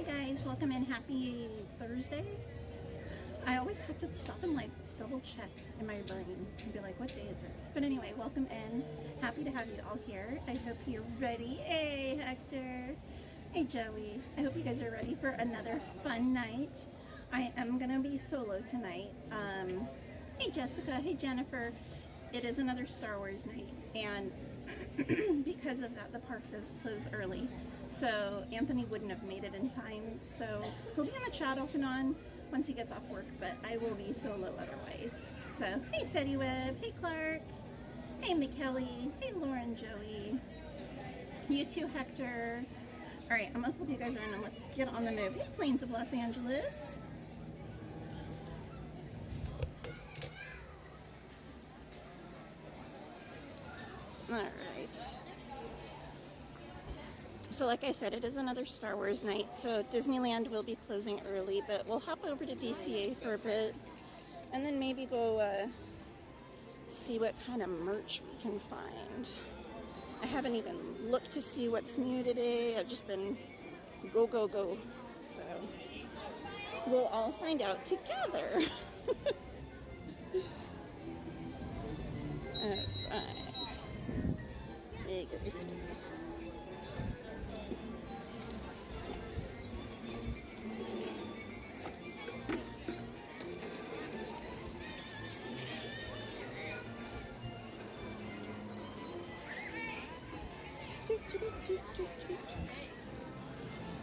Hi guys, welcome in. Happy Thursday. I always have to stop and like double check in my brain and be like, what day is it? But anyway, welcome in. Happy to have you all here. I hope you're ready. Hey Hector. Hey Joey. I hope you guys are ready for another fun night. I am gonna be solo tonight. Hey Jessica. Hey Jennifer. It is another Star Wars night, and because of that, the park does close early. So Anthony wouldn't have made it in time. So he'll be in the chat off and on once he gets off work, but I will be solo otherwise. So hey Seti Webb, hey Clark, hey McKelly, hey Lauren, Joey, you too Hector. All right, I'm gonna flip you guys around and let's get on the move. Hey Plains of Los Angeles. All right. So like I said, it is another Star Wars night. So Disneyland will be closing early, but we'll hop over to DCA for a bit and then maybe go see what kind of merch we can find. I haven't even looked to see what's new today. I've just been go, go, go. So we'll all find out together. All right. There you go, this way.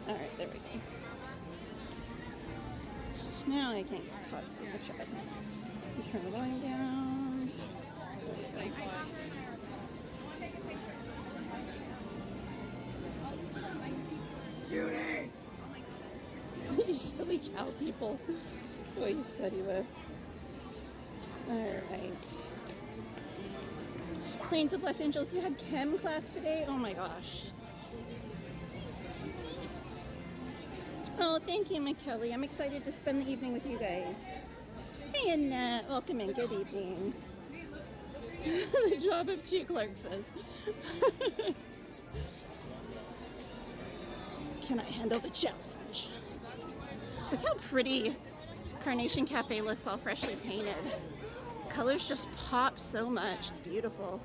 All right, there we go. Now I can't get caught in the chat. Turn the volume down. Judy! You silly cow people. Oh, you said you were. Alright. Plains of Los Angeles, you had chem class today? Oh my gosh. Oh, thank you, McKelly. I'm excited to spend the evening with you guys. Hey, Annette. Welcome in. Good evening. The job of two, Clark says. Can I handle the challenge? Look how pretty Carnation Cafe looks, all freshly painted. Colors just pop so much. It's beautiful.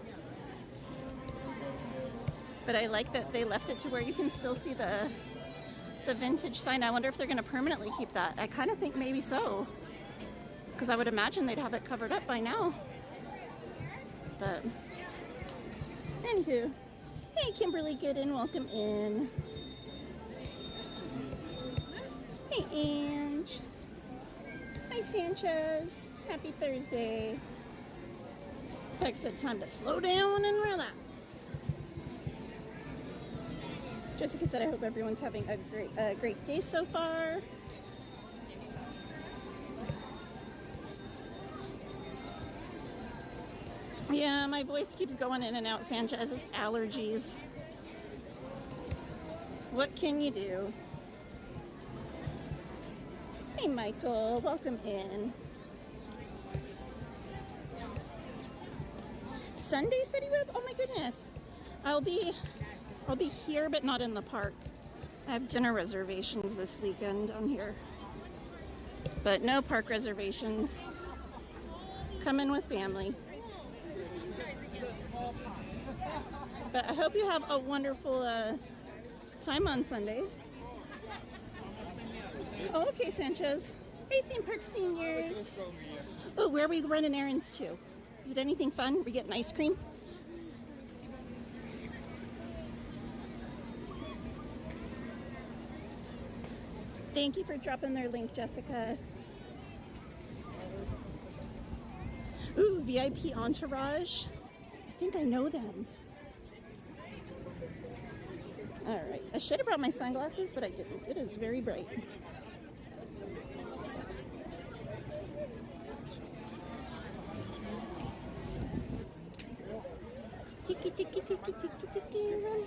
But I like that they left it to where you can still see the vintage sign. I wonder if they're going to permanently keep that. I kind of think maybe so, because I would imagine they'd have it covered up by now. But anywho, hey Kimberly Gooden, welcome in. Hey Ange. Hi Sanchez. Happy Thursday. Like I said, time to slow down and relax. Jessica said, I hope everyone's having a great day so far. Yeah, my voice keeps going in and out, Sanchez. It's allergies. What can you do? Hey, Michael. Welcome in. Sunday, City Web? Oh my goodness. I'll be here, but not in the park. I have dinner reservations this weekend on here. But no park reservations. Come in with family. But I hope you have a wonderful time on Sunday. Oh, okay, Sanchez. Hey, theme park seniors. Oh, where are we running errands to? Is it anything fun? Are we getting ice cream? Thank you for dropping their link, Jessica. Ooh, VIP Entourage. I think I know them. All right. I should have brought my sunglasses, but I didn't. It is very bright. Tiki, tiki, tiki, tiki, tiki, run.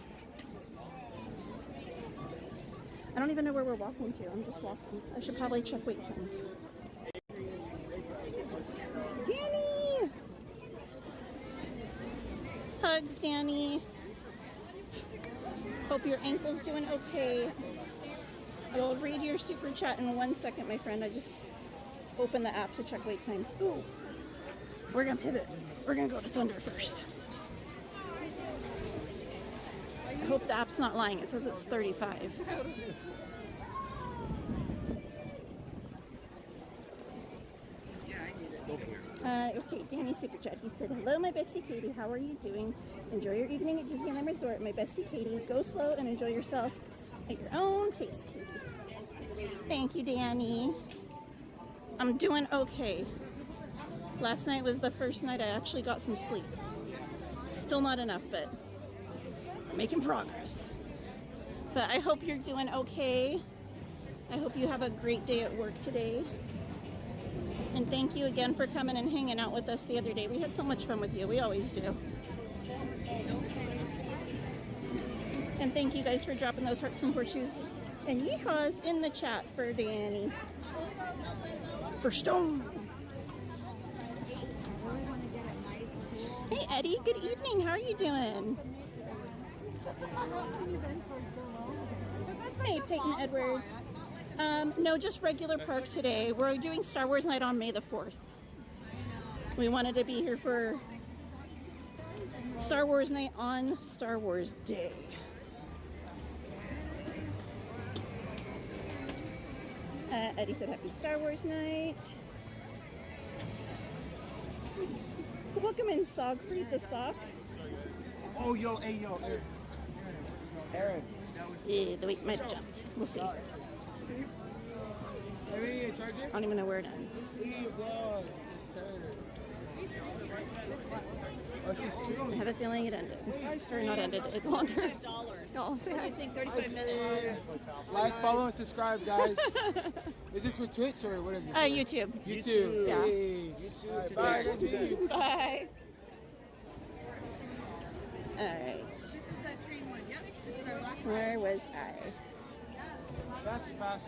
I don't even know where we're walking to. I'm just walking. I should probably check wait times. Danny! Hugs, Danny. Hope your ankle's doing okay. I will read your super chat in 1 second, my friend. I just opened the app to check wait times. Ooh, we're gonna pivot. We're gonna go to Thunder first. I hope the app's not lying. It says it's 35. Okay, Danny super chat. He said, "Hello, my bestie Katie. How are you doing? Enjoy your evening at Disneyland Resort. My bestie Katie. Go slow and enjoy yourself at your own pace, Katie." Thank you, Danny. I'm doing okay. Last night was the first night I actually got some sleep. Still not enough, but making progress. But I hope you're doing okay. I hope you have a great day at work today. And thank you again for coming and hanging out with us the other day. We had so much fun with you. We always do. And thank you guys for dropping those hearts and horseshoes and yeehaws in the chat for Danny. For Stone. Hey Eddie, good evening. How are you doing? Hey Peyton Edwards. No, just regular park today. We're doing Star Wars night on May the 4th. We wanted to be here for Star Wars night on Star Wars Day. Eddie said happy Star Wars night. Welcome in, Sogfried the Sock. Oh, yo, hey, yo, Aaron. Yeah, the weight might have jumped. We'll see. I don't even know where it ends. I have a feeling it ended. Or not ended, it longer. Oh, say hi. I think 35 minutes. Like, follow, and subscribe, guys. Is this for Twitch or what is this? YouTube. YouTube. Yeah. Hey. YouTube. Bye. Nice to meet you. Bye. Alright. This is the train one, yep. This is our last one. Where was I? That's fast.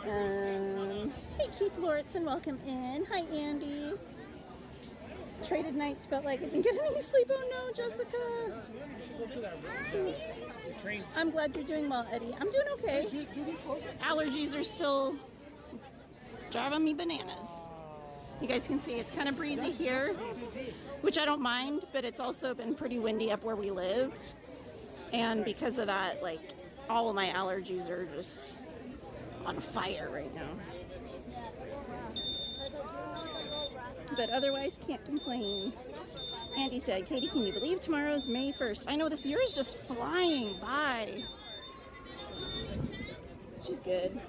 Hey Keith Lauritsen, welcome in. Hi Andy. Traded nights, felt like I didn't get any sleep. Oh no, Jessica. I'm glad you're doing well, Eddie. I'm doing okay. Allergies are still driving me bananas. You guys can see it's kind of breezy here, which I don't mind, but it's also been pretty windy up where we live. And because of that, like, all of my allergies are just on fire right now. But otherwise, can't complain. Andy said, Katie, can you believe tomorrow's May 1st? I know, this year is just flying by. She's good.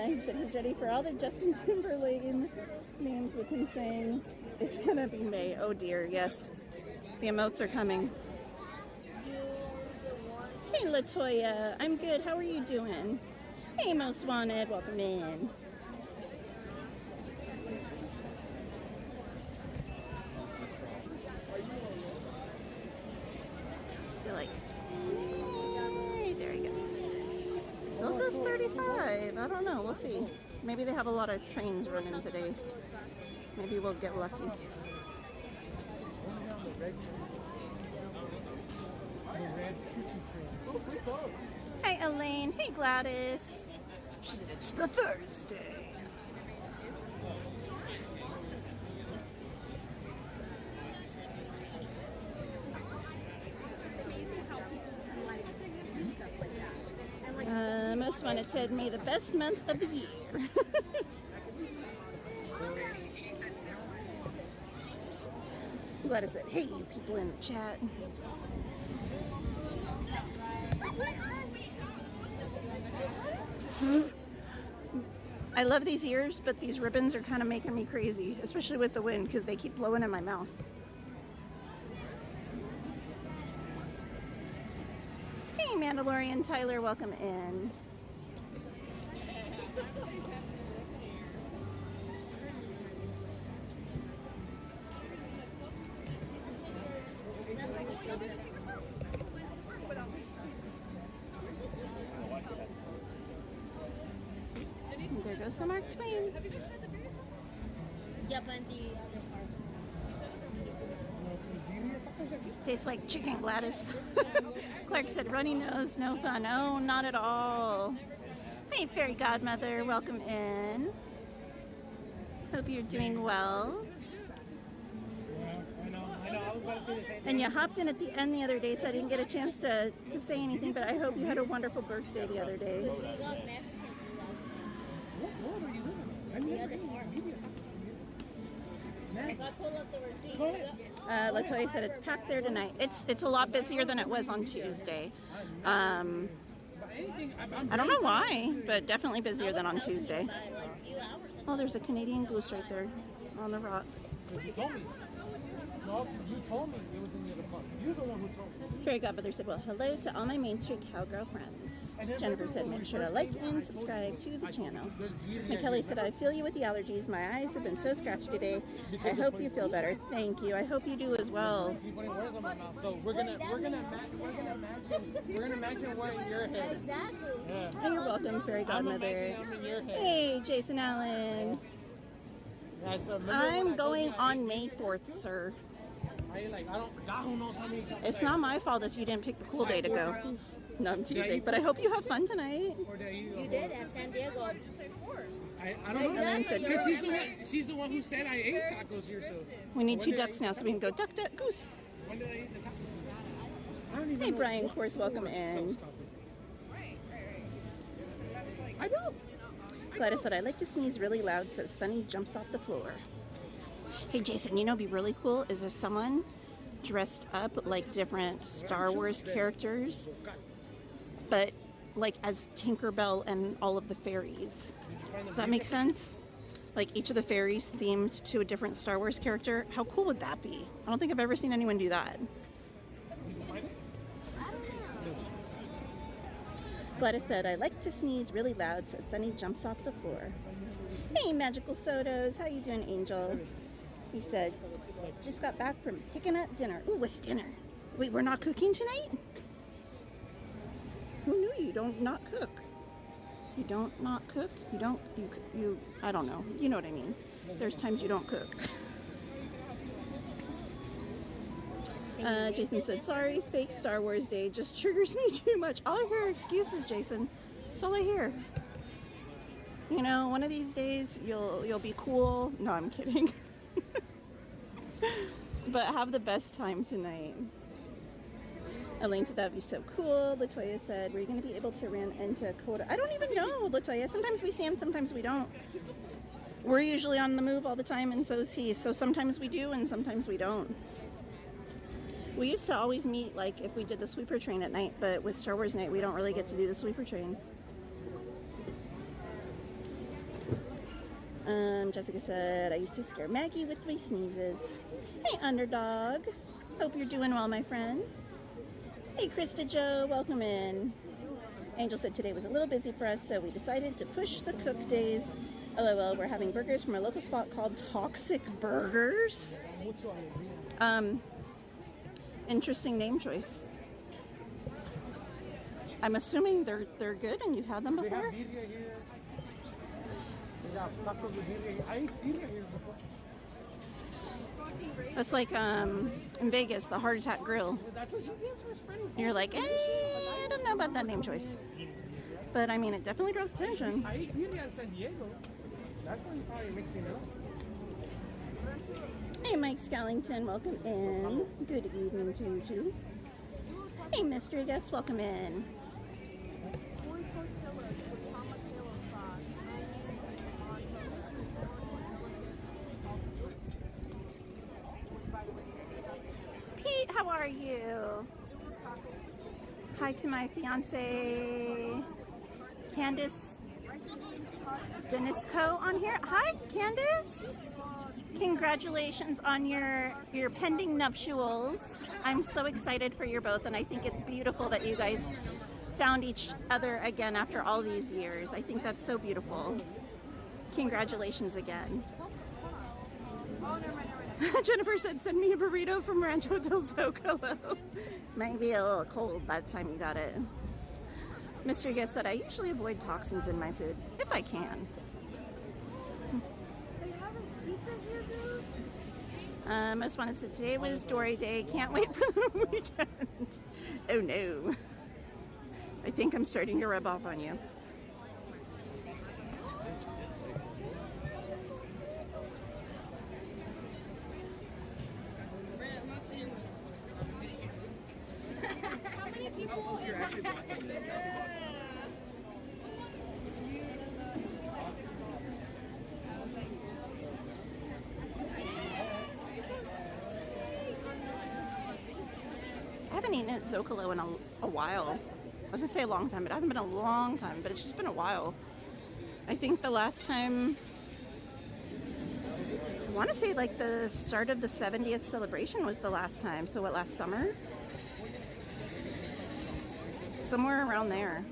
He said he's ready for all the Justin Timberlake memes with him saying, it's gonna be May. Oh dear, yes. The emotes are coming. Hey Latoya, I'm good. How are you doing? Hey Most Wanted, welcome in. Feel like, hey, there he goes. Still says 35. I don't know. We'll see. Maybe they have a lot of trains running today. Maybe we'll get lucky. Hi Elaine. Hey Gladys. She said it's the Thursday. Most Wanted said, May the best month of the year. Gladys said, hey, you people in the chat. I love these ears, but these ribbons are kind of making me crazy, especially with the wind, because they keep blowing in my mouth. Hey, Mandalorian Tyler, welcome in. And there goes the Mark Twain. Yep, and the other part. Tastes like chicken, Gladys. Clark said, runny nose, no fun. Oh, not at all. Hey, fairy godmother, welcome in. Hope you're doing well. I know. I was about to say the same thing. And you hopped in at the end the other day, so I didn't get a chance to say anything, but I hope you had a wonderful birthday the other day. What road are you living? If I pull up the receipt, Latoya said it's packed there tonight. It's a lot busier than it was on Tuesday. I don't know why, but definitely busier than on Tuesday. Oh, there's a Canadian goose right there on the rocks. You told me. No, you told me it was in the other park. You're the one who told me. Fairy Godmother said, well, hello to all my Main Street Cowgirl friends. Jennifer said, make sure to like and subscribe to the channel. McKelly said, I feel you with the allergies. My eyes have been so scratchy today. I hope you feel better. Thank you. I hope you do as well. So we're gonna imagine wearing your head. Yeah. Hey, you're welcome, Fairy Godmother. Hey, Jason Allen. Yeah, so I'm going on May 4th, sir. God who knows how many times. It's not my fault if you didn't pick the cool day to go. No, I'm teasing. But I hope you have fun tonight. you did at San Diego. I don't know. Elaine said, Because she's the one who said I ate tacos here, so. we need 2 ducks now so we can go duck, duck, goose. When did I eat the tacos? I don't even Hey, know. Brian, of course, welcome in. I know. Gladys said, I like to sneeze really loud so Sunny jumps off the floor. Hey, Jason, you know what'd be really cool is if someone dressed up like different Star Wars characters, but like as Tinkerbell and all of the fairies. Does that make sense? Like each of the fairies themed to a different Star Wars character. How cool would that be? I don't think I've ever seen anyone do that. Gladys said, I like to sneeze really loud so Sunny jumps off the floor. Hey, Magical Sodos. How you doing, Angel? He said, just got back from picking up dinner. Ooh, what's dinner? Wait, we're not cooking tonight? Who knew you don't not cook? You don't not cook? You I don't know. You know what I mean. There's times you don't cook. Jason said, sorry, fake Star Wars day just triggers me too much. All I hear are excuses, Jason. That's all I hear. You know, one of these days you'll be cool. No, I'm kidding. But have the best time tonight. Elaine said that'd be so cool. Latoya said, were you going to be able to run into Coda? I don't even know, Latoya. Sometimes we see him, sometimes we don't. We're usually on the move all the time, and so is he. So sometimes we do, and sometimes we don't. We used to always meet, like, if we did the sweeper train at night, but with Star Wars night, we don't really get to do the sweeper train. Jessica said, I used to scare Maggie with my sneezes. Hey, Underdog. Hope you're doing well, my friend. Hey, Krista Joe, welcome in. Angel said today was a little busy for us, so we decided to push the cook days. LOL, we're having burgers from a local spot called Toxic Burgers. Interesting name choice. I'm assuming they're good and you've had them They before? have birria here. They have tacos with birria here. I ate birria here before. That's like in Vegas, the Heart Attack Grill. That's what she gets for spreading. You're like, I don't know about that name choice. But I mean, it definitely draws attention. I ate birria in San Diego. That's when you probably mixing it up. Hey, Mike Skellington, welcome in. Good evening to you too. Hey, mystery guests, welcome in. Pete, how are you? Hi to my fiance, Candace Denisco on here. Hi, Candace. Congratulations on your pending nuptials. I'm so excited for you both, and I think it's beautiful that you guys found each other again after all these years. I think that's so beautiful. Congratulations again. Jennifer said, send me a burrito from Rancho del Zocalo. Might be a little cold by the time you got it. Mr. Guest said, I usually avoid toxins in my food, if I can. Most wanted said today was Dory Day. Can't wait for the weekend. Oh no. I think I'm starting to rub off on you. How many people? I haven't eaten at Zocalo in a while. I was gonna say a long time, but it hasn't been a long time, but it's just been a while. I think the last time, I want to say like the start of the 70th celebration was the last time. So what, last summer? Somewhere around there.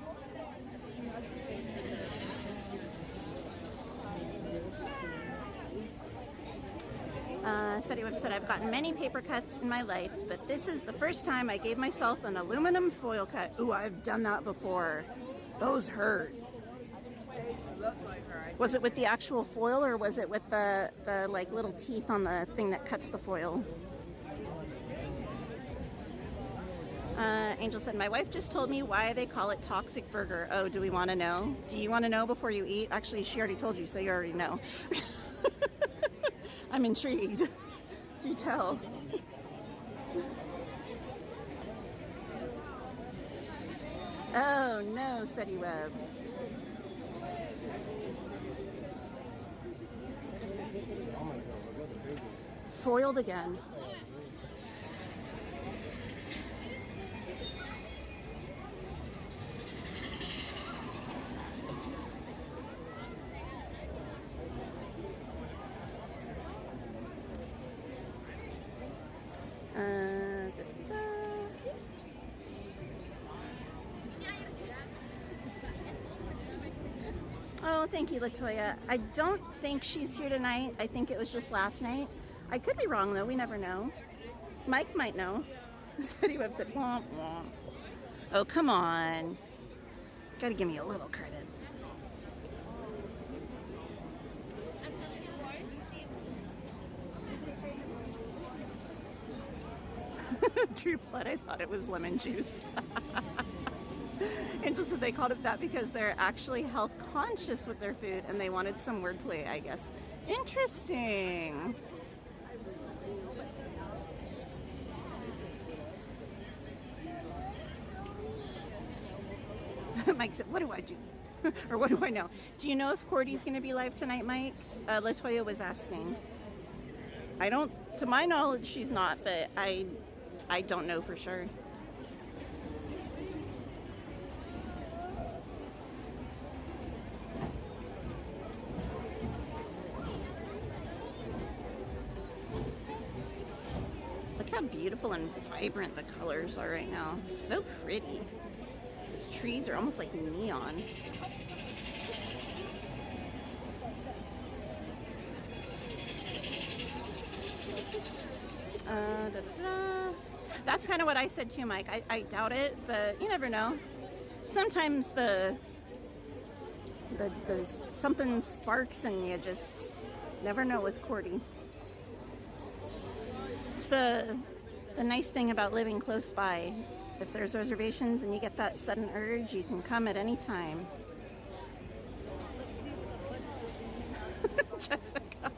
Steady Web said, I've gotten many paper cuts in my life, but this is the first time I gave myself an aluminum foil cut. Ooh, I've done that before. Those hurt. Was it with the actual foil or was it with the like little teeth on the thing that cuts the foil? Angel said, my wife just told me why they call it toxic burger. Oh, do we want to know? Do you want to know before you eat? Actually, she already told you, so you already know. I'm intrigued. Do tell. Oh no, Steady Web. Foiled again. Oh, thank you, Latoya. I don't think she's here tonight. I think it was just last night. I could be wrong, though. We never know. Mike might know. Steady Web said, womp womp. Oh, come on. Gotta give me a little credit. True Blood, I thought it was lemon juice. Angel said they called it that because they're actually health conscious with their food and they wanted some wordplay, I guess. Interesting. Mike said, what do I do? Or what do I know? Do you know if Cordy's going to be live tonight, Mike? Latoya was asking. I don't, to my knowledge, she's not, but I don't know for sure. Look how beautiful and vibrant the colors are right now. So pretty. These trees are almost like neon. That's kind of what I said too, Mike. I doubt it, but you never know. Sometimes the something sparks and you just never know with Cordy. It's the nice thing about living close by. If there's reservations and you get that sudden urge, you can come at any time. Jessica.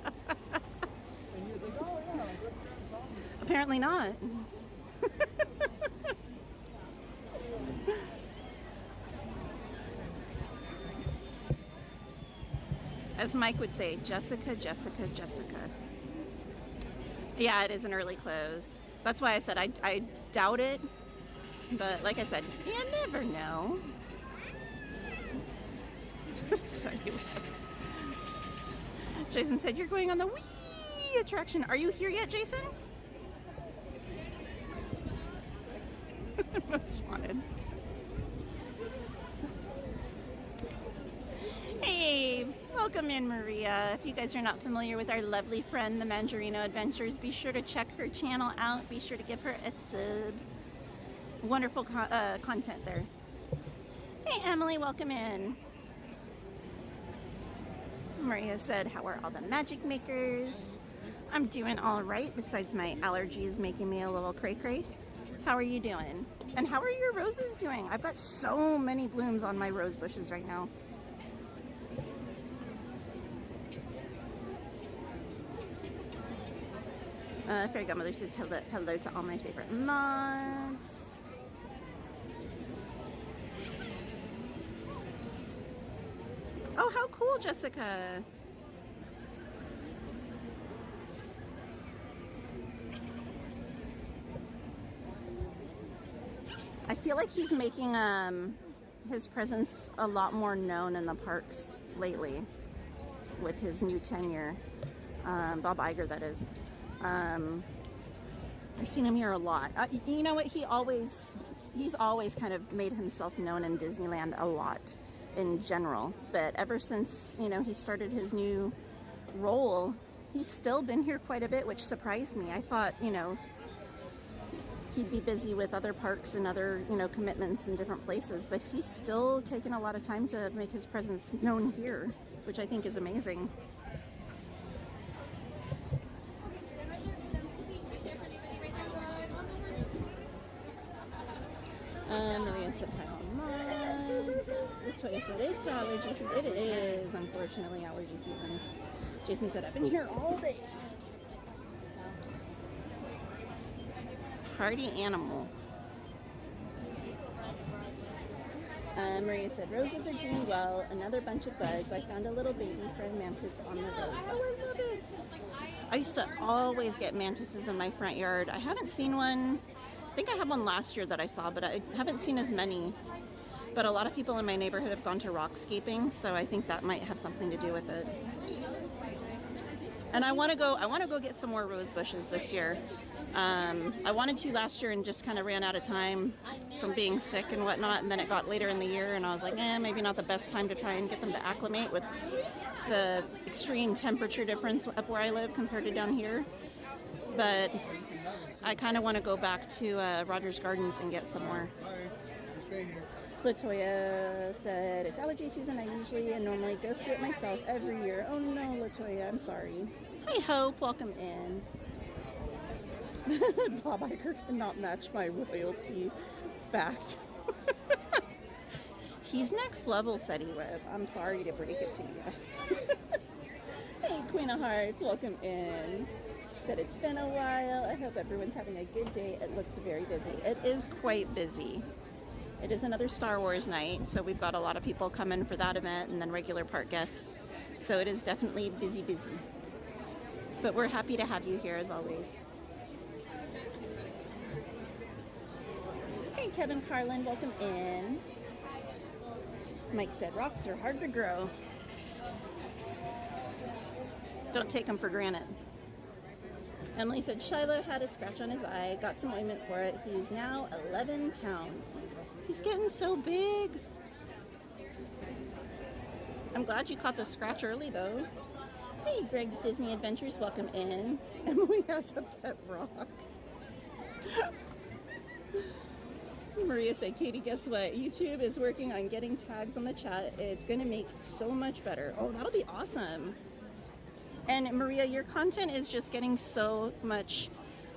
Apparently not. As Mike would say, Jessica, Jessica, Jessica. Yeah, it is an early close. That's why I said I doubt it. But like I said, you never know. Jason said, you're going on the wee attraction. Are you here yet, Jason? Most wanted. Hey, welcome in, Maria. If you guys are not familiar with our lovely friend, the Mangerino Adventures, be sure to check her channel out. Be sure to give her a sub. Wonderful content there. Hey, Emily, welcome in. Maria said, how are all the magic makers? I'm doing all right, besides my allergies making me a little cray-cray. How are you doing? And how are your roses doing? I've got so many blooms on my rose bushes right now. Fairy Godmother said hello to all my favorite mods. Oh, how cool, Jessica. I feel like he's making his presence a lot more known in the parks lately with his new tenure. Bob Iger, that is. I've seen him here a lot. You know what? He's always kind of made himself known in Disneyland a lot in general. But ever since, you know, he started his new role, he's still been here quite a bit, which surprised me. I thought, you know, he'd be busy with other parks and other, you know, commitments in different places, but he's still taken a lot of time to make his presence known here, which I think is amazing. Maria said hi on mods. Latoya said it's allergy season. It is, unfortunately, allergy season. Jason said I've been here all day. Party animal. Maria said roses are doing well. Another bunch of buds. I found a little baby friend mantis on the rose. Oh, I love it. I used to always get mantises in my front yard. I haven't seen one. I think I had one last year that I saw, but I haven't seen as many. But a lot of people in my neighborhood have gone to rockscaping, so I think that might have something to do with it. And I want to go get some more rose bushes this year. I wanted to last year and just kind of ran out of time from being sick and whatnot, and then it got later in the year and I was like, maybe not the best time to try and get them to acclimate with the extreme temperature difference up where I live compared to down here. But I kind of want to go back to Rogers Gardens and get some more. Latoya said, it's allergy season. I usually and normally go through it myself every year. Oh no, Latoya, I'm sorry. Hi Hope, welcome in. Bob Iger cannot match my royalty fact. He's next level, said he would. I'm sorry to break it to you. Hey Queen of Hearts, welcome in. She said it's been a while. I hope everyone's having a good day. It looks very busy. It is quite busy. It is another Star Wars night, so we've got a lot of people coming for that event and then regular park guests. So it is definitely busy, busy. But we're happy to have you here as always. Hey Kevin Carlin, welcome in. Mike said rocks are hard to grow. Don't take them for granted. Emily said Shiloh had a scratch on his eye, got some ointment for it. He's now 11 pounds. He's getting so big. I'm glad you caught the scratch early though. Hey, Greg's Disney Adventures, welcome in. Emily has a pet rock. Maria said, Katie, guess what? YouTube is working on getting tags on the chat. It's going to make so much better. Oh, that'll be awesome. And Maria, your content is just getting so much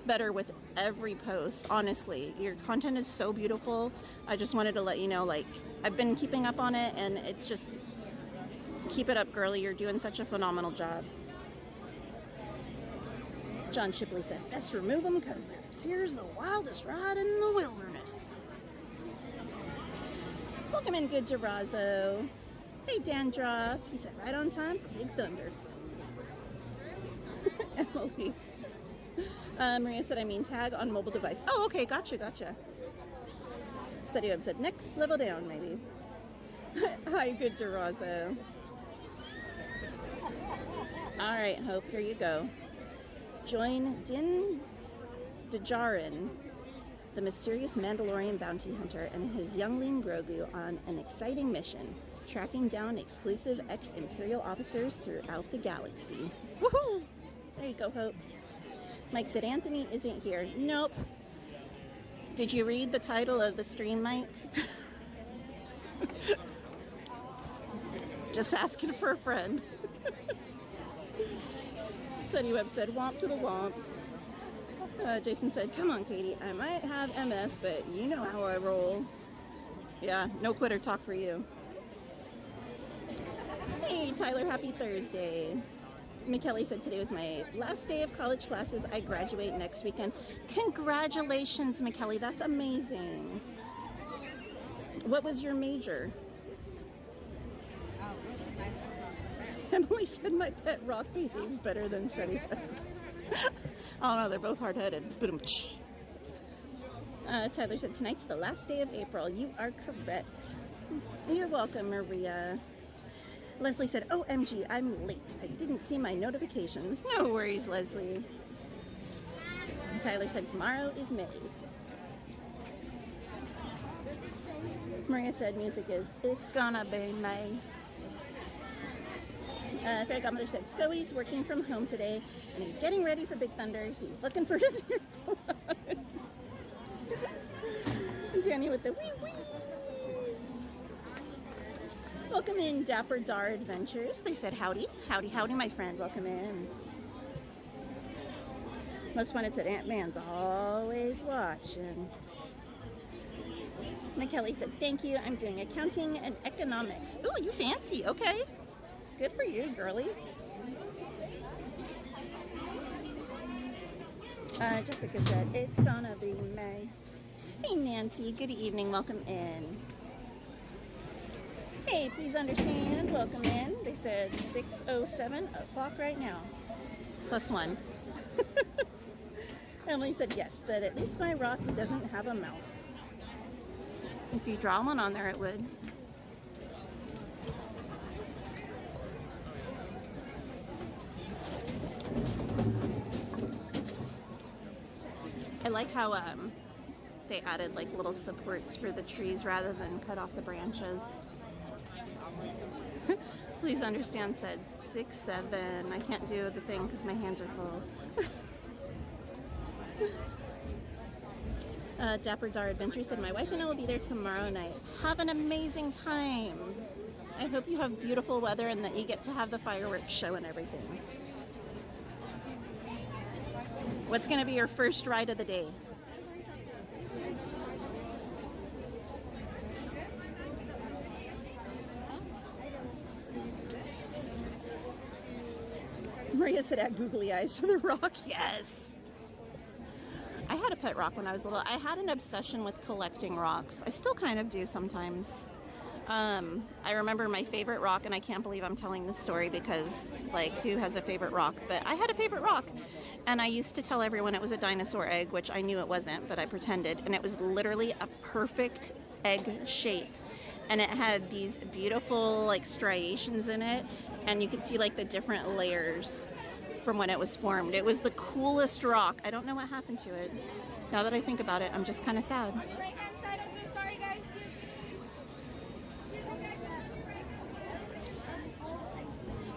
better with every post, honestly. Your content is so beautiful. I just wanted to let you know, like, I've been keeping up on it, and it's just, keep it up, girly. You're doing such a phenomenal job. John Shipley said, best remove them because here's the wildest ride in the wilderness. Welcome in, Good Gerazo. Hey, Dandruff. He said, right on time for Big Thunder. Emily. Maria said, I mean tag on mobile device. Oh, okay, gotcha. Steady Web said, next level down, maybe. Hi, Good Gerazo. All right, Hope, here you go. Join Din Djarin, the mysterious Mandalorian bounty hunter, and his youngling Grogu on an exciting mission, tracking down exclusive ex-Imperial officers throughout the galaxy. Woohoo! There you go, Hope. Mike said, Anthony isn't here. Nope. Did you read the title of the stream, Mike? Just asking for a friend. Sunny Webb said, womp to the womp. Jason said, come on, Katie. I might have MS, but you know how I roll. Yeah, no quitter talk for you. Hey, Tyler, happy Thursday. McKelly said today was my last day of college classes. I graduate next weekend. Congratulations, McKelly. That's amazing. What was your major? Emily said my pet rock behaves better than Sunny. Oh no, they're both hard-headed. Tyler said tonight's the last day of April. You are correct. You're welcome, Maria. Leslie said, OMG, I'm late. I didn't see my notifications. No worries, Leslie. Tyler said tomorrow is May. Maria said music is It's Gonna Be May. Fairy Godmother said Scoey's working from home today and he's getting ready for Big Thunder. He's looking for his earplugs. Danny with the wee wee. Welcome in, Dapper Dar Adventures. They said howdy. Howdy, howdy, my friend. Welcome in. Most Wanted said Ant-Man's always watching. McKelly said thank you. I'm doing accounting and economics. Ooh, you fancy. Okay. Good for you, girly. Jessica said it's gonna be May. Hey, Nancy. Good evening. Welcome in. Hey, please understand, welcome in. They said 6:07 o'clock right now. +1. Emily said yes, but at least my rock doesn't have a mouth. If you draw one on there, it would. I like how they added like little supports for the trees rather than cut off the branches. Please understand said 6-7. I can't do the thing because my hands are full. Dapper Dar Adventure said my wife and I will be there tomorrow night. Have an amazing time. I hope you have beautiful weather and that you get to have the fireworks show and everything. What's going to be your first ride of the day? Maria said add googly eyes for the rock. Yes. I had a pet rock when I was little. I had an obsession with collecting rocks. I still kind of do sometimes. I remember my favorite rock, and I can't believe I'm telling this story because, like, who has a favorite rock? But I had a favorite rock, and I used to tell everyone it was a dinosaur egg, which I knew it wasn't, but I pretended. And it was literally a perfect egg shape. And it had these beautiful, like, striations in it, and you could see, like, the different layers from when it was formed. It was the coolest rock. I don't know what happened to it. Now that I think about it, I'm just kind of sad. On your right hand side, I'm so sorry, guys. Excuse me, guys.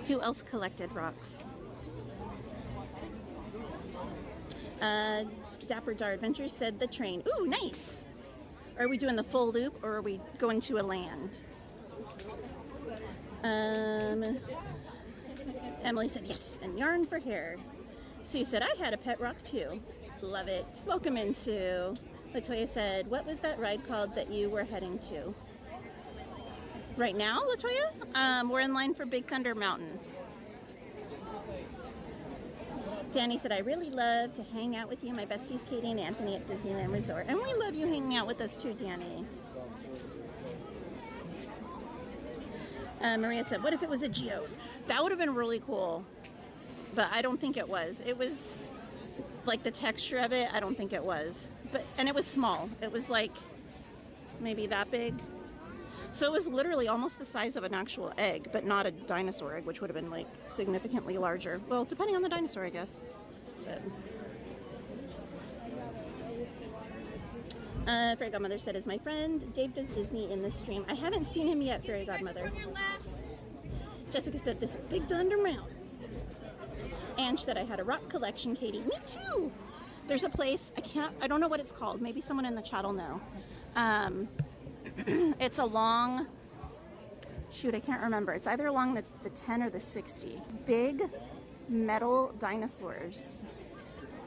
Who else collected rocks? Dapper Dar Adventures said the train. Ooh, nice. Are we doing the full loop or are we going to a land? Emily said yes, and yarn for hair. Sue said I had a pet rock too. Love it. Welcome in, Sue. Latoya said, what was that ride called that you were heading to? Right now, Latoya? We're in line for Big Thunder Mountain. Danny said, I really love to hang out with you, my besties Katie and Anthony at Disneyland Resort. And we love you hanging out with us too, Danny. Maria said, what if it was a geode? That would have been really cool. But I don't think it was. It was, like, the texture of it, I don't think it was. And it was small. It was, like, maybe that big. So it was literally almost the size of an actual egg, but not a dinosaur egg, which would have been, like, significantly larger. Well, depending on the dinosaur, I guess. But Fairy Godmother said, is my friend Dave does Disney in the stream. I haven't seen him yet, Fairy Godmother. Jessica said, this is Big Thunder Mountain. Ange said, I had a rock collection, Katie. Me too! There's a place, I don't know what it's called. Maybe someone in the chat will know. It's along, shoot, I can't remember. It's either along the 10 or the 60. Big metal dinosaurs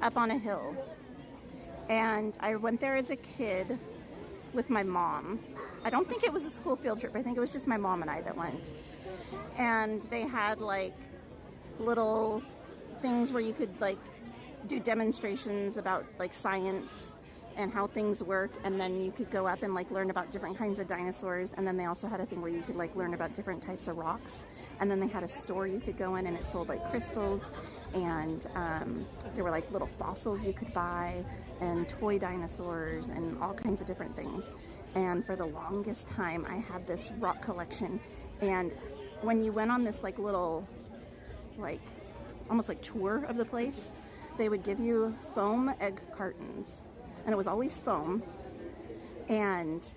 up on a hill. And I went there as a kid with my mom. I don't think it was a school field trip. I think it was just my mom and I that went. And they had like little things where you could like do demonstrations about like science and how things work, and then you could go up and like learn about different kinds of dinosaurs. And then they also had a thing where you could like learn about different types of rocks. And then they had a store you could go in, and it sold like crystals, and there were like little fossils you could buy, and toy dinosaurs, and all kinds of different things. And for the longest time I had this rock collection. And when you went on this like little, like almost like tour of the place, they would give you foam egg cartons, and it was always foam, and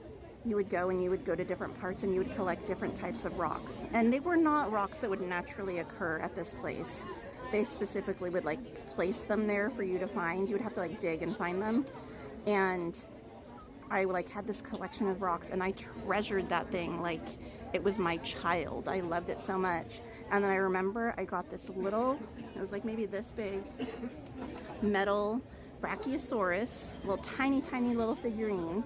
you would go to different parts, and you would collect different types of rocks. And they were not rocks that would naturally occur at this place. They specifically would like place them there for you to find. You would have to like dig and find them. And I like had this collection of rocks, and I treasured that thing like it was my child. I loved it so much. And then I remember I got this little, it was like maybe this big, metal Brachiosaurus, little tiny little figurine,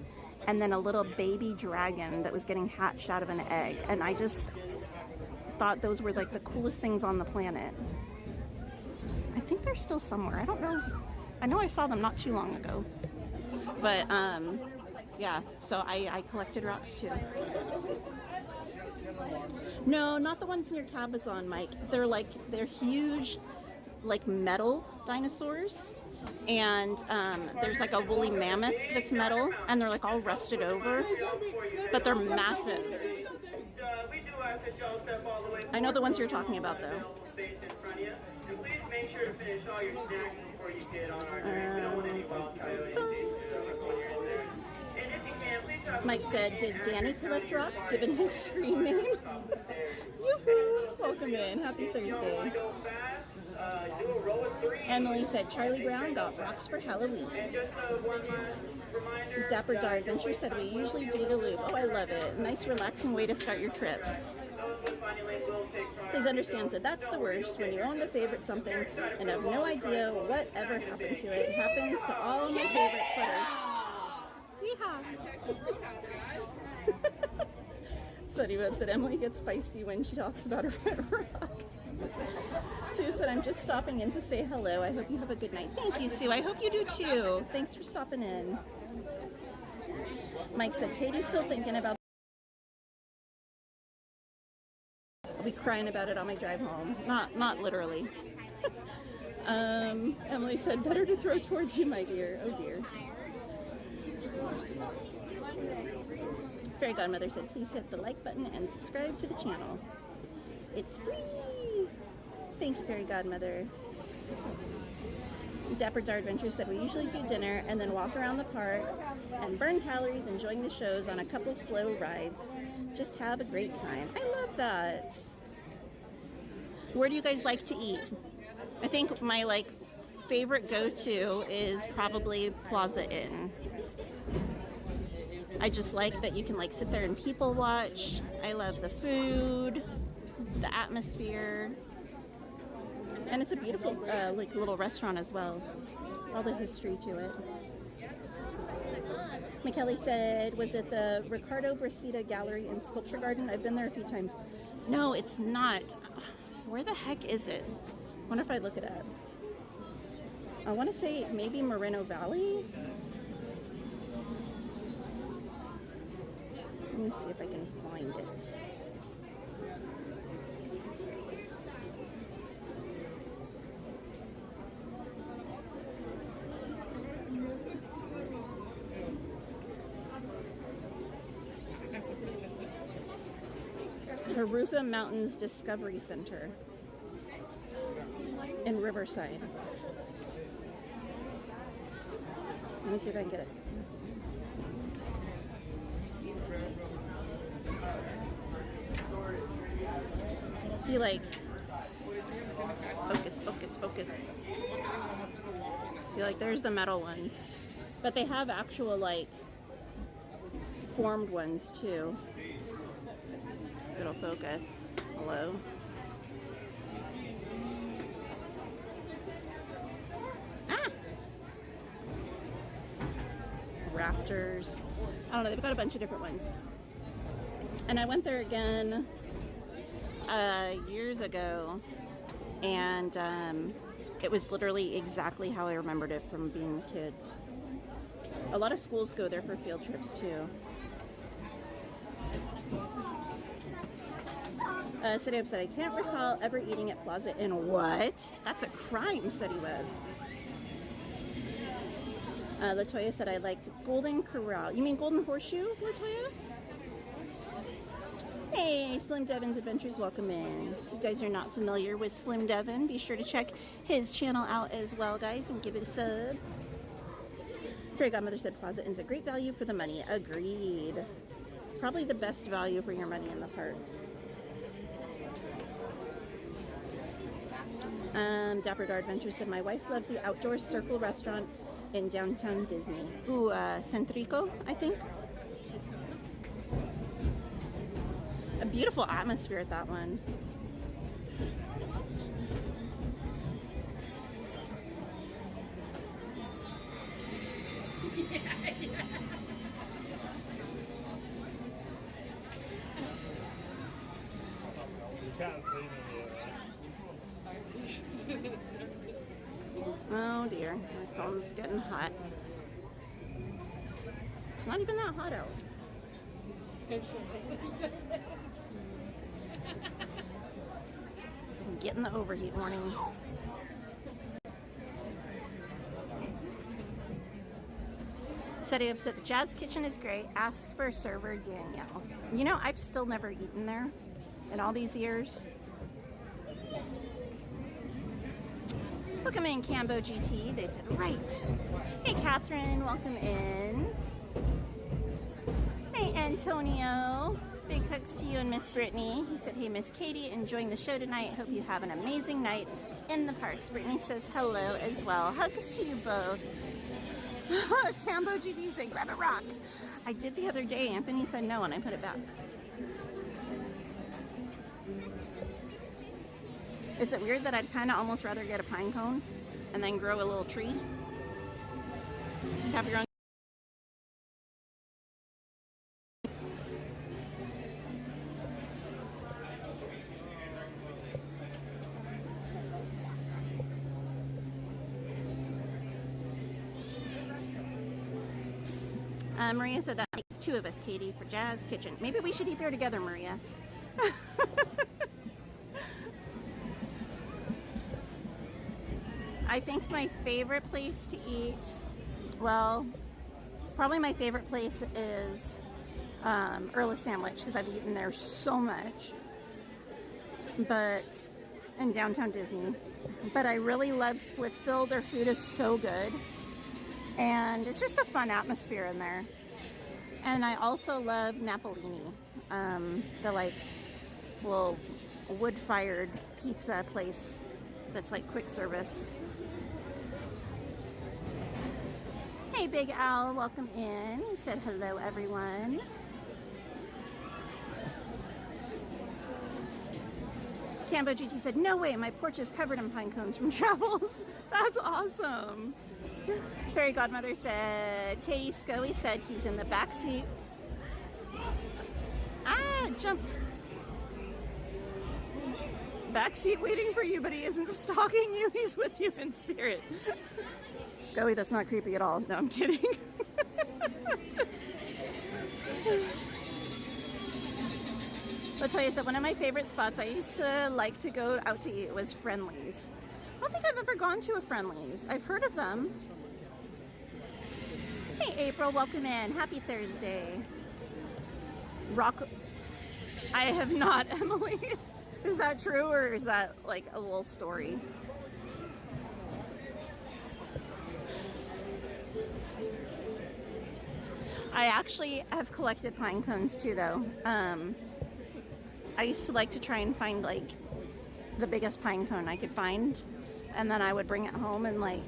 and then a little baby dragon that was getting hatched out of an egg. And I just thought those were like the coolest things on the planet. I think they're still somewhere. I don't know. I know I saw them not too long ago. But yeah, so I collected rocks too. No, not the ones near Cabazon, Mike. They're huge, like metal dinosaurs. And there's like a woolly mammoth that's metal, and they're like all rusted over, but they're massive. I know the ones you're talking about though. Mike said, did Danny collect rocks given his screen name? Yoo-hoo! Welcome in. Happy Thursday. Emily said, Charlie Brown got rocks for Halloween. Dapper Dar Adventure said, we usually do the loop. Oh, I love it. Nice relaxing way to start your trip. Please understand that that's the worst, when you own a favorite something and have no idea whatever happened to it. It happens to all of my favorite sweaters. Yeehaw! Sunny Web said, Emily gets feisty when she talks about a red rock. Sue said, I'm just stopping in to say hello. I hope you have a good night. Thank you, Sue. I hope you do too. Thanks for stopping in. Mike said, Katie's still thinking about. I'll be crying about it on my drive home. Not literally. Emily said, better to throw towards you, my dear. Oh dear. Fairy Godmother said, please hit the like button and subscribe to the channel. It's free! Thank you, Fairy Godmother. Dapper Dar Adventure said, we usually do dinner and then walk around the park and burn calories enjoying the shows on a couple slow rides. Just have a great time. I love that. Where do you guys like to eat? I think my like favorite go-to is probably Plaza Inn. I just like that you can like sit there and people watch. I love the food, the atmosphere, and it's a beautiful like little restaurant as well. All the history to it. McKelly said, was it the Ricardo Bracita Gallery and Sculpture Garden? I've been there a few times. No, it's not. Where the heck is it? I wonder if I look it up. I want to say maybe Moreno Valley. Let me see if I can find it. Haruka Mountains Discovery Center in Riverside. Let me see if I can get it. See, like, focus. See, like, there's the metal ones. But they have actual, like, formed ones, too. It'll focus. Hello. rafters. I don't know, they've got a bunch of different ones. And I went there again years ago, and it was literally exactly how I remembered it from being a kid. A lot of schools go there for field trips too. City Web said, I can't recall ever eating at Plaza Inn. What? That's a crime, City Web. Latoya said, I liked Golden Corral. You mean Golden Horseshoe, Latoya? Hey, Slim Devin's Adventures, welcome in. If you guys are not familiar with Slim Devin, be sure to check his channel out as well, guys, and give it a sub. Fairy Godmother said, Plaza Inn's a great value for the money. Agreed. Probably the best value for your money in the park. Dapper Gar Adventures said, my wife loved the outdoor circle restaurant in downtown Disney. Ooh, Centrico, I think. A beautiful atmosphere at that one. You can't see me here, right? Oh dear, my phone's getting hot. It's not even that hot out. I'm getting the overheat warnings. Setting up said the Jazz Kitchen is great. Ask for server Danielle. You know, I've still never eaten there in all these years. Welcome in, Cambo GT. They said, right. Hey, Catherine, welcome in. Hey, Antonio. Big hugs to you and Miss Brittany. He said, hey, Miss Katie, enjoying the show tonight. Hope you have an amazing night in the parks. Brittany says hello as well. Hugs to you both. Cambo GT said, grab a rock. I did the other day. Anthony said no, and I put it back. Is it weird that I'd kind of almost rather get a pine cone and then grow a little tree? Have your own. Maria said that makes two of us, Katie, for Jazz Kitchen. Maybe we should eat there together, Maria. I think my favorite place to eat, well, probably my favorite place is Earl's Sandwich, because I've eaten there so much, but in downtown Disney. But I really love Splitsville. Their food is so good, and it's just a fun atmosphere in there. And I also love Napolini, the like little wood-fired pizza place that's like quick service. Hey, Big Al, welcome in. He said hello, everyone. Cambo GT said, no way, my porch is covered in pine cones from travels. That's awesome. Fairy Godmother said, Katie Scully said he's in the back seat. Ah, jumped. Back seat waiting for you, but he isn't stalking you. He's with you in spirit. Scully, that's not creepy at all. No, I'm kidding. Latoya said, one of my favorite spots I used to like to go out to eat was Friendly's. I don't think I've ever gone to a Friendly's. I've heard of them. Hey, April, welcome in. Happy Thursday. Rock. I have not, Emily. Is that true, or is that like a little story? I actually have collected pine cones too, though. I used to like to try and find like the biggest pine cone I could find, and then I would bring it home and like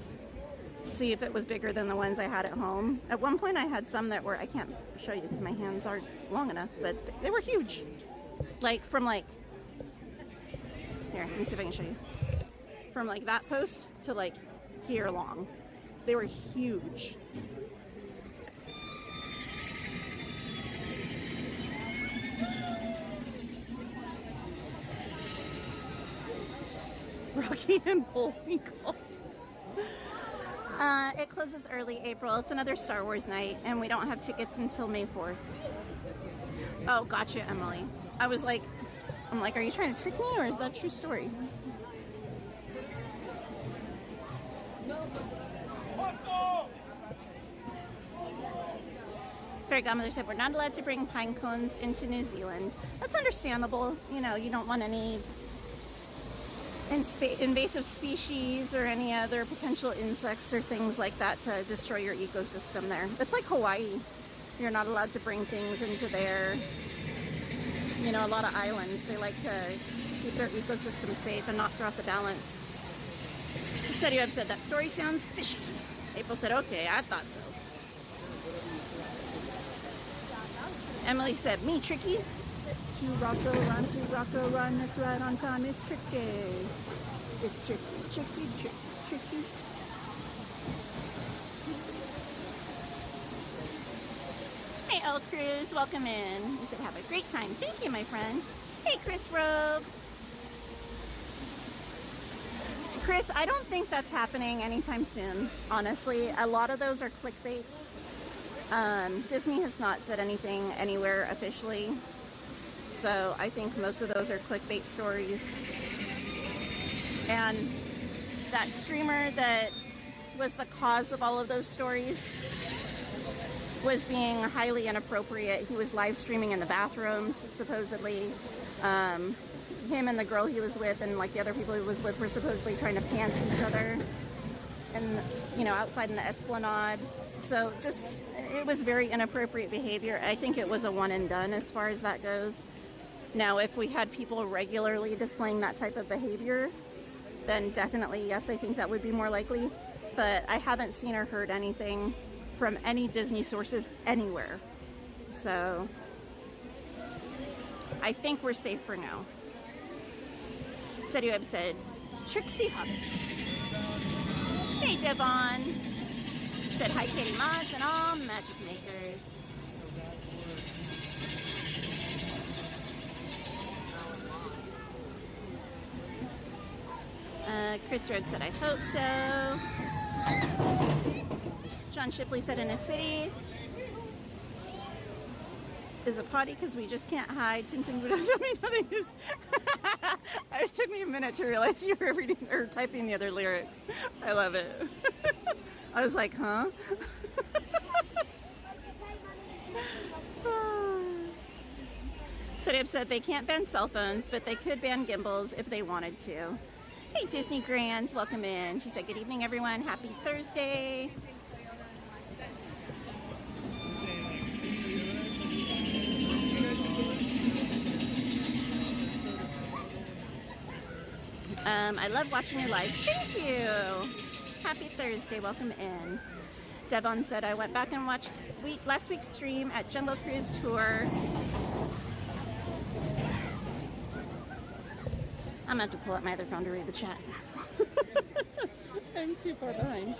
see if it was bigger than the ones I had at home. At one point I had some that were, I can't show you because my hands aren't long enough, but they were huge. Like from like, here, let me see if I can show you. From like that post to like here long. They were huge. Rocky and Bullwinkle. It closes early April. It's another Star Wars night, and we don't have tickets until May 4th. Oh, gotcha, Emily. I'm like, are you trying to trick me, or is that a true story? Fairy Godmother said, we're not allowed to bring pine cones into New Zealand. That's understandable. You know, you don't want any invasive species or any other potential insects or things like that to destroy your ecosystem there. It's like Hawaii. You're not allowed to bring things into their, you know, a lot of islands. They like to keep their ecosystem safe and not throw off the balance. Steady Web said, that story sounds fishy. April said, okay, I thought so. Emily said, me tricky? To Rocco run, that's right on time, it's tricky. It's tricky. Hey, El Cruz, welcome in. You said, have a great time. Thank you, my friend. Hey, Chris Robe. Chris, I don't think that's happening anytime soon, honestly. A lot of those are clickbaits. Disney has not said anything anywhere officially. So I think most of those are clickbait stories. And that streamer that was the cause of all of those stories was being highly inappropriate. He was live streaming in the bathrooms, supposedly. Him and the girl he was with and like the other people he was with were supposedly trying to pants each other and, you know, outside in the Esplanade. So just, it was very inappropriate behavior. I think it was a one and done as far as that goes. Now, if we had people regularly displaying that type of behavior, then definitely, yes, I think that would be more likely. But I haven't seen or heard anything from any Disney sources anywhere. So I think we're safe for now. Web said, Trixie Hobbits. Hey, Devon. Said, hi, Katie Mods and all magic makers. Chris Rhodes said, I hope so. John Shipley said, in a city is a potty because we just can't hide. Tintin Buddha told me nothing is. It took me a minute to realize you were reading or typing the other lyrics. I love it. I was like, huh? Sodium said they can't ban cell phones, but they could ban gimbals if they wanted to. Hey, Disney Grands, welcome in. She said, good evening, everyone. Happy Thursday. I love watching your lives. Thank you. Happy Thursday. Welcome in. Devon said, I went back and watched last week's stream at Jungle Cruise Tour. I'm going to have to pull up my other phone to read the chat. I'm too far behind.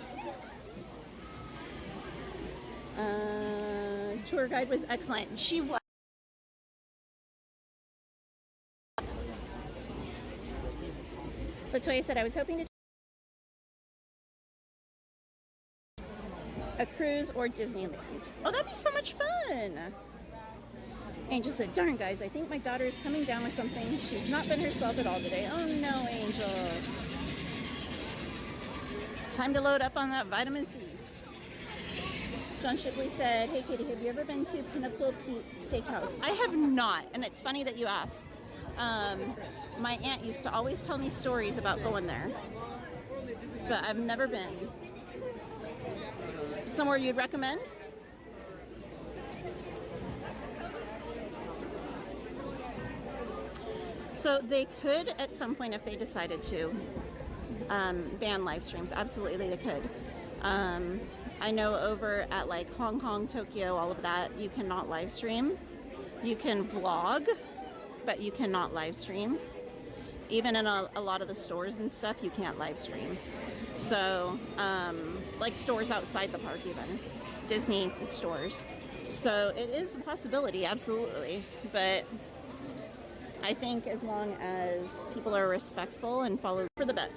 Tour guide was excellent. She was. Latoya said, I was hoping to a cruise or Disneyland. Oh, that'd be so much fun. Angel said, darn guys, I think my daughter is coming down with something. She's not been herself at all today. Oh no, Angel. Time to load up on that vitamin C. John Shipley said, hey Katie, have you ever been to Pinnacle Peak Steakhouse? I have not, and it's funny that you ask. My aunt used to always tell me stories about going there, but I've never been. Somewhere you'd recommend? So they could at some point, if they decided to, ban live streams. Absolutely they could. I know over at like Hong Kong, Tokyo, all of that, you cannot live stream. You can vlog, but you cannot live stream. Even in a lot of the stores and stuff, you can't live stream. So, like stores outside the park even, Disney stores. So it is a possibility, absolutely. But I think as long as people are respectful and follow for the best.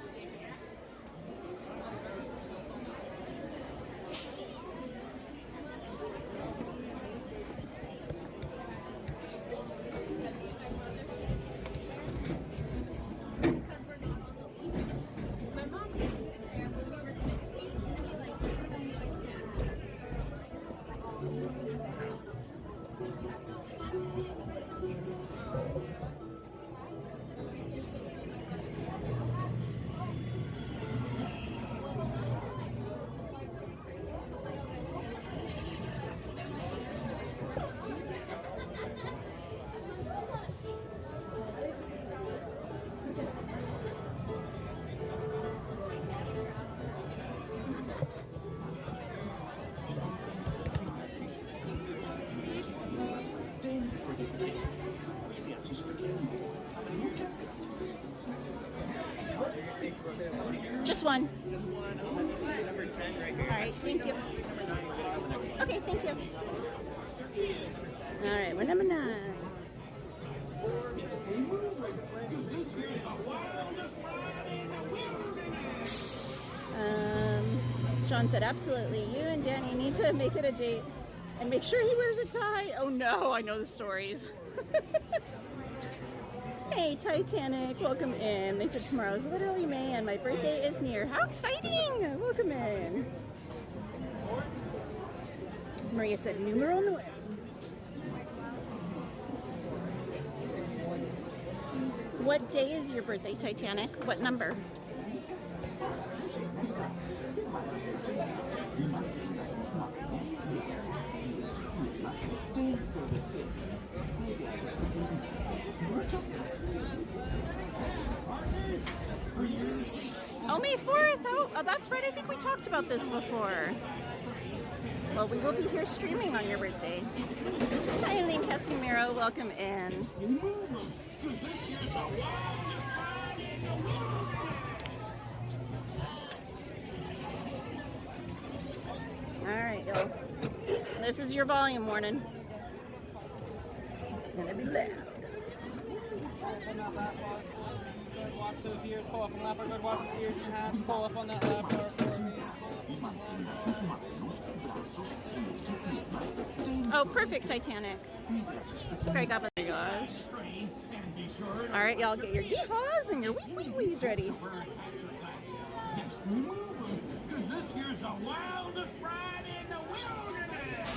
Just one. Number 10 right here. All right, thank you. Okay, thank you. All right, we're number 9. John said, absolutely. You and Danny need to make it a date and make sure he wears a tie. Oh no, I know the stories. Hey, Titanic, welcome in. They said tomorrow's literally May and my birthday is near. How exciting! Welcome in. Maria said, numero 9. What day is your birthday, Titanic? What number? Oh, May 4th. Oh, that's right. I think we talked about this before. Well, we will be here streaming on your birthday. Hi, Eileen Casimiro. Welcome in. All right, y'all. This is your volume warning. It's gonna be loud. Watch those ears, pull up on that bar, good watch those ears and hands, pull up on that lap bar for me. Oh, perfect, Titanic. Craig up. Oh my gosh. All right, y'all, get your yeehaws and your wee-wee-wees ready. This here's the wildest ride in the wilderness.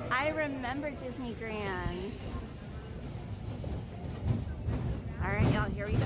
I remember Disney Grands. All right, y'all, here we go.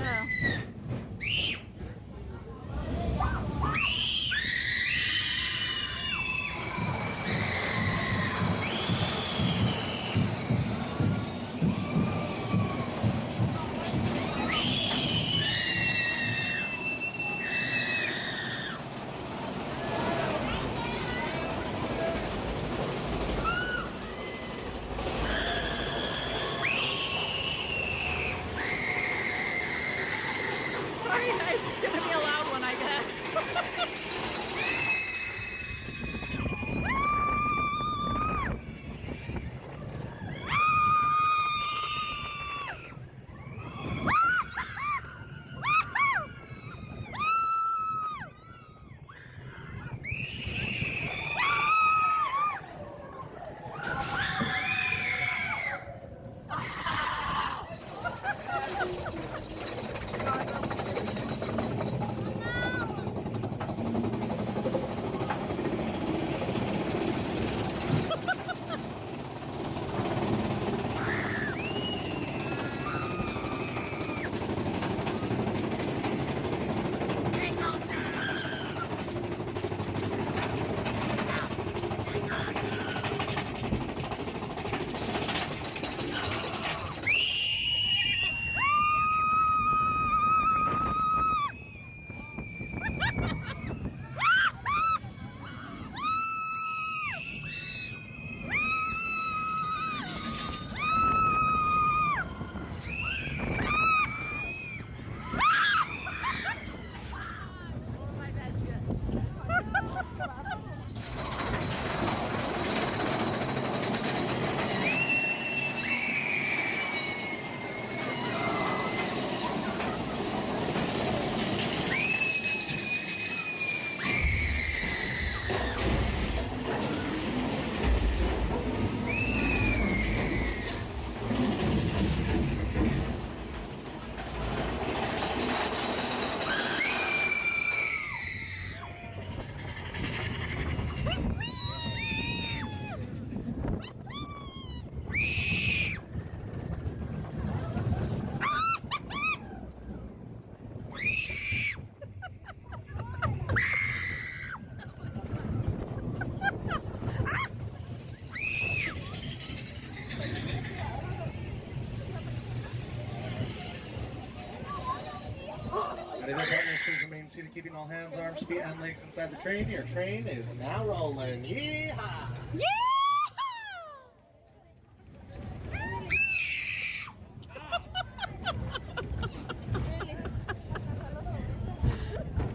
main seat and keeping all hands, arms, feet, and legs inside the train. Your train is now rolling. Yeehaw! Yeah!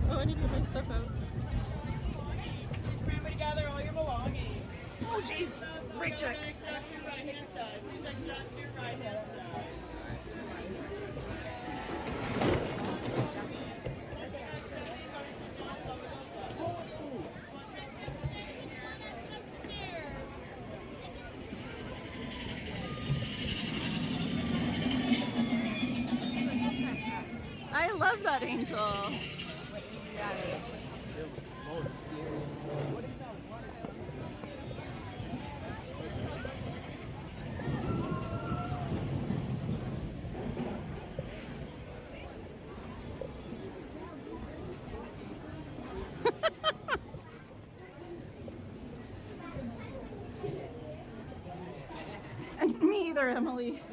Oh, I need to get my stuff out. Please remember to gather all your belongings. Oh, jeez. Break check. Exit out to your right-hand side. Please exit out to your right-hand side. I love that angel. And me either, Emily.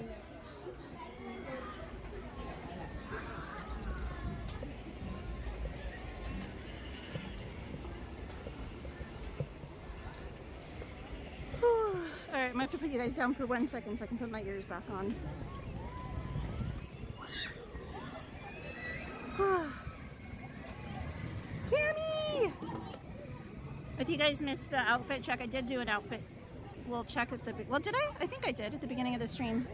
Alright, I'm gonna have to put you guys down for 1 second so I can put my ears back on. Cammy! If you guys missed the outfit check, I did do an outfit. We'll check at the, well, did I? I think I did at the beginning of the stream.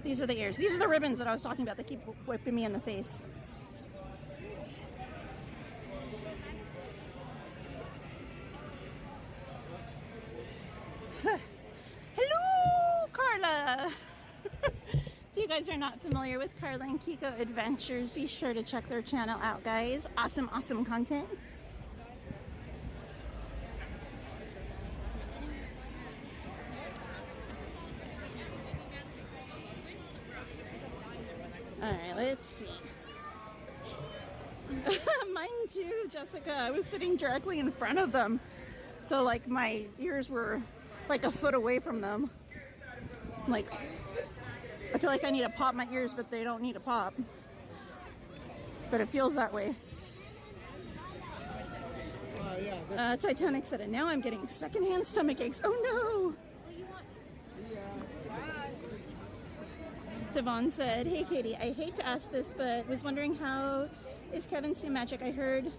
These are the ears. These are the ribbons that I was talking about that keep whipping me in the face. Hello, Carla! If you guys are not familiar with Carla and Kiko Adventures, be sure to check their channel out, guys. Awesome, awesome content. Alright, let's see. Mine too, Jessica. I was sitting directly in front of them. So like my ears were like a foot away from them. Like, I feel like I need to pop my ears, but they don't need a pop. But it feels that way. Titanic said it. Now I'm getting secondhand stomach aches. Oh no! Devon said, hey Katie, I hate to ask this, but was wondering how is Kevin Sue Magic? I heard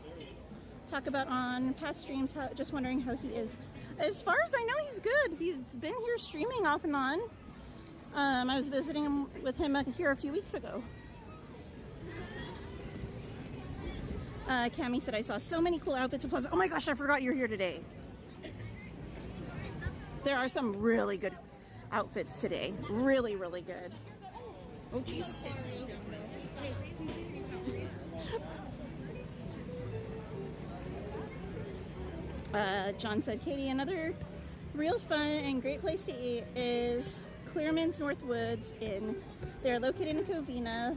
talk about on past streams, just wondering how he is. As far as I know, he's good. He's been here streaming off and on. I was visiting him with him here a few weeks ago. Cammie said, I saw so many cool outfits and plus, oh my gosh, I forgot you're here today. There are some really good outfits today. Really, really good. Oh, jeez. John said, Katie, another real fun and great place to eat is Clearman's North Woods Inn. They're located in Covina,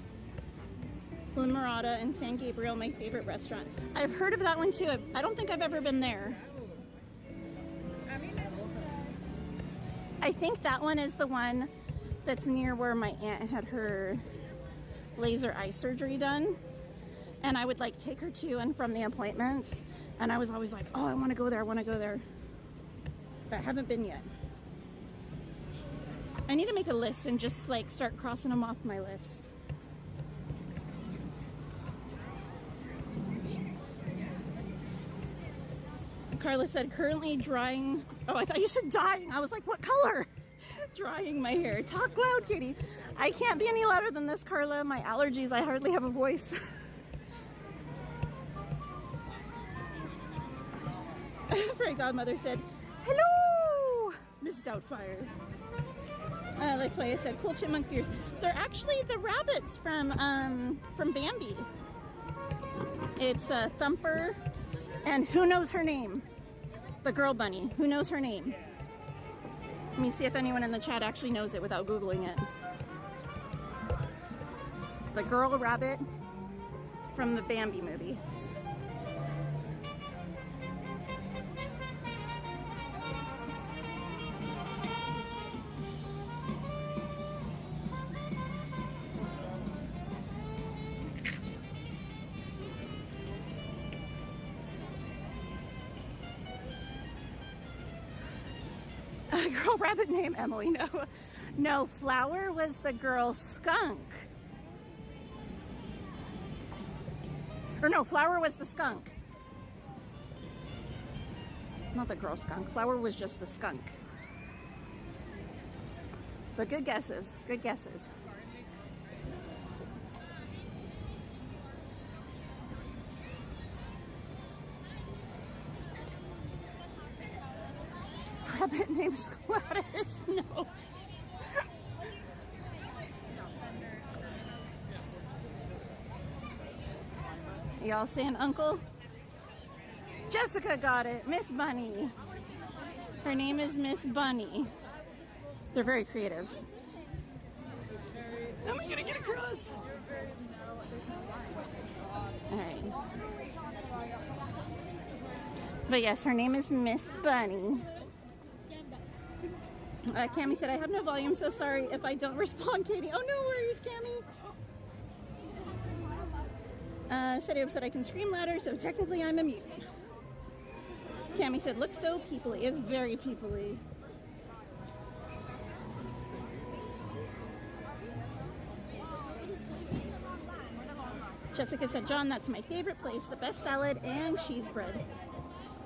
La Mirada, and San Gabriel, my favorite restaurant. I've heard of that one too. I don't think I've ever been there. I think that one is the one that's near where my aunt had her laser eye surgery done. And I would like take her to and from the appointments. And I was always like, oh, I want to go there, I want to go there. But I haven't been yet. I need to make a list and just like start crossing them off my list. Carla said, currently drying. Oh, I thought you said dyeing. I was like, what color? Drying my hair. Talk loud, Katie. I can't be any louder than this, Carla. My allergies, I hardly have a voice. Fairy Godmother said, hello, Miss Doubtfire. That's why I said cool chipmunk ears. They're actually the rabbits from Bambi. It's Thumper and who knows her name? The girl bunny. Who knows her name? Let me see if anyone in the chat actually knows it without Googling it. The girl rabbit from the Bambi movie. my girl rabbit name? Emily, no. No, Flower was the girl skunk. Or no, Flower was the skunk. Not the girl skunk. Flower was just the skunk. But good guesses. Good guesses. Rabbit name's Gladys. No. Y'all saying uncle? Jessica got it. Miss Bunny. Her name is Miss Bunny. They're very creative. How am I gonna get across? Alright. But yes, her name is Miss Bunny. Cami said, I have no volume, so sorry if I don't respond, Katie. Oh, no worries, Cami. Sedio said, I can scream louder, so technically I'm immune. Cami said, looks so peoply. It's very peoply. Jessica said, John, that's my favorite place. The best salad and cheese bread.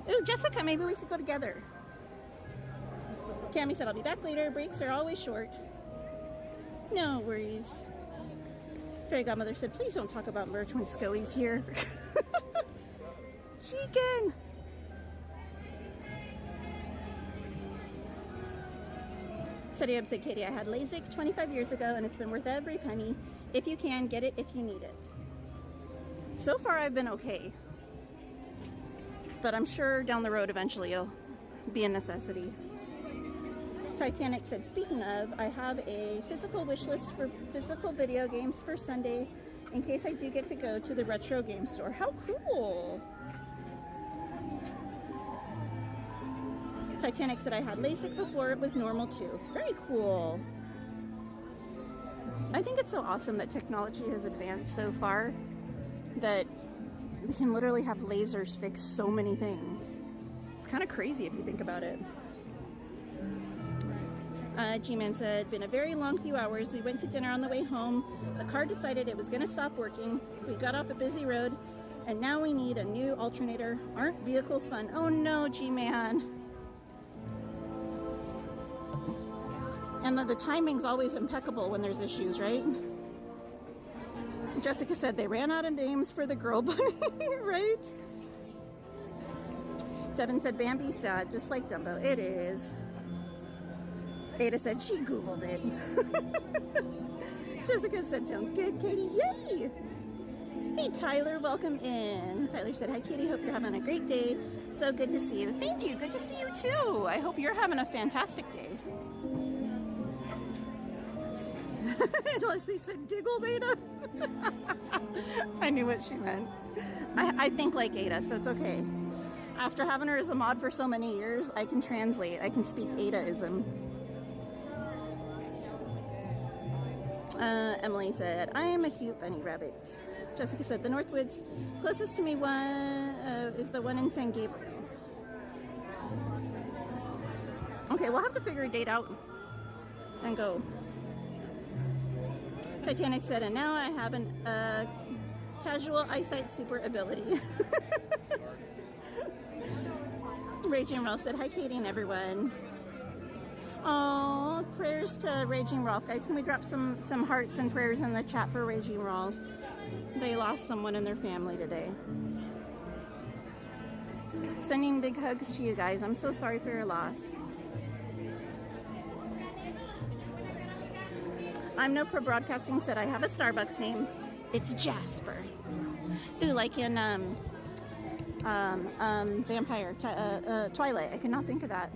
Ooh, Jessica, maybe we could go together. Cami said, I'll be back later. Breaks are always short. No worries. Fairy Godmother said, please don't talk about merch when Scoey's here. Chicken! Sedio said, Katie, I had LASIK 25 years ago and it's been worth every penny. If you can, get it if you need it. So far, I've been okay. But I'm sure down the road eventually it'll be a necessity. Titanic said, speaking of, I have a physical wish list for physical video games for Sunday in case I do get to go to the retro game store. How cool! Titanic said, I had LASIK before it was normal too. Very cool. I think it's so awesome that technology has advanced so far that we can literally have lasers fix so many things. It's kind of crazy if you think about it. G-Man said, been a very long few hours. We went to dinner on the way home. The car decided it was going to stop working. We got off a busy road, and now we need a new alternator. Aren't vehicles fun? Oh no, G-Man. And the timing's always impeccable when there's issues, right? Jessica said they ran out of names for the girl bunny, right? Devin said, Bambi's sad, just like Dumbo. It is. Ada said she Googled it. Jessica said, sounds good, Katie. Yay! Hey, Tyler, welcome in. Tyler said, hi, Katie. Hope you're having a great day. So good to see you. Thank you. Good to see you, too. I hope you're having a fantastic day. Leslie said, giggled, Ada. I knew what she meant. I think like Ada, so it's okay. After having her as a mod for so many years, I can translate. I can speak Adaism. Emily said, I am a cute bunny rabbit. Jessica said, the Northwoods closest to me is the one in San Gabriel. Okay, we'll have to figure a date out and go. Titanic said, and now I have a casual eyesight super ability. Raging Ralph said, hi, Katie and everyone. Oh, prayers to Raging Ralph. Guys, can we drop some hearts and prayers in the chat for Raging Ralph? They lost someone in their family today. Sending big hugs to you guys. I'm so sorry for your loss. I'm No Pro Broadcasting said, I have a Starbucks name. It's Jasper. Ooh, like in Vampire, Twilight. I could not think of that.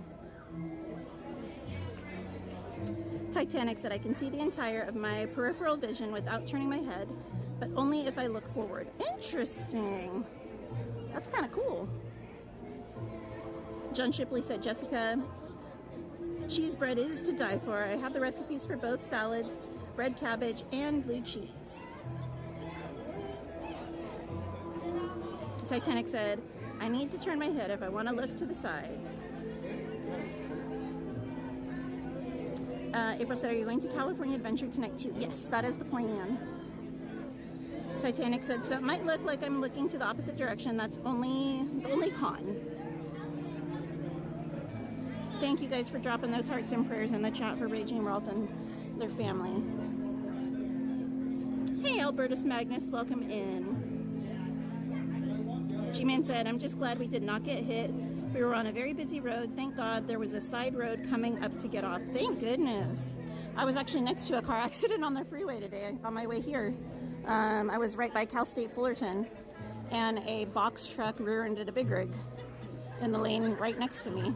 Titanic said, I can see the entire of my peripheral vision without turning my head, but only if I look forward. Interesting. That's kind of cool. John Shipley said, Jessica, cheese bread is to die for. I have the recipes for both salads, red cabbage, and blue cheese. Titanic said, I need to turn my head if I want to look to the sides. April said, are you going to California Adventure tonight too? Yes, that is the plan. Titanic said, so it might look like I'm looking to the opposite direction. That's the only con. Thank you guys for dropping those hearts and prayers in the chat for Raging Ralph and their family. Hey, Albertus Magnus, welcome in. G-Man said, I'm just glad we did not get hit. We were on a very busy road. Thank God there was a side road coming up to get off. Thank goodness. I was actually next to a car accident on the freeway today on my way here. I was right by Cal State Fullerton, and a box truck rear-ended a big rig in the lane right next to me.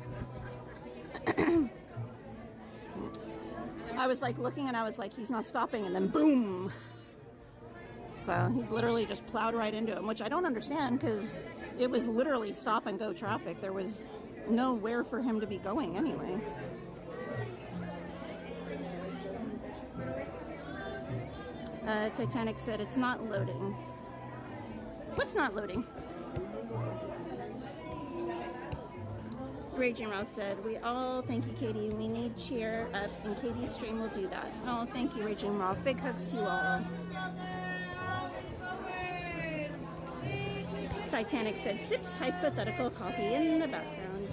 I was like looking and I was like, he's not stopping, and then boom. So he literally just plowed right into him, which I don't understand because it was literally stop and go traffic. There was nowhere for him to be going anyway. Titanic said it's not loading. What's not loading? Raging Ralph said, we all, thank you Katie, we need cheer up and Katie's stream will do that. Oh, thank you Raging Ralph. Big hugs to you all. Titanic said, sips hypothetical coffee in the background.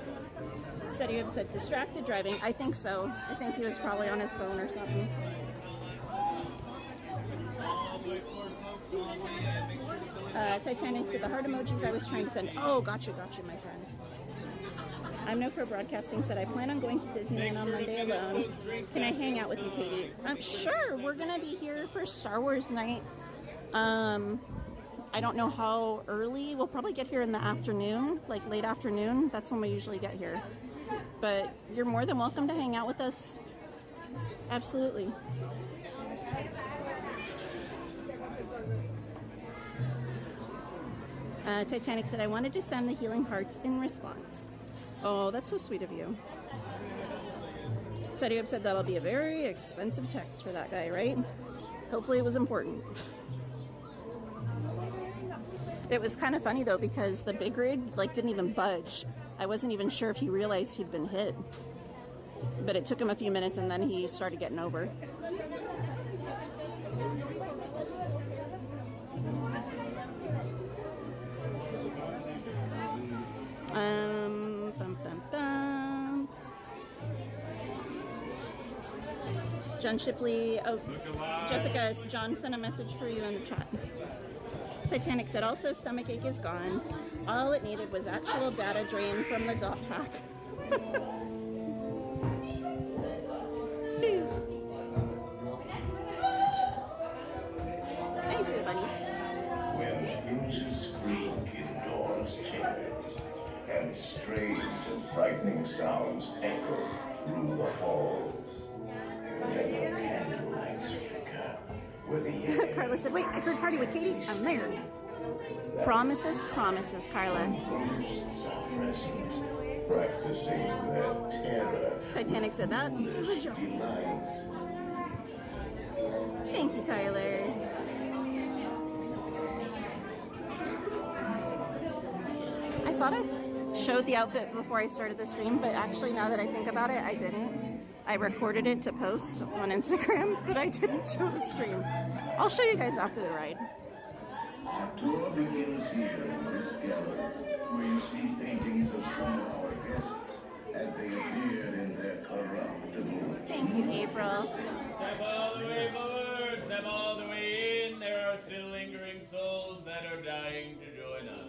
Said he said distracted driving. I think so. I think he was probably on his phone or something. Titanic said the heart emojis I was trying to send. Oh, gotcha, my friend. I'm no pro broadcasting said I plan on going to Disneyland on Monday alone. Can I hang out with you, Katie? Sure. We're gonna be here for Star Wars night. I don't know how early. We'll probably get here in the afternoon, like late afternoon. That's when we usually get here. But you're more than welcome to hang out with us. Absolutely. Titanic said, I wanted to send the healing hearts in response. Oh, that's so sweet of you. Setiub said that'll be a very expensive text for that guy, right? Hopefully it was important. It was kind of funny though because the big rig like didn't even budge. I wasn't even sure if he realized he'd been hit. But it took him a few minutes and then he started getting over. Bum, bum, bum. John Shipley, oh, Jessica, John sent a message for you in the chat. Titanic said, also stomach ache is gone. All it needed was actual data drain from the dot pack. Nice, bunnies. When inches creak in doors chambers, and strange and frightening sounds echo through the halls, and the candlelights flicker, where the air Carla said, wait, I heard party with Katie. I'm there. Promises, promises, Carla. ghosts are present, practicing their terror. Titanic said that was a joke. Delight. Thank you, Tyler. I thought I showed the outfit before I started the stream, but actually now that I think about it, I didn't. I recorded it to post on Instagram, but I didn't show the stream. I'll show you guys after the ride. Our tour begins here in this gallery, where you see paintings of some of our guests as they appeared in their corruptible. Thank you, April. Step all the way forward, step all the way in. There are still lingering souls that are dying to join us.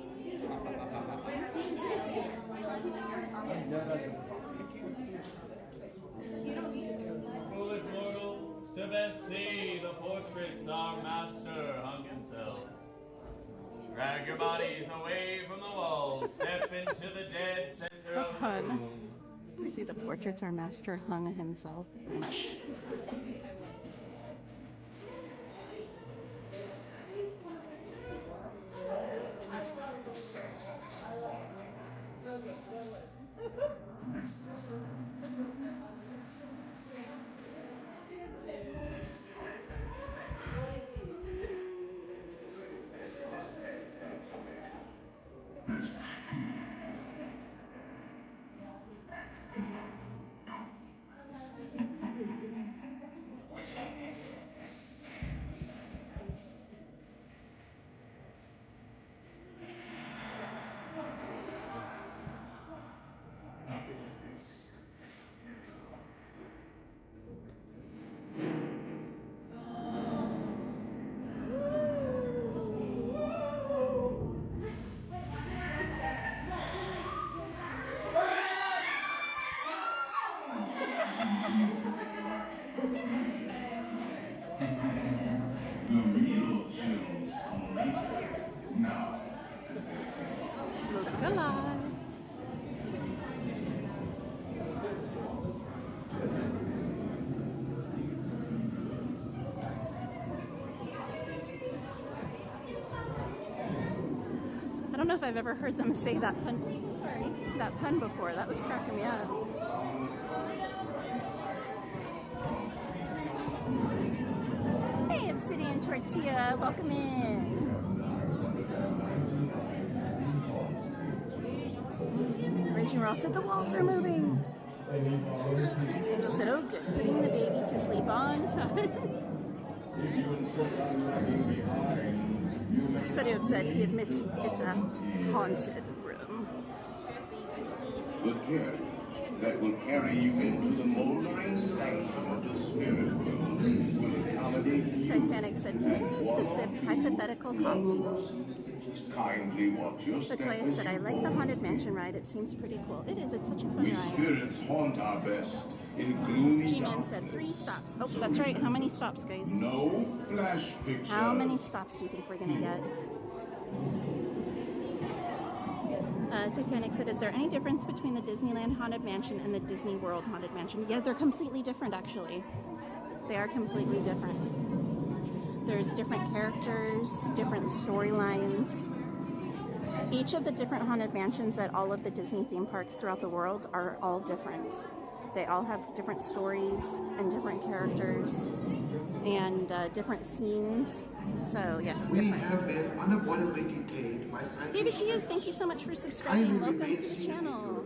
Foolish mortals, to best see the portraits our master hung himself. Drag your bodies away from the walls, step into the dead center of the room. See the portraits our master hung himself. alive. I don't know if I've ever heard them say that pun. Sorry, that pun before. That was cracking me up. Hey, Obsidian Tortilla, welcome in. Raging Ross said the walls are moving. Angel said, oh good, putting the baby to sleep on time. Sadiob said he admits it's a haunted room. The gift that will carry you into the moldering sanctum of the spirit world will accommodate you. Titanic said continues to sip hypothetical coffee. Kindly watch your step. Latoya said, I like the Haunted Mansion ride. It seems pretty cool. It is. It's such a fun We ride. spirits haunt our best in gloomy G-Man said 3 stops. Oh, that's right. How many stops, guys? no flash pictures. How many stops do you think we're going to get? Titanic said, is there any difference between the Disneyland Haunted Mansion and the Disney World Haunted Mansion? Yeah, they're completely different, actually. They are completely different. There's different characters, different storylines. Each of the different haunted mansions at all of the Disney theme parks throughout the world are all different. They all have different stories and different characters and different scenes. So, yes, We different. have been unavoidably detained by David Diaz, thank you so much for subscribing. Welcome to the channel.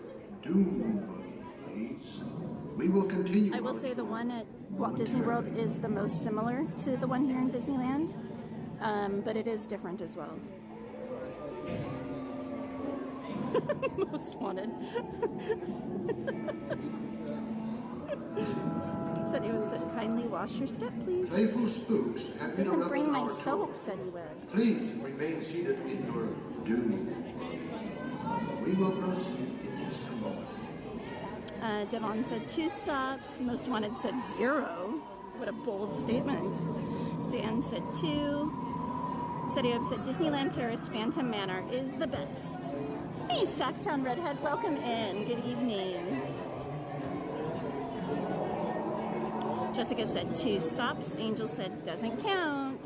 We will continue. I will say the one at Walt Disney World is the most similar to the one here in Disneyland, but it is different as well. Most wanted. Said he said, kindly wash your step, please. Playful spooks have Didn't interrupted bring my our soap, tour. said he would. Please remain seated in your doom. We will proceed in just a moment. Devon said 2 stops. Most wanted said 0. What a bold statement. Dan said 2. Sadiob said Disneyland Paris Phantom Manor is the best. Hey, Sacktown Redhead, welcome in. Good evening. Jessica said 2 stops. Angel said doesn't count.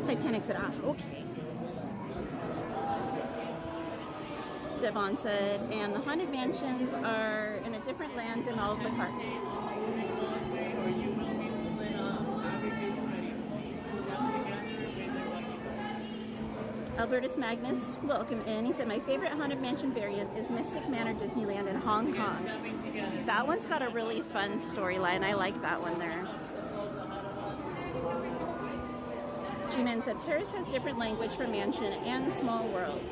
Titanic said, ah, okay. Devon said, and the Haunted Mansions are in a different land in all of the parks. Albertus Magnus, welcome in. He said, my favorite Haunted Mansion variant is Mystic Manor Disneyland in Hong Kong. That one's got a really fun storyline. I like that one there. G-Man said, Paris has different language for mansion and small world.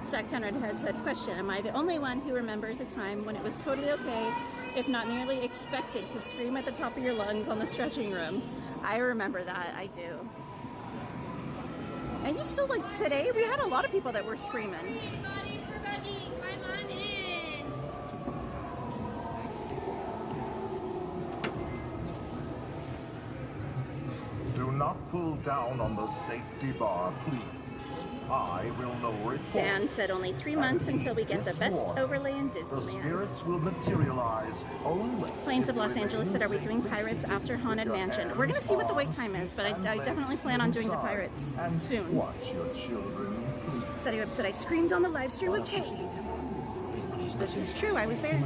Sacktown Redhead said, question, am I the only one who remembers a time when it was totally okay, if not nearly expected, to scream at the top of your lungs on the stretching room? I remember that, I do. And you still, like, today, we had a lot of people that were screaming. Everybody for Becky, come on in. Do not pull down on the safety bar, please. I will lower it. Dan said only 3 months until we get the best overlay in The Disneyland. spirits will materialize only. Plains of Los Angeles said, are we doing Pirates after Haunted Mansion? We're going to see what the wait time is, but I definitely plan on doing the Pirates soon. Watch your children, please. Sadiob said, I screamed on the live stream with Kate. This is true, I was there.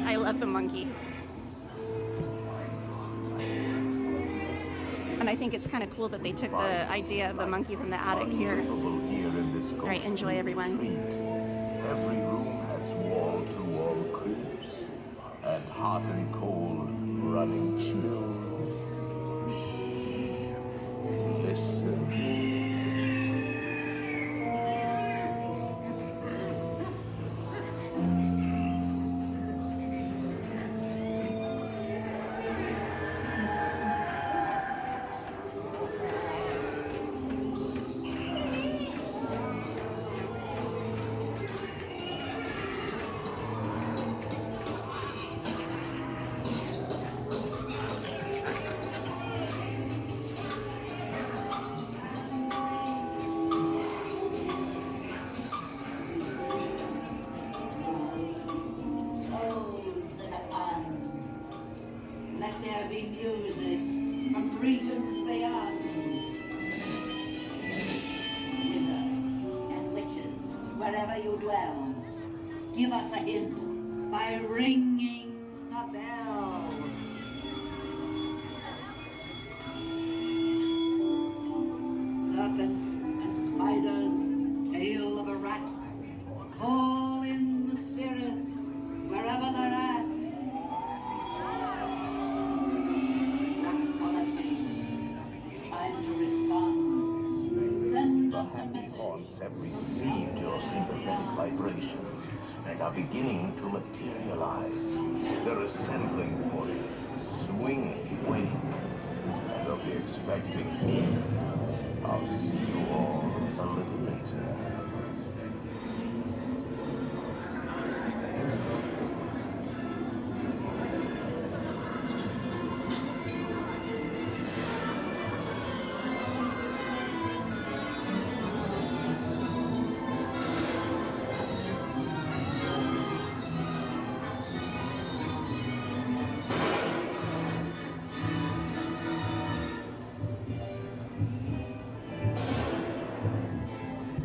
I love the monkey. And I think it's kind of cool that they took the idea of the monkey from the attic here. All right, enjoy everyone. Every room has wall-to-wall creeps and hot and cold running chills. Listen. greetings they ask. Wizards and witches, wherever you dwell, give us a hint by ringing a bell. Serpents and spiders, tail of a rat, call in the spirits wherever they're at. It's time to respond. Send The us a happy message. haunts have received your sympathetic vibrations and are beginning to materialize. They're assembling for you, swinging wing. And they'll be expecting me. I'll see you all a little later.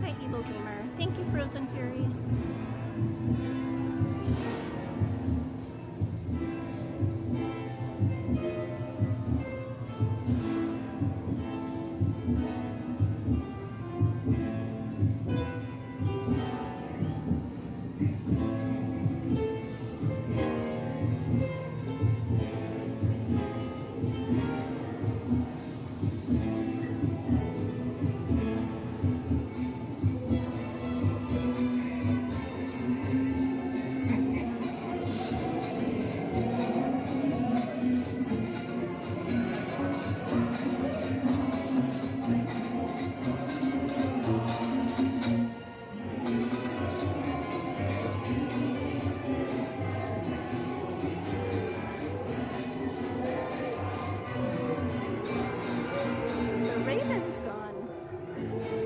Hi, Evil Gamer. Thank you, Frozen Fury. The Raven's gone.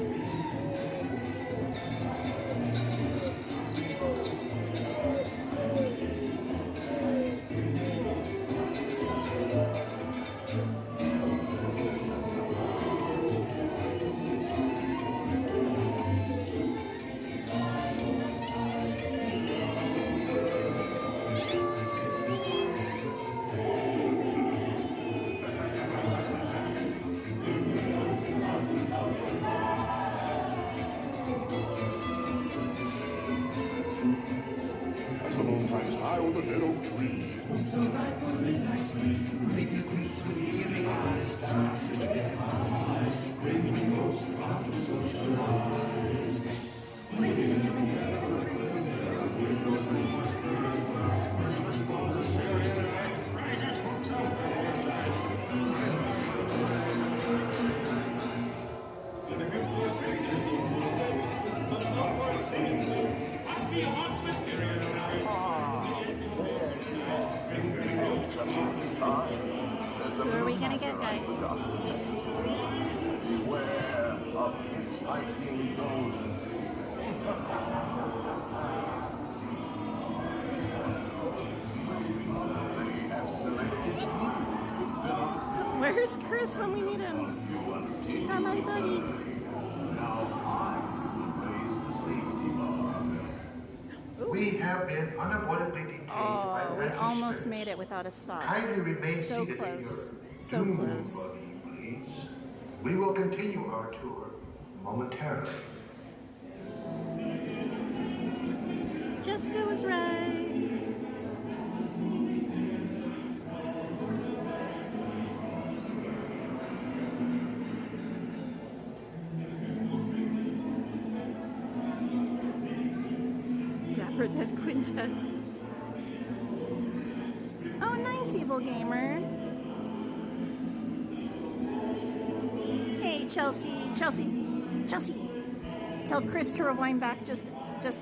As the moon climbs high over the dead oak tree. Who are we gonna get, guys? Beware of hitchhiking ghosts. They have selected you to fill up Where's Chris when we need him? you undertake. Not my buddy. Now I raise the safety bar. We have been unavoidably detained by Oh, we random almost spirits. made it without a stop. Kindly remain So seated in close. your So doom close. buggy, please. We will continue our tour momentarily. Jessica was right. Dapper Dead Quintet. Oh, nice, Evil Gamer. Hey, Chelsea. Tell Chris to rewind back just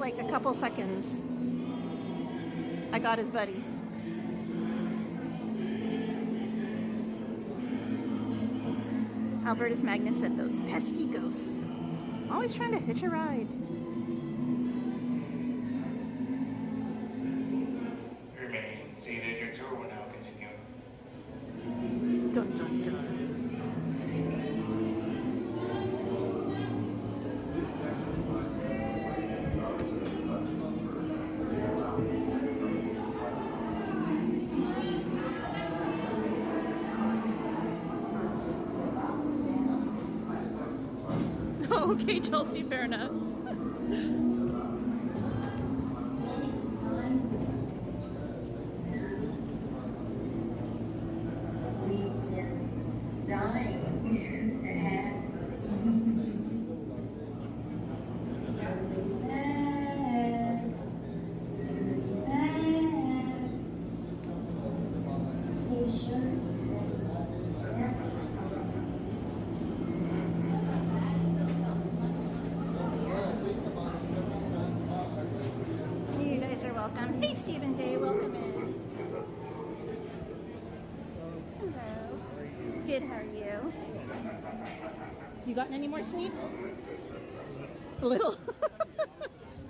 like a couple seconds. I got his buddy. Albertus Magnus said those pesky ghosts. Always trying to hitch a ride. Remain seated. Your tour will now continue. Dun dun dun. Oh, okay, Chelsea, fair enough. You guys are welcome. Hey, Stephen Day, welcome in. Hello. Good, how are you? You gotten any more sleep? A little.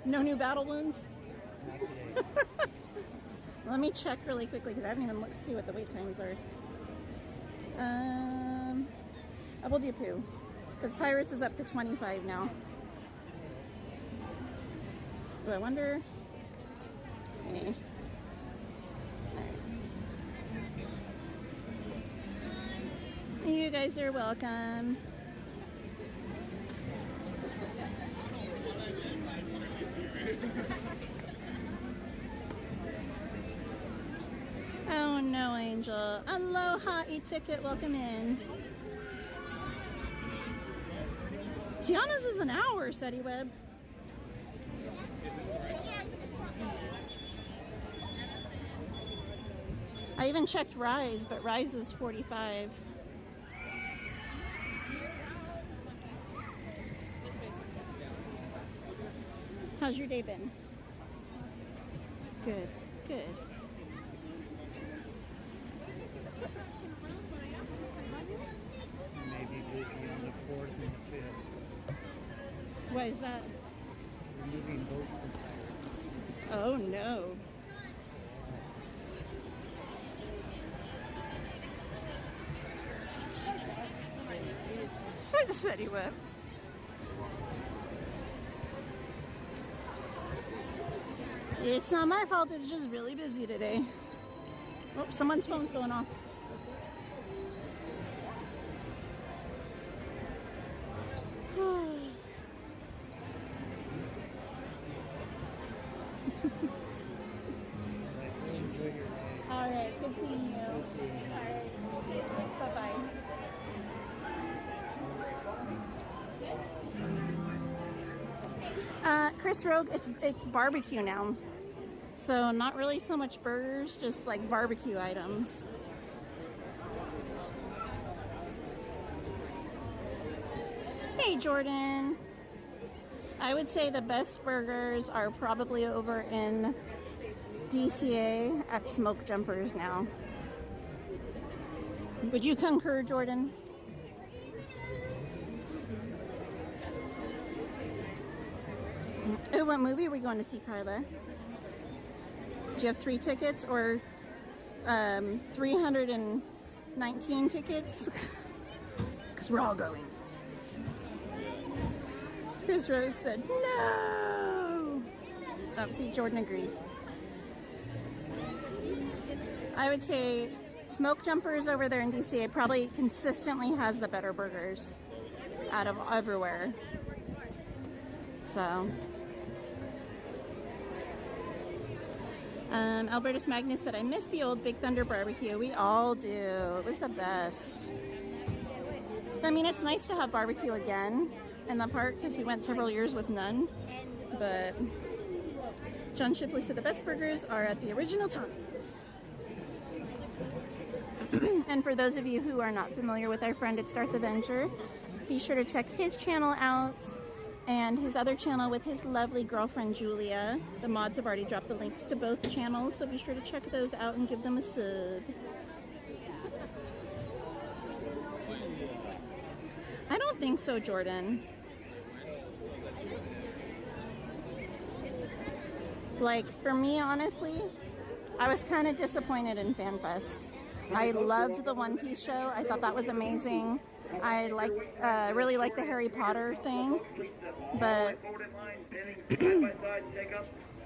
No new battle wounds? Let me check really quickly because I haven't even looked to see what the wait times are. I will do Pooh because Pirates is up to 25 now. Do I wonder? Okay. You guys are welcome. Oh no, Angel. Aloha, e-ticket, welcome in. Tiana's is an hour, Seti Web. I even checked Rise, but Rise is 45. How's your day been? Good, good. Maybe busy on the 4th and the 5th. Why is that? We're moving both from Pirates. Oh no. City Whip. It's not my fault, it's just really busy today. Oh, someone's phone's going off. Alright, good seeing you. Alright, bye-bye. Chris Rogue, it's barbecue now. So not really so much burgers, just like barbecue items. Hey Jordan. I would say the best burgers are probably over in DCA at Smoke Jumpers now. Would you concur, Jordan? Oh, what movie are we going to see, Carla? Do you have 3 tickets or 319 tickets? Because we're all going. Chris Rogue said, no! Oh, see, Jordan agrees. I would say Smoke Jumpers over there in DCA probably consistently has the better burgers out of everywhere. So... Albertus Magnus said, I miss the old Big Thunder barbecue. We all do. It was the best. I mean, it's nice to have barbecue again in the park because we went several years with none. But John Shipley said the best burgers are at the original Tommy's. And for those of you who are not familiar with our friend at Start the Venture, be sure to check his channel out. And his other channel with his lovely girlfriend Julia. The mods have already dropped the links to both channels, so be sure to check those out and give them a sub. I don't think so, Jordan. Like, for me, honestly, I was kind of disappointed in FanFest. I loved the One Piece show. I thought that was amazing. I really liked the Harry Potter thing, but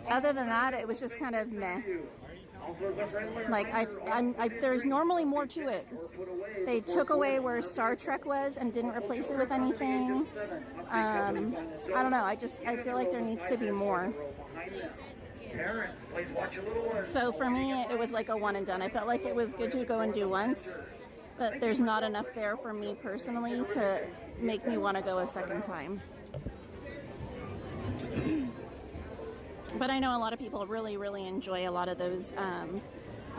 other than that, it was just kind of meh. Like there's normally more to it. They took away where Star Trek was and didn't replace it with anything. I don't know. I feel like there needs to be more. So for me, it was like a one and done. I felt like it was good to go and do once, but there's not enough there for me personally to make me want to go a second time. But I know a lot of people really, really enjoy a lot of those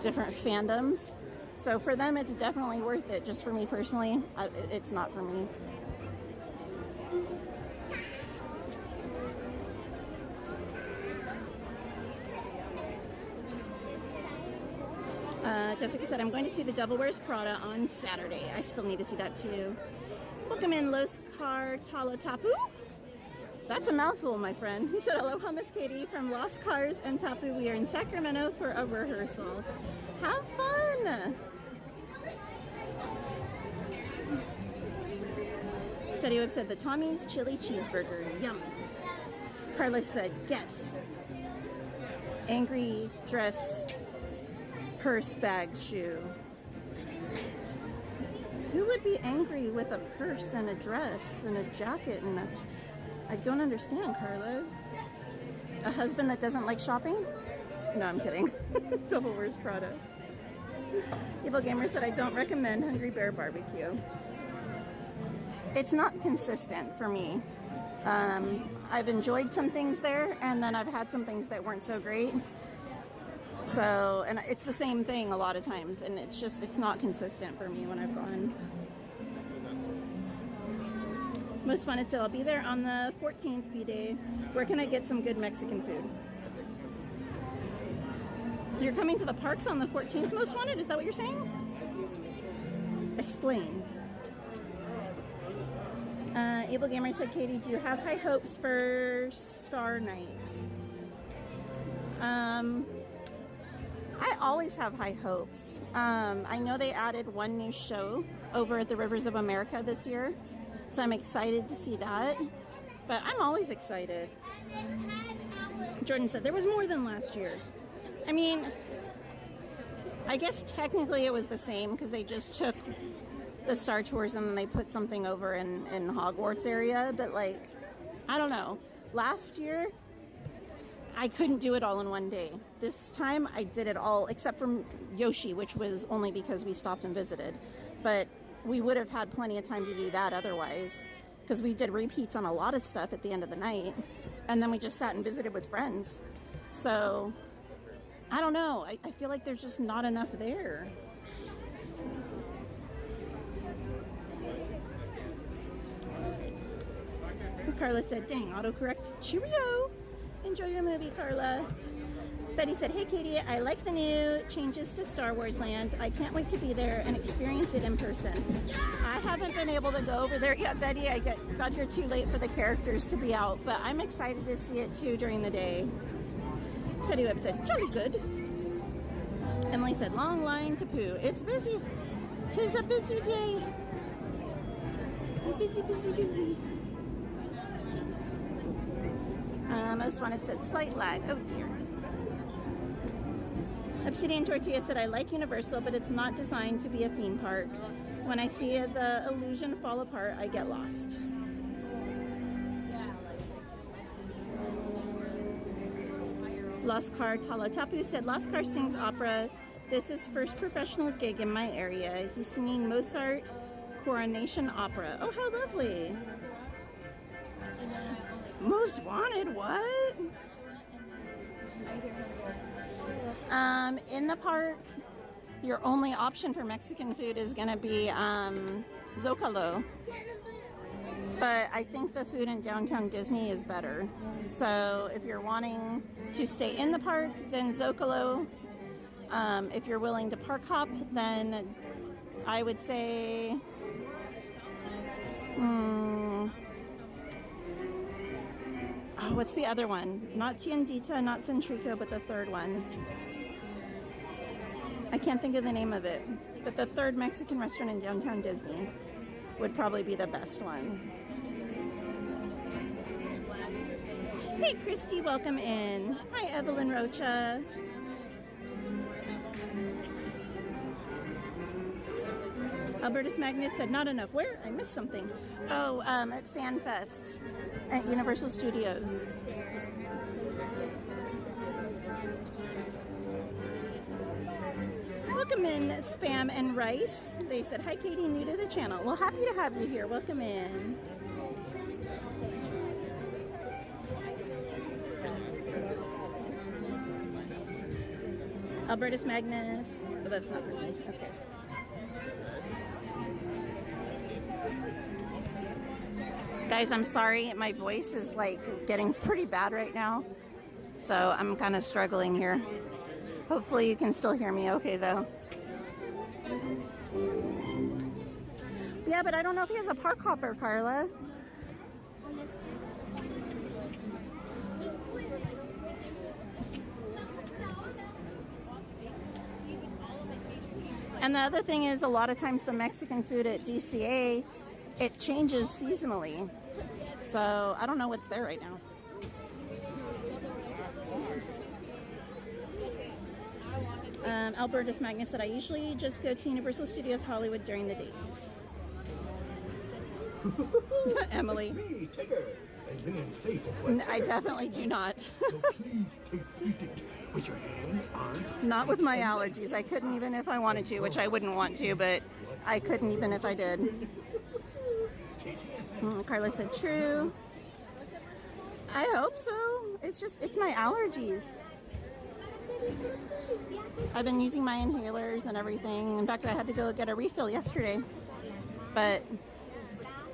different fandoms. So for them, it's definitely worth it. Just for me personally, it's not for me. Jessica said, I'm going to see The Devil Wears Prada on Saturday. I still need to see that too. Welcome in, Los Cartala Tapu. That's a mouthful, my friend. He said, aloha, Miss Katie from Lost Cars and Tapu. We are in Sacramento for a rehearsal. Have fun! Steady Web said, the Tommy's Chili Cheeseburger. Yum. Carla said, guess. Angry dress, purse, bag, shoe. Who would be angry with a purse and a dress and a jacket and a... I don't understand, Carla. A husband that doesn't like shopping? No, I'm kidding. Devil Wears Prada. Evil Gamer said, I don't recommend Hungry Bear Barbecue. It's not consistent for me. I've enjoyed some things there, and then I've had some things that weren't so great. So, and it's the same thing a lot of times, and it's not consistent for me when I've gone. Most Wanted, so I'll be there on the 14th B-Day. Where can I get some good Mexican food? You're coming to the parks on the 14th, Most Wanted? Is that what you're saying? Explain. Evil Gamer said, Katie, do you have high hopes for Star Nights? I always have high hopes. I know they added one new show over at the Rivers of America this year, so I'm excited to see that. But I'm always excited. Jordan said there was more than last year. I mean, I guess technically it was the same because they just took the Star Tours and then they put something over in Hogwarts area. But like, I don't know. Last year, I couldn't do it all in one day. This time I did it all except for Yoshi, which was only because we stopped and visited. But we would have had plenty of time to do that otherwise, because we did repeats on a lot of stuff at the end of the night, and then we just sat and visited with friends. So I don't know. I feel like there's just not enough there. Carla said, dang, autocorrect. Cheerio. Enjoy your movie, Carla. Betty said, hey, Katie, I like the new changes to Star Wars Land. I can't wait to be there and experience it in person. I haven't been able to go over there yet, Betty. I got here too late for the characters to be out, but I'm excited to see it, too, during the day. Steady Web said, jolly good. Emily said, long line to Pooh. It's busy. 'Tis a busy day. Busy, busy, busy. Most Wanted said, slight lag. Oh, dear. Obsidian Tortilla said, I like Universal, but it's not designed to be a theme park. When I see the illusion fall apart, I get lost. Lost Car Talatapu said, Lost Car sings opera. This is first professional gig in my area. He's singing Mozart Coronation Opera. Oh, how lovely. Most Wanted, what? In the park, your only option for Mexican food is gonna be Zocalo. But I think the food in downtown Disney is better. So if you're wanting to stay in the park, then Zocalo. If you're willing to park hop, then I would say oh, what's the other one? Not Tiendita, not Centrico, but the third one. I can't think of the name of it, but the third Mexican restaurant in downtown Disney would probably be the best one. Hey, Christy, welcome in. Hi, Evelyn Rocha. Albertus Magnus said not enough. Where? I missed something. Oh, at FanFest at Universal Studios. Welcome in, Spam and Rice. They said, hi Katie, new to the channel. Well, happy to have you here. Welcome in. Albertus Magnus. Oh, that's not for me. Okay. Guys, I'm sorry. My voice is like getting pretty bad right now. So I'm kind of struggling here. Hopefully you can still hear me okay though. Yeah, but I don't know if he has a park hopper, Carla. And the other thing is, a lot of times the Mexican food at DCA, it changes seasonally. So I don't know what's there right now. Albertus Magnus said, I usually just go to Universal Studios Hollywood during the days. Emily. Me, Tigger. I've been in safe I definitely do not. So please take it with your hands, arms. Not with my allergies. I couldn't even if I wanted to, which I wouldn't want to, but I couldn't even if I did. Carla said, true. I hope so. It's my allergies. I've been using my inhalers and everything. In fact, I had to go get a refill yesterday. But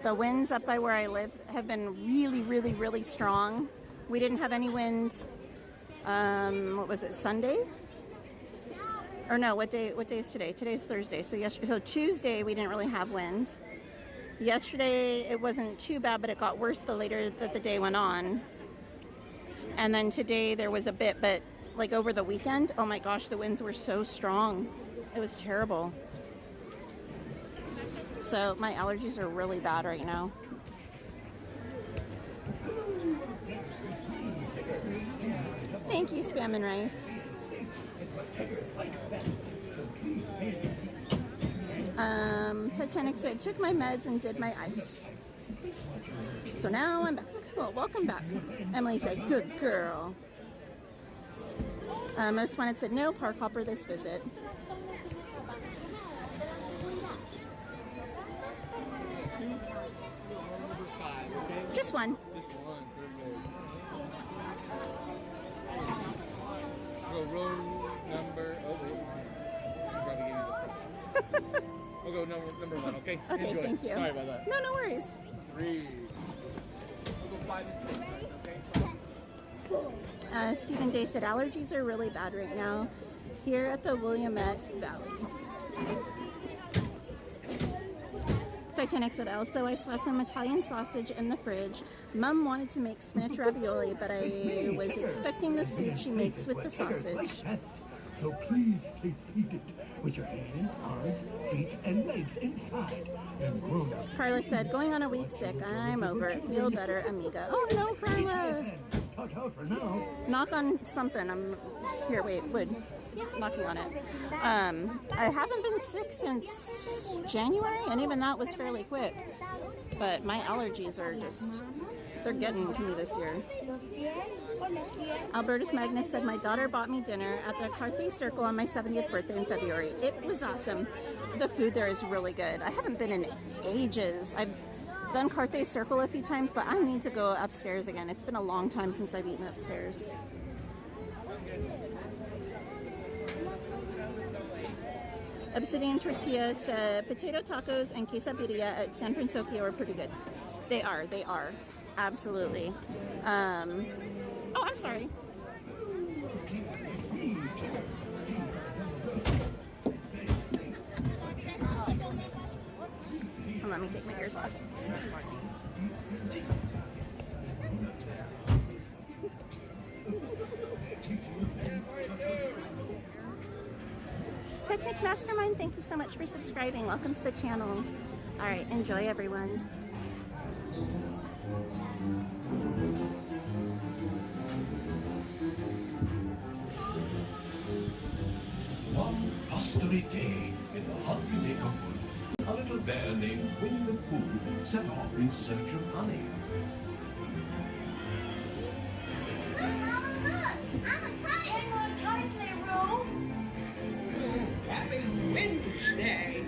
the winds up by where I live have been really, really, really strong. We didn't have any wind, what was it, Sunday? Or no, what day is today? Today's Thursday. So Tuesday we didn't really have wind. Yesterday it wasn't too bad, but it got worse the later that the day went on. And then today there was a bit, but like over the weekend, oh my gosh, the winds were so strong. It was terrible. So my allergies are really bad right now. Thank you, Spam and Rice. Titanic said, took my meds and did my ice. So now I'm back. Well, welcome back. Emily said, good girl. Most Wanted said, no park hopper this visit. Just one. Just one, perfect. Go row number, oh wait, probably gave you the front. We'll go number one, okay? Okay, enjoy. thank you. Sorry about that. No, no worries. 3. We'll go 5 and 6, okay? Stephen Day said, allergies are really bad right now here at the Willamette Valley. Titanic said, also, I saw some Italian sausage in the fridge. Mom wanted to make spinach ravioli, but I was expecting the soup she makes with the sausage. So please take seated with your hands, arms, feet, and legs inside. And grown up. Carla said, going on a week sick. I'm over it. Feel better, amiga. Oh no, Carla. For now. Knock on something. I'm here. Wait, wood. Knocking on it. I haven't been sick since January, and even that was fairly quick. But my allergies are they're getting to me this year. Albertus Magnus said, my daughter bought me dinner at the Carthay Circle on my 70th birthday in February. It was awesome. The food there is really good. I haven't been in ages. I've done Carthay Circle a few times, but I need to go upstairs again. It's been a long time since I've eaten upstairs. Obsidian Tortilla said, potato tacos and quesadilla at San Francisco are pretty good. They are. Absolutely. Oh, I'm sorry. Oh, let me take my ears off. Technic Mastermind, thank you so much for subscribing. Welcome to the channel. All right, enjoy everyone. One pastory day in the hungry neighborhood. a little bear named Winnie the Pooh set off in search of honey. Look, Mama, look! I'm a kite! I'm on a kite play roll! Happy Wednesday!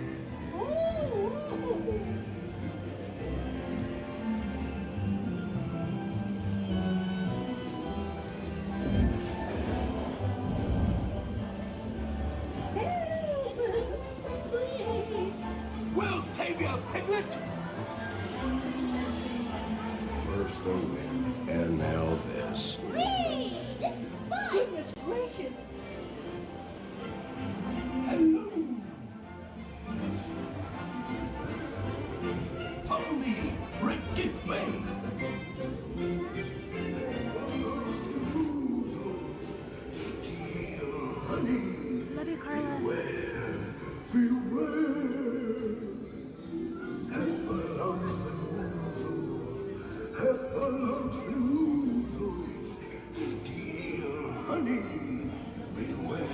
We'll save you, Piglet! First the wind, and now this. Whee! This is fun! Goodness gracious! Hello! Follow me, Red Gift Bank! Honey, Love you, Carla. beware! Honey, beware,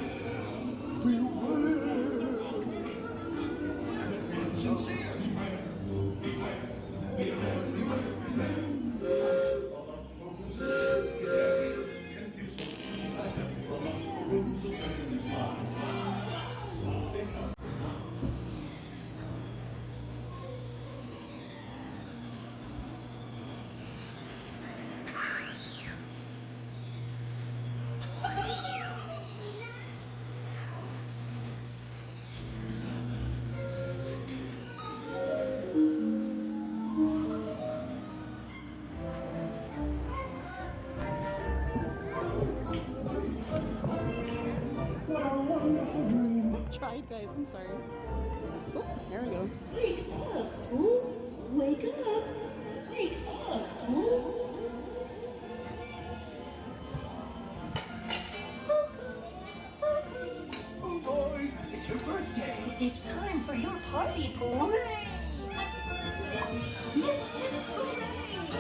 Tried, guys. I'm sorry. Oh, there we go. Wake up, Pooh! Wake up! Wake up, Pooh! Oh boy, it's your birthday! It's time for your party, Pooh!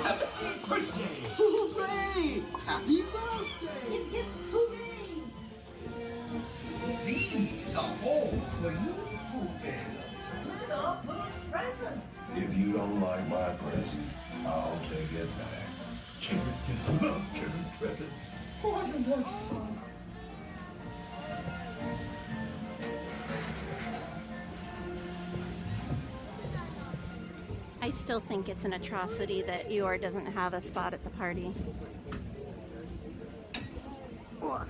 Happy birthday! Hooray! Happy birthday! Hip, hip, hooray! These are all for you, Pooh Bear. Look at Pooh's presents! If you don't like my present, I'll take it back. Children just love giving presents. Wasn't that fun? I still think it's an atrocity that Eeyore doesn't have a spot at the party. Ugh.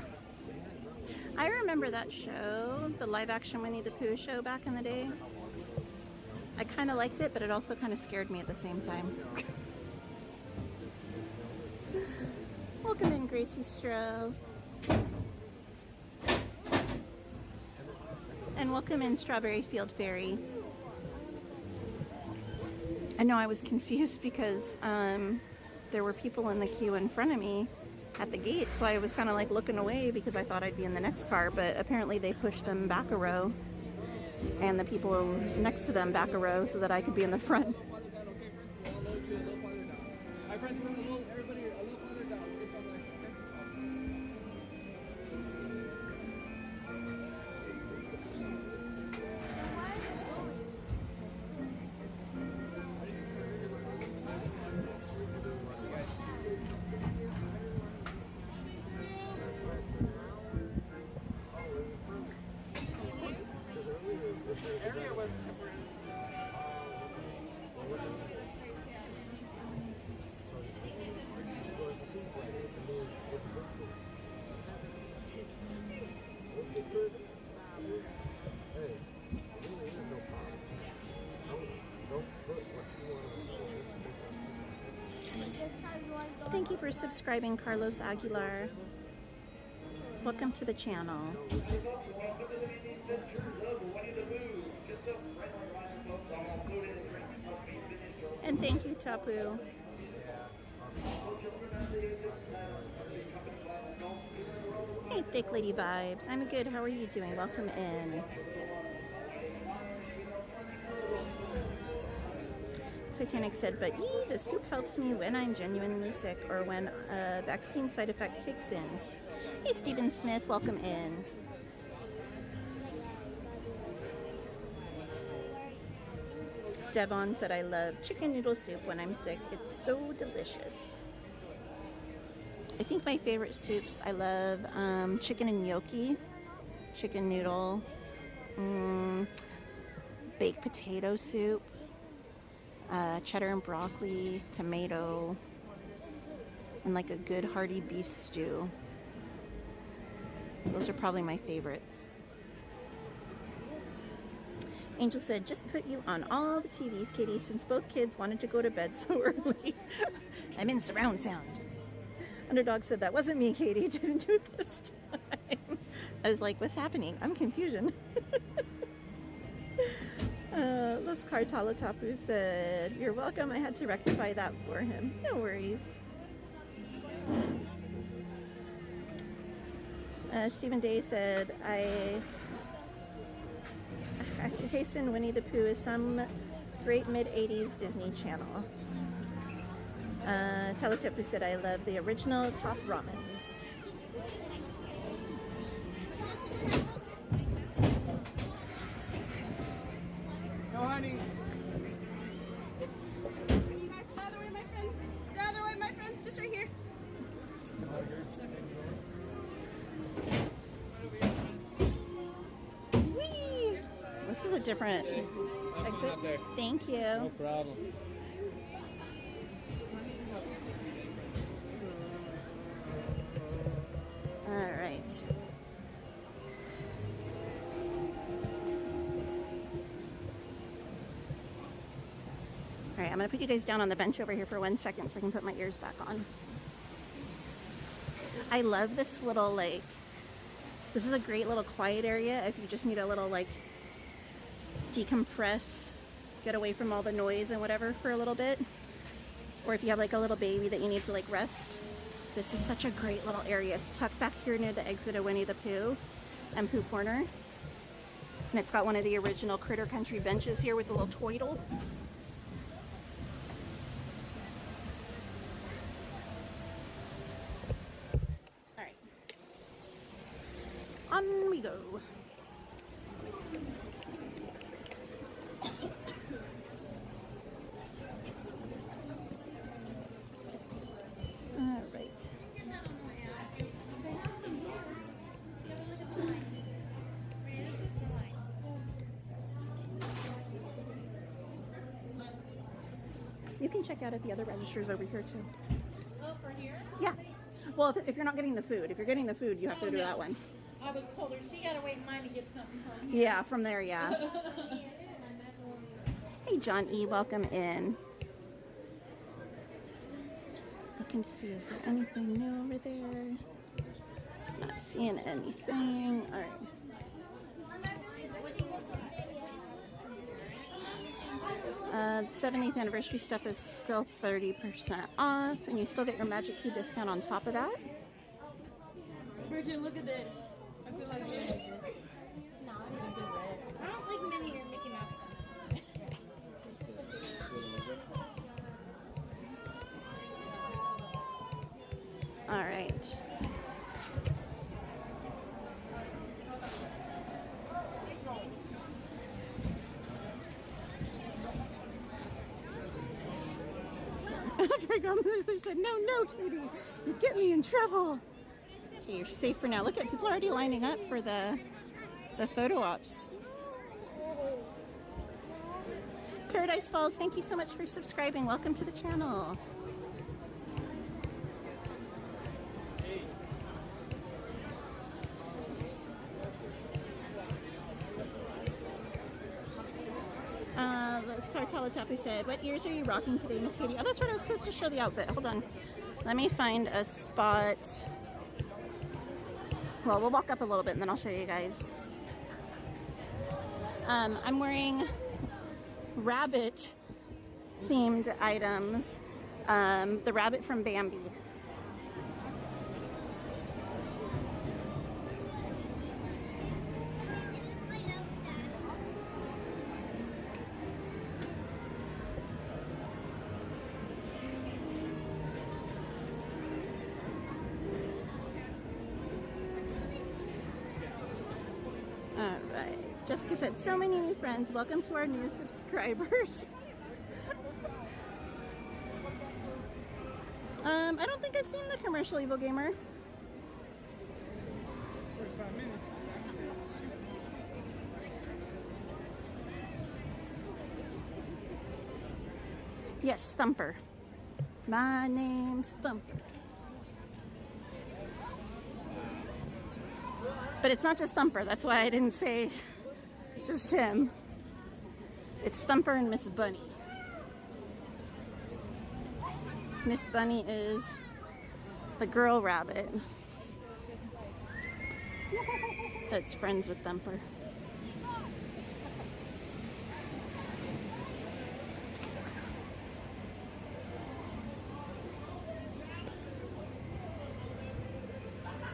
I remember that show, the live-action Winnie the Pooh show back in the day. I kind of liked it, but it also kind of scared me at the same time. Welcome in, Gracie Stroll. And welcome in, Strawberry Field Fairy. I know I was confused because there were people in the queue in front of me at the gate, so I was kind of like looking away because I thought I'd be in the next car, but apparently they pushed them back a row and the people next to them back a row so that I could be in the front. Thank you for subscribing, Carlos Aguilar. Welcome to the channel. And thank you, Tapu. Hey, Thick Lady Vibes. I'm good. How are you doing? Welcome in. Titanic said, but the soup helps me when I'm genuinely sick or when a vaccine side effect kicks in. Hey, Stephen Smith. Welcome in. Devon said, I love chicken noodle soup when I'm sick. It's so delicious. I think my favorite soups, I love chicken and gnocchi, chicken noodle, baked potato soup, cheddar and broccoli, tomato, and like a good hearty beef stew. Those are probably my favorites. Angel said, just put you on all the TVs, Katie, since both kids wanted to go to bed so early. I'm in surround sound. Underdog said, that wasn't me, Katie. Didn't do it this time. I was like, what's happening? I'm confusion. Los Cartalatapu said, you're welcome. I had to rectify that for him. No worries. Stephen Day said, I hasten Winnie the Pooh is some great mid-80s Disney Channel. Teletapu said, I love the original top ramen. No, honey. You guys, the other way, my friend. The other way, my friend. Just right here. Whee! This is a different exit. Thank you. No problem. All right. All right, I'm gonna put you guys down on the bench over here for 1 second so I can put my ears back on. I love this little, like, this is a great little quiet area if you just need a little, like, decompress, get away from all the noise and whatever for a little bit. Or if you have like a little baby that you need to like rest. This is such a great little area. It's tucked back here near the exit of Winnie the Pooh and Pooh Corner. And it's got one of the original Critter Country benches here with a little toidle. All right. On we go. You can check out at the other registers over here too. Oh, for here? Yeah. Well, if you're not getting the food, if you're getting the food, you have to do that one. I was told her she gotta wait in line to get something from here. Yeah, from there, yeah. Hey, John E., welcome in. Looking to see, is there anything new over there? Not seeing anything. All right. 70th anniversary stuff is still 30% off, and you still get your Magic Key discount on top of that. Bridget, look at this. I feel like this. No, I don't like Minnie or Mickey Mouse stuff. All right. They said, no, Katie, you get me in trouble. Okay, you're safe for now. Look at people are already lining up for the photo ops. Paradise Falls, thank you so much for subscribing. Welcome to the channel. Cartelatapu said, what ears are you rocking today, Miss Katie? Oh, that's right, I was supposed to show the outfit. Hold on. Let me find a spot. Well, we'll walk up a little bit and then I'll show you guys. I'm wearing rabbit themed items. The rabbit from Bambi. Jessica said, so many new friends. Welcome to our new subscribers. I don't think I've seen the commercial Evil Gamer. 45 minutes. Yes, Thumper. My name's Thumper. But it's not just Thumper, that's why I didn't say just him. It's Thumper and Miss Bunny. Miss Bunny is the girl rabbit that's friends with Thumper.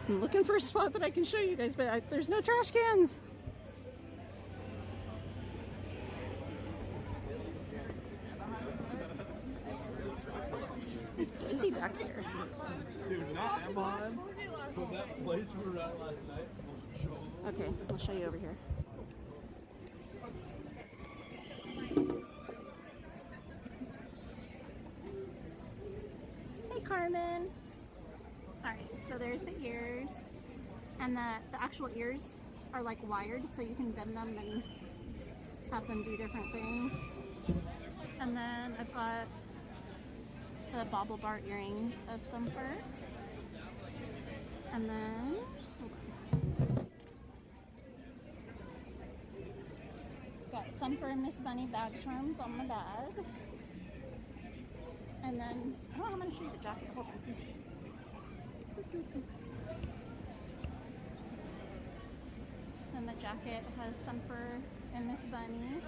I'm looking for a spot that I can show you guys, but there's no trash cans. It's busy back here. Dude, not Amazon, but that place we were at last night. Okay, I'll show you over here. Hey, Carmen. All right, so there's the ears, and the actual ears are like wired, so you can bend them and have them do different things. And then I've got the bauble bar earrings of Thumper. And then, hold on. Got Thumper and Miss Bunny bag charms on my bag. And then, oh, I'm going to show you the jacket. Hold on. And the jacket has Thumper and Miss Bunny.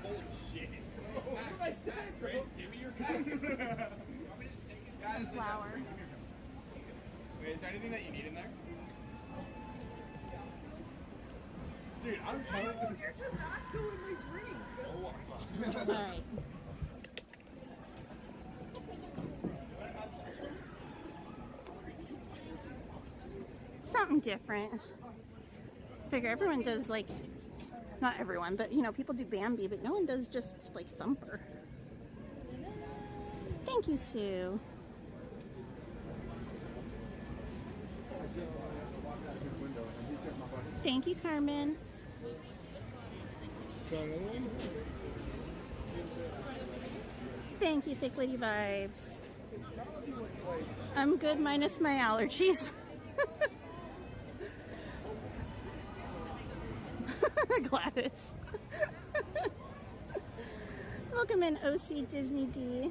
Holy shit. That's what I said, Chris. Give me your gun. And flower. Wait, is there anything that you need in there? Dude, I'm trying to... Your Tabasco in my drink. Oh, fuck. Alright. Something different. Figure everyone does, like, not everyone, but you know, people do Bambi, but no one does just like Thumper. Thank you, Sue. Thank you, Carmen. Thank you, Thick Lady Vibes. I'm good minus my allergies. Gladys. Welcome in, OC Disney D.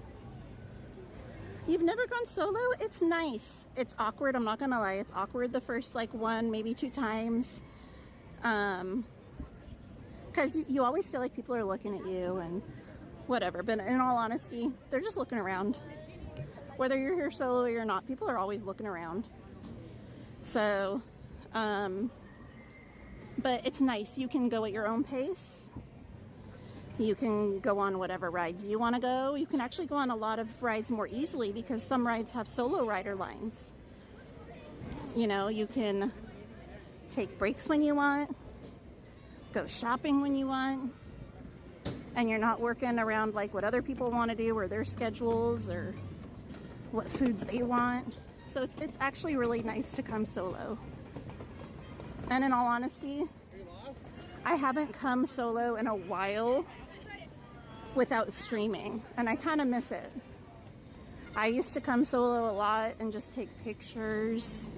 You've never gone solo? It's nice. It's awkward, I'm not gonna lie. It's awkward the first like 1, maybe 2 times. Because you always feel like people are looking at you and whatever. But in all honesty, they're just looking around. Whether you're here solo or not, people are always looking around. So, but it's nice. You can go at your own pace. You can go on whatever rides you want to go. You can actually go on a lot of rides more easily because some rides have solo rider lines. You know, you can take breaks when you want, go shopping when you want, and you're not working around like what other people want to do or their schedules or what foods they want. So it's actually really nice to come solo. And in all honesty, I haven't come solo in a while without streaming, and I kind of miss it. I used to come solo a lot and just take pictures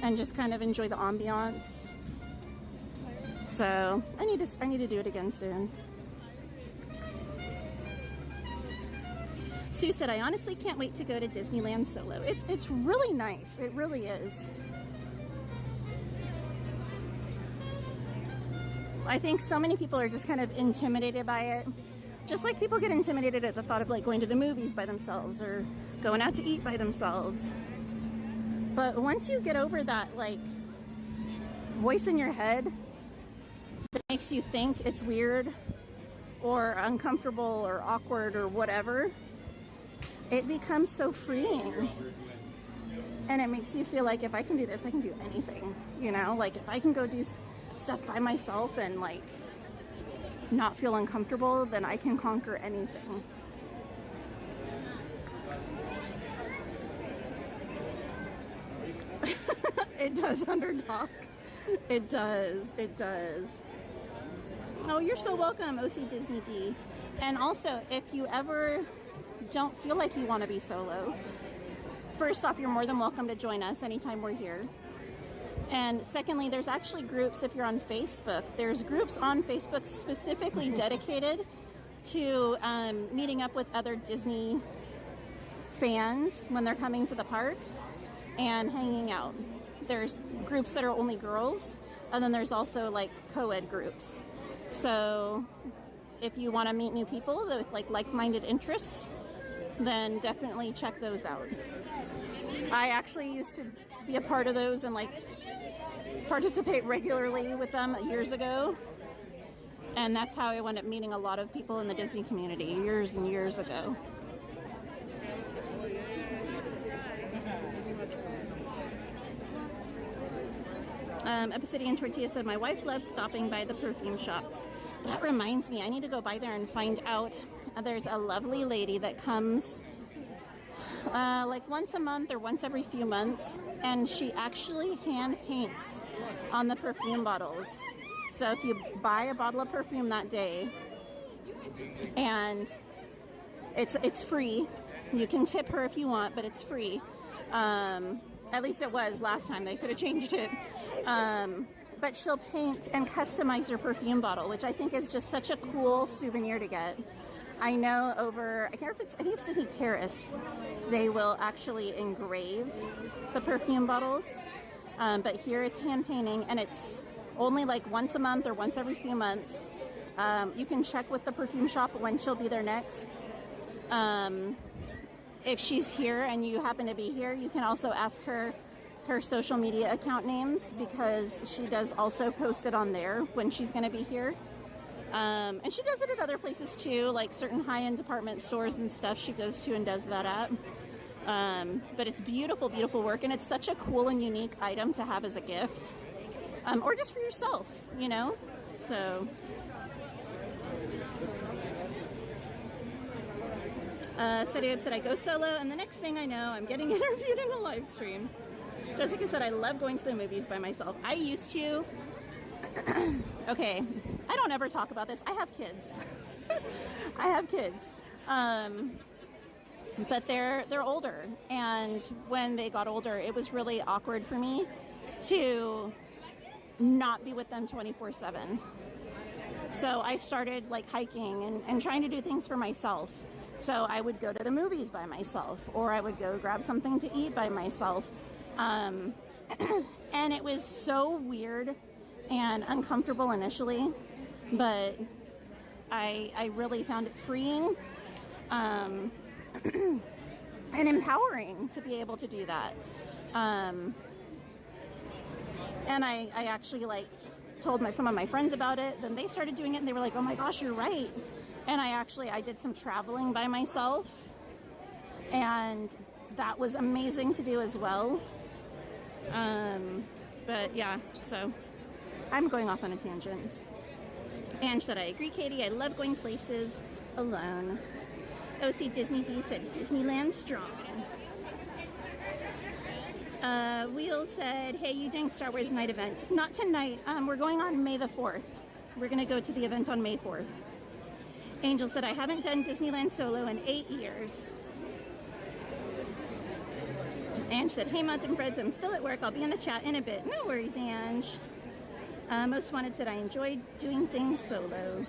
and just kind of enjoy the ambiance. So I need to do it again soon. Sue said, I honestly can't wait to go to Disneyland solo. It's really nice. It really is. I think so many people are just kind of intimidated by it. Just like people get intimidated at the thought of like going to the movies by themselves or going out to eat by themselves. But once you get over that like voice in your head that makes you think it's weird or uncomfortable or awkward or whatever, it becomes so freeing. And it makes you feel like if I can do this, I can do anything. You know, like if I can go do stuff by myself and like not feel uncomfortable, then I can conquer anything. It does, Underdog. It does. It does. Oh, you're so welcome, OC Disney D. And also, if you ever don't feel like you want to be solo, first off, you're more than welcome to join us anytime we're here. And secondly, there's actually groups, if you're on Facebook, there's groups on Facebook specifically dedicated to meeting up with other Disney fans when they're coming to the park and hanging out. There's groups that are only girls, and then there's also like co-ed groups. So if you want to meet new people with like-minded interests, then definitely check those out. I actually used to be a part of those and like participate regularly with them years ago, and that's how I wound up meeting a lot of people in the Disney community years and years ago. Obsidian Tortilla said, my wife loves stopping by the perfume shop. That reminds me, I need to go by there and find out. There's a lovely lady that comes like once a month or once every few months, and she actually hand paints on the perfume bottles. So if you buy a bottle of perfume that day, and it's free, you can tip her if you want, but it's free. At least it was last time. They could have changed it. But she'll paint and customize your perfume bottle, which I think is just such a cool souvenir to get. I know over, I think it's Disney Paris, they will actually engrave the perfume bottles. But here it's hand painting, and it's only like once a month or once every few months. You can check with the perfume shop when she'll be there next. If she's here and you happen to be here, you can also ask her social media account names, because she does also post it on there when she's going to be here. And she does it at other places too, like certain high-end department stores and stuff she goes to and does that at. But it's beautiful, beautiful work, and it's such a cool and unique item to have as a gift. Or just for yourself, you know? So... Said I go solo, and the next thing I know, I'm getting interviewed in a live stream. Jessica said, I love going to the movies by myself. I used to. Okay, I don't ever talk about this. I have kids. I have kids. But they're older, and when they got older, it was really awkward for me to not be with them 24/7. So I started like hiking and trying to do things for myself. So I would go to the movies by myself, or I would go grab something to eat by myself. And it was so weird and uncomfortable initially, but I really found it freeing and empowering to be able to do that. And I actually like told some of my friends about it. Then they started doing it, and they were like, oh my gosh, you're right. And I did some traveling by myself, and that was amazing to do as well. But yeah, so I'm going off on a tangent. And said, I agree, Katie, I love going places alone. OC Disney D said, Disneyland strong. Wheel said, hey, you doing Star Wars night event? Not tonight. We're going on May the 4th. We're going to go to the event on May 4th. Angel said, I haven't done Disneyland solo in 8 years. Ange said, hey, Mods and Freds, I'm still at work. I'll be in the chat in a bit. No worries, Ange. Most Wanted said, I enjoyed doing things solo.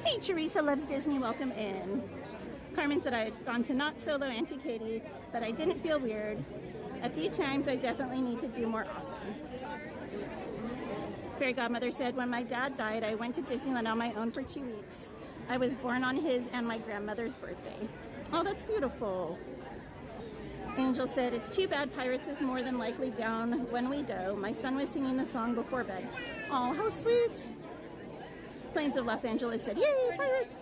Hey, Teresa loves Disney. Welcome in. Carmen said, I had gone to not solo Auntie Katie, but I didn't feel weird. A few times I definitely need to do more often. Fairy Godmother said, when my dad died, I went to Disneyland on my own for 2 weeks. I was born on his and my grandmother's birthday. Oh, that's beautiful. Angel said, it's too bad Pirates is more than likely down when we go. My son was singing the song before bed. Oh, how sweet. Plains of Los Angeles said, yay, Pirates.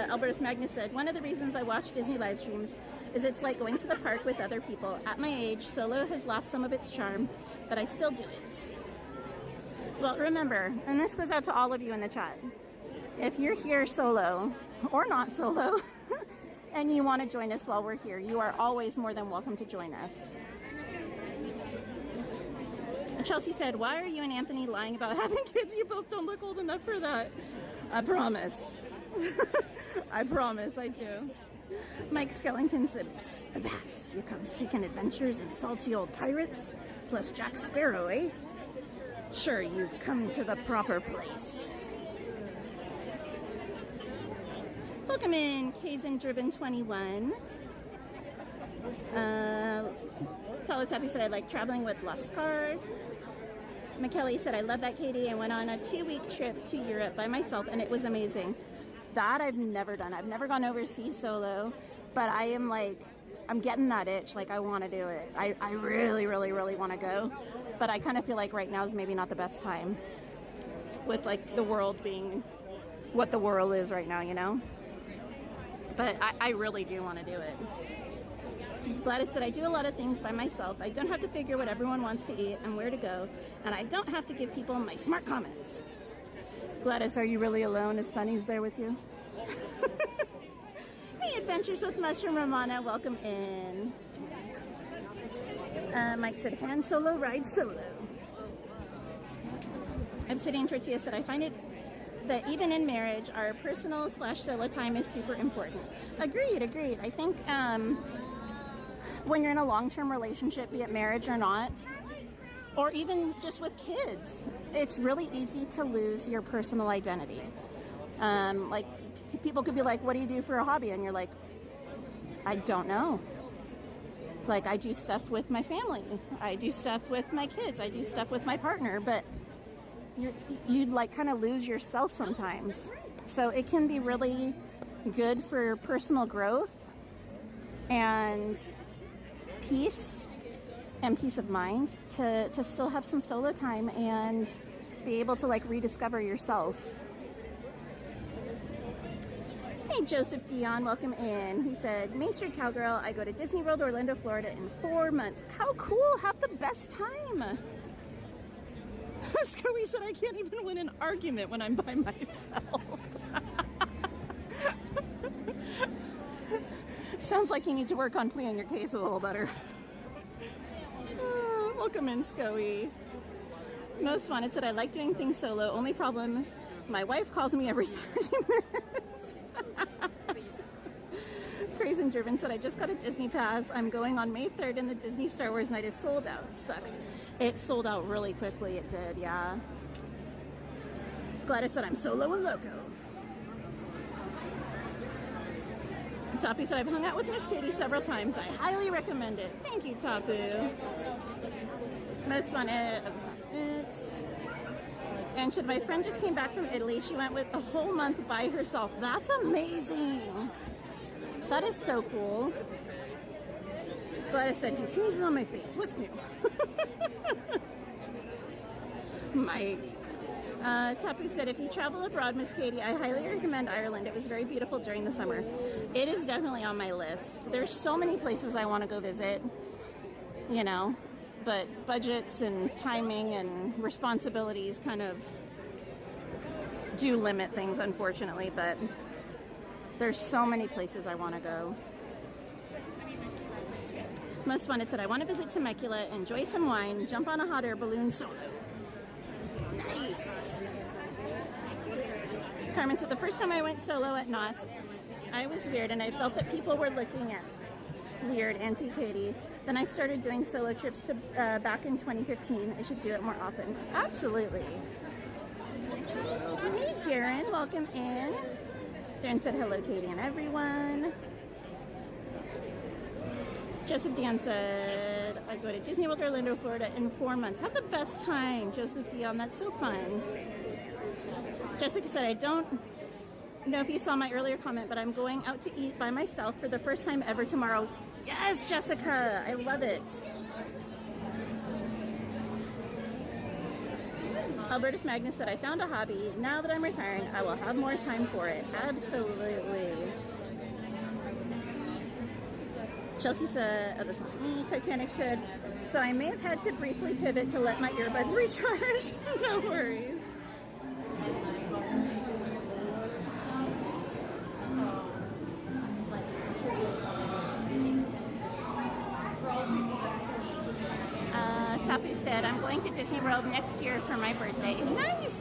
Albertus Magnus said, one of the reasons I watch Disney live streams is it's like going to the park with other people. At my age, solo has lost some of its charm, but I still do it. Well, remember, and this goes out to all of you in the chat, if you're here solo, or not solo, and you want to join us while we're here, you are always more than welcome to join us. Chelsea said, why are you and Anthony lying about having kids? You both don't look old enough for that. I promise. I promise I do. Mike Skellington said, avast, you come seeking adventures and salty old pirates, plus Jack Sparrow, eh? Sure, you've come to the proper place. Welcome in, Kazin Driven 21. Talatapi said, I like traveling with Lascar. McKelly said, I love that, Katie. I went on a 2-week trip to Europe by myself, and it was amazing. That I've never done. I've never gone overseas solo, but I am like, I'm getting that itch. Like, I want to do it. I really, really, really want to go, but I kind of feel like right now is maybe not the best time with like the world being what the world is right now, you know? But I really do want to do it. Gladys said, I do a lot of things by myself. I don't have to figure what everyone wants to eat and where to go, and I don't have to give people my smart comments. Gladys, are you really alone if Sunny's there with you? Hey, Adventures with Mushroom Romana, welcome in. Mike said, hand solo, ride solo. Obsidian Tortilla said, I find it that even in marriage, our personal / solo time is super important. Agreed. I think when you're in a long-term relationship, be it marriage or not, or even just with kids, it's really easy to lose your personal identity. Like, people could be like, what do you do for a hobby? And you're like, I don't know. Like, I do stuff with my family. I do stuff with my kids. I do stuff with my partner, but you'd like kind of lose yourself sometimes. So it can be really good for personal growth and peace of mind to still have some solo time and be able to like rediscover yourself. Hey, Joseph Dion, welcome in. He said, MainStCowgirl, I go to Disney World Orlando, Florida in 4 months. How cool, have the best time. Scoey said, I can't even win an argument when I'm by myself. Sounds like you need to work on pleading your case a little better. Welcome in, Scoey. Most Wanted said, I like doing things solo. Only problem, my wife calls me every 30 minutes. Crazy and Driven said, I just got a Disney pass. I'm going on May 3rd and the Disney Star Wars night is sold out. Sucks. It sold out really quickly. It did, yeah. Gladys said, I'm solo and loco. Tapu said, I've hung out with Miss Katie several times. I highly recommend it. Thank you, Tapu. Most Wanted, that's not it. And should my friend just came back from Italy, she went with a whole month by herself. That's amazing. That is so cool. Gladys said, he sneezes on my face. What's new? Mike. Tapu said, if you travel abroad, Miss Katie, I highly recommend Ireland. It was very beautiful during the summer. It is definitely on my list. There's so many places I want to go visit, you know, but budgets and timing and responsibilities kind of do limit things, unfortunately, but there's so many places I want to go. Most Wanted said, I want to visit Temecula, enjoy some wine, jump on a hot air balloon solo. Nice. Carmen said, the first time I went solo at Knott's, I was weird and I felt that people were looking at weird, Auntie Katie. Then I started doing solo trips to back in 2015. I should do it more often. Absolutely. Hey, Darren, welcome in. Darren said, hello, Katie and everyone. Joseph Dion said, I go to Disney World Orlando, Florida in 4 months. Have the best time, Joseph Dion. That's so fun. Jessica said, I don't know if you saw my earlier comment, but I'm going out to eat by myself for the first time ever tomorrow. Yes, Jessica, I love it. Albertus Magnus said, I found a hobby. Now that I'm retiring, I will have more time for it. Absolutely. Chelsea said, oh, that's not me. Titanic said, so I may have had to briefly pivot to let my earbuds recharge. No worries. going to Disney World next year for my birthday. Nice!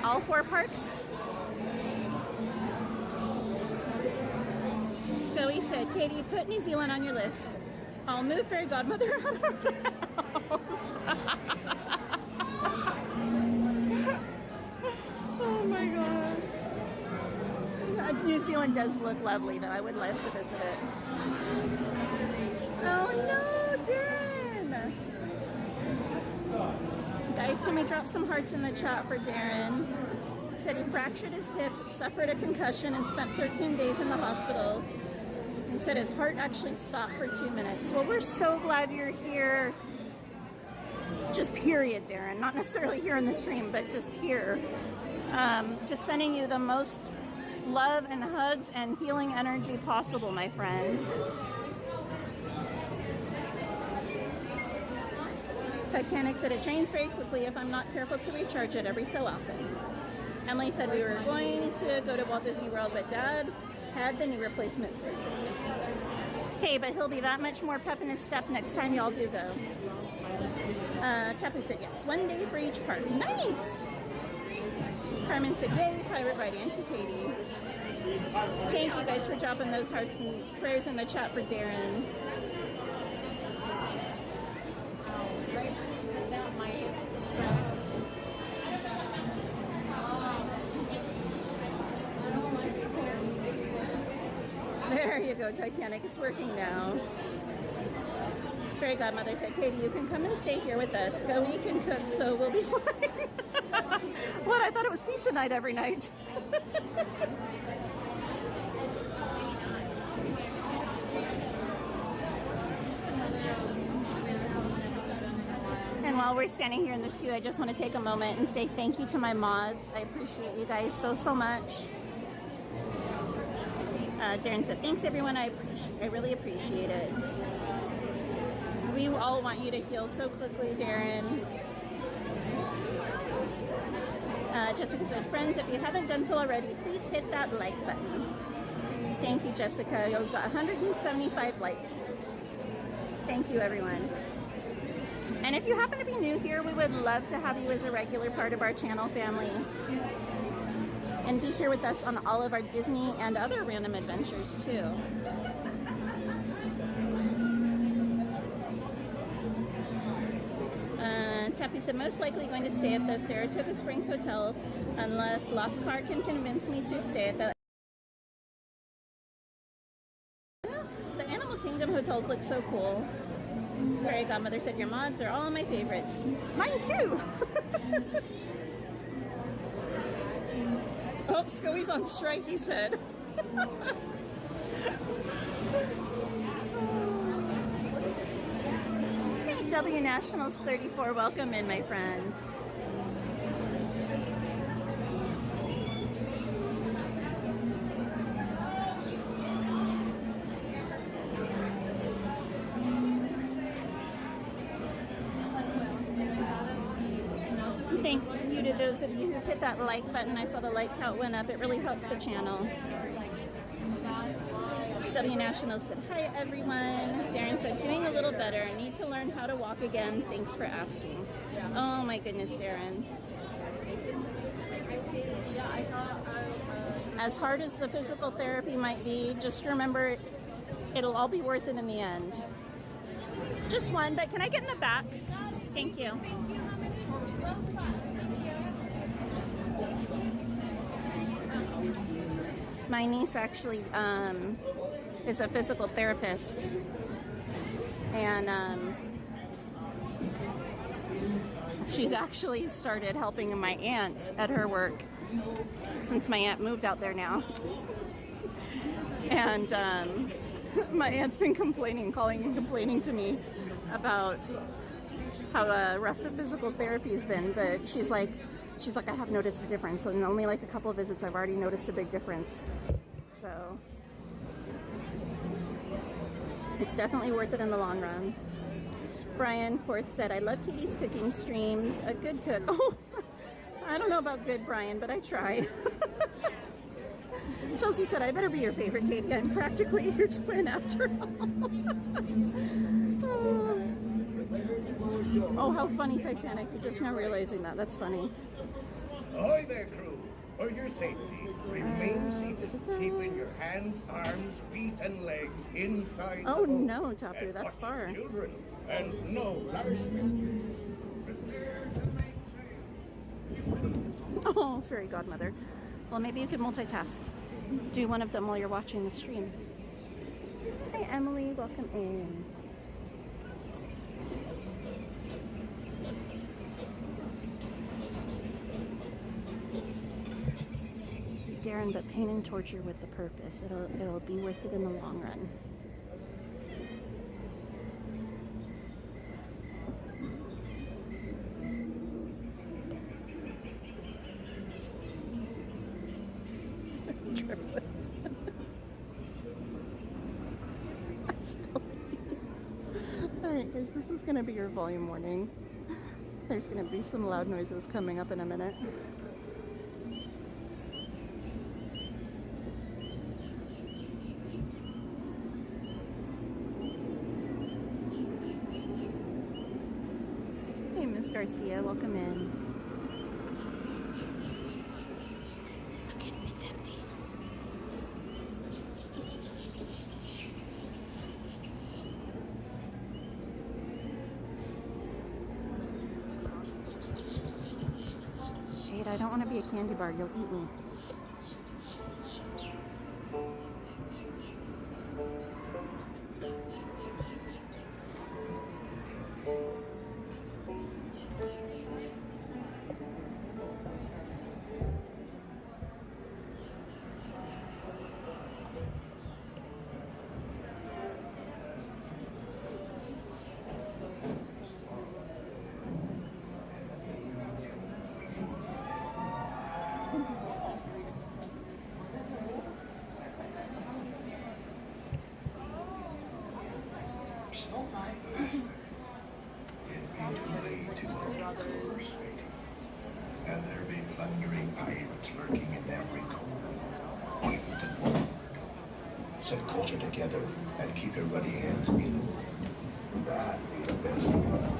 All 4 parks. Scully said, Katie, put New Zealand on your list. I'll move Fairy Godmother out of the house. Oh my gosh. New Zealand does look lovely though. I would love to visit it. Oh no, Darren! Guys, can we drop some hearts in the chat for Darren? He said he fractured his hip, suffered a concussion, and spent 13 days in the hospital. He said his heart actually stopped for 2 minutes. Well, we're so glad you're here. Just period, Darren. Not necessarily here in the stream, but just here. Just sending you the most love and hugs and healing energy possible, my friend. Titanic said it drains very quickly if I'm not careful to recharge it every so often. Emily said we were going to go to Walt Disney World, but Dad had the knee replacement surgery. Hey, but he'll be that much more pep in his step next time y'all do go. Tapu said yes, 1 day for each park. Nice! Carmen said yay, pirate ride into Katie. Thank you guys for dropping those hearts and prayers in the chat for Darren. There you go, Titanic. It's working now. Fairy Godmother said, Katie, you can come and stay here with us. Go eat and cook, so we'll be fine. What? I thought it was pizza night every night. And while we're standing here in this queue, I just want to take a moment and say thank you to my mods. I appreciate you guys so much. Darren said, thanks everyone, I really appreciate it. We all want you to heal so quickly, Darren. Jessica said, friends, if you haven't done so already, please hit that like button. Thank you, Jessica. You've got 175 likes. Thank you, everyone. And if you happen to be new here, we would love to have you as a regular part of our channel family. And be here with us on all of our Disney and other random adventures too. Tappy said, most likely going to stay at the Saratoga Springs Hotel unless Lost Car can convince me to stay at the... The Animal Kingdom hotels look so cool. Fairy Godmother said, your mods are all my favorites. Mine too! Oh, Scoey's on strike, he said. Hey, W Nationals 34, welcome in, my friend. Thank you to those of you who hit that like button. I saw the like count went up. It really helps the channel. W National said, hi everyone. Darren said, doing a little better. I need to learn how to walk again. Thanks for asking. Oh my goodness, Darren. As hard as the physical therapy might be, just remember it'll all be worth it in the end. Just one, but can I get in the back? Thank you. My niece actually is a physical therapist, and she's actually started helping my aunt at her work since my aunt moved out there now. And my aunt's been calling and complaining to me about how rough the physical therapy's been, but she's like, I have noticed a difference. In only like a couple of visits, I've already noticed a big difference. So it's definitely worth it in the long run. Brian Porth said, I love Katie's cooking streams. A good cook. Oh, I don't know about good, Brian, but I try. Chelsea said, I better be your favorite, Katie. I'm practically your twin after all. Oh. Oh, how funny, Titanic. You're just now realizing that. That's funny. Ahoy there, crew. For your safety, remain seated, keeping your hands, arms, feet, and legs inside Oh the boat. no, Tapu, And that's watch far. children, and no large Oh, fairy godmother. Well, maybe you could multitask. Do one of them while you're watching the stream. Hi, Emily. Welcome in. Darren, but pain and torture with the purpose. It'll be worth it in the long run. Triplets. Alright guys, this is going to be your volume warning. There's going to be some loud noises coming up in a minute. Hey Miss Garcia, welcome in. Look it, it's empty. Jade, I don't want to be a candy bar, you'll eat me. And there be plundering pirates lurking in every corner. Even to board. Sit closer together and keep your ruddy hands inward. That be the best one.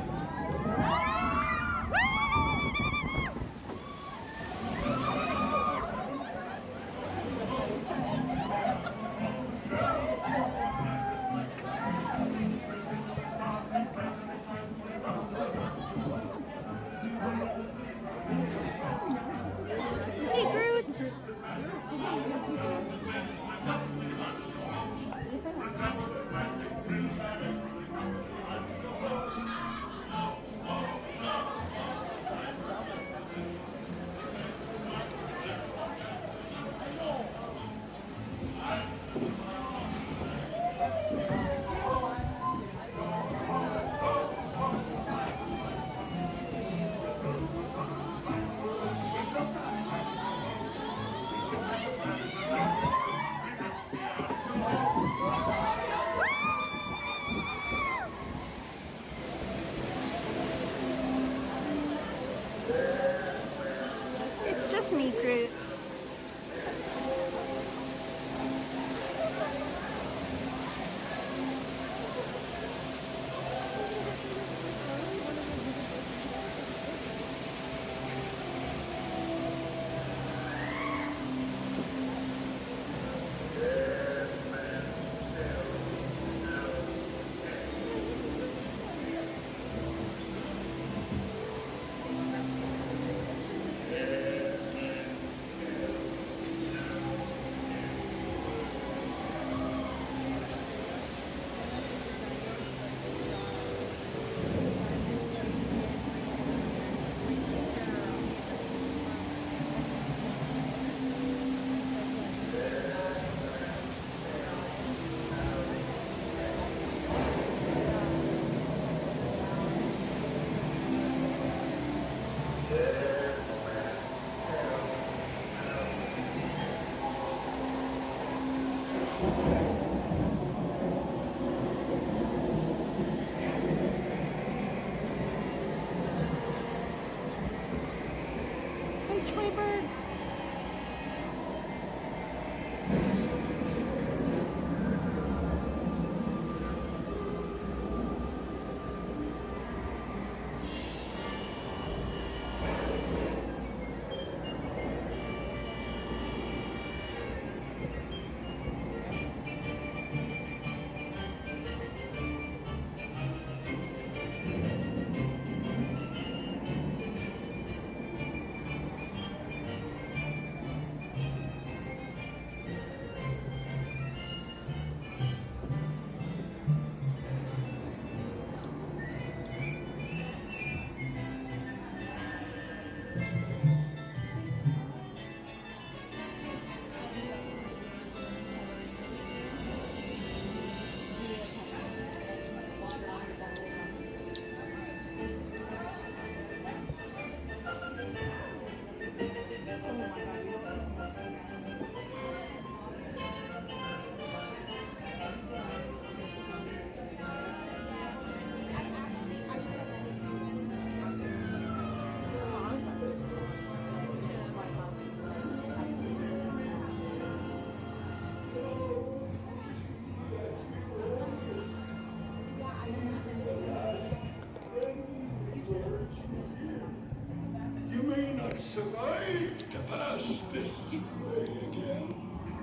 may not survive to pass this way again.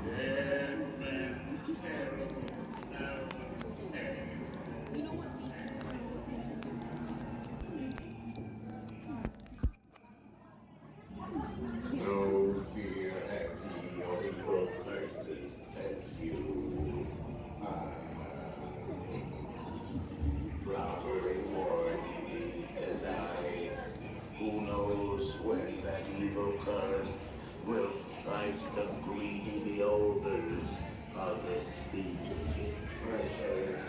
Dead men tell no tale. You know what? No fear have ye of evil curses, says you. Robbery warn ye, says I. Who knows when that evil curse will strike the greedy beholders of this species treasure.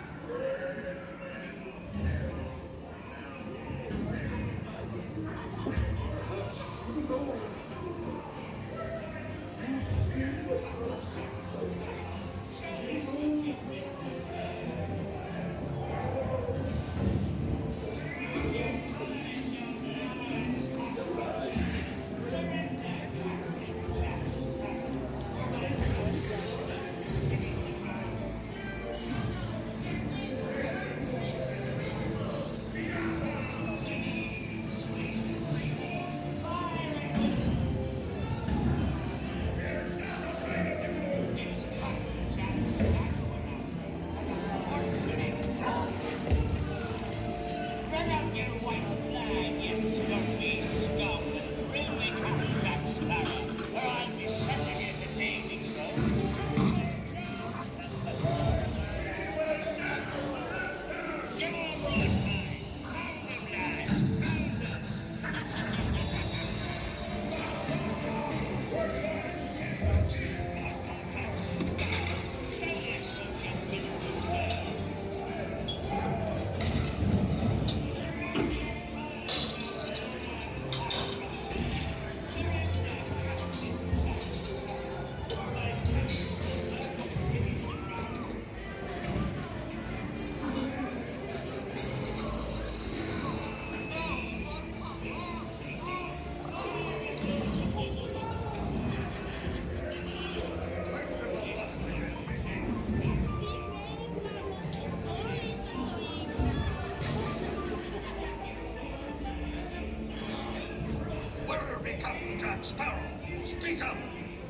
Jack Sparrow, speak up!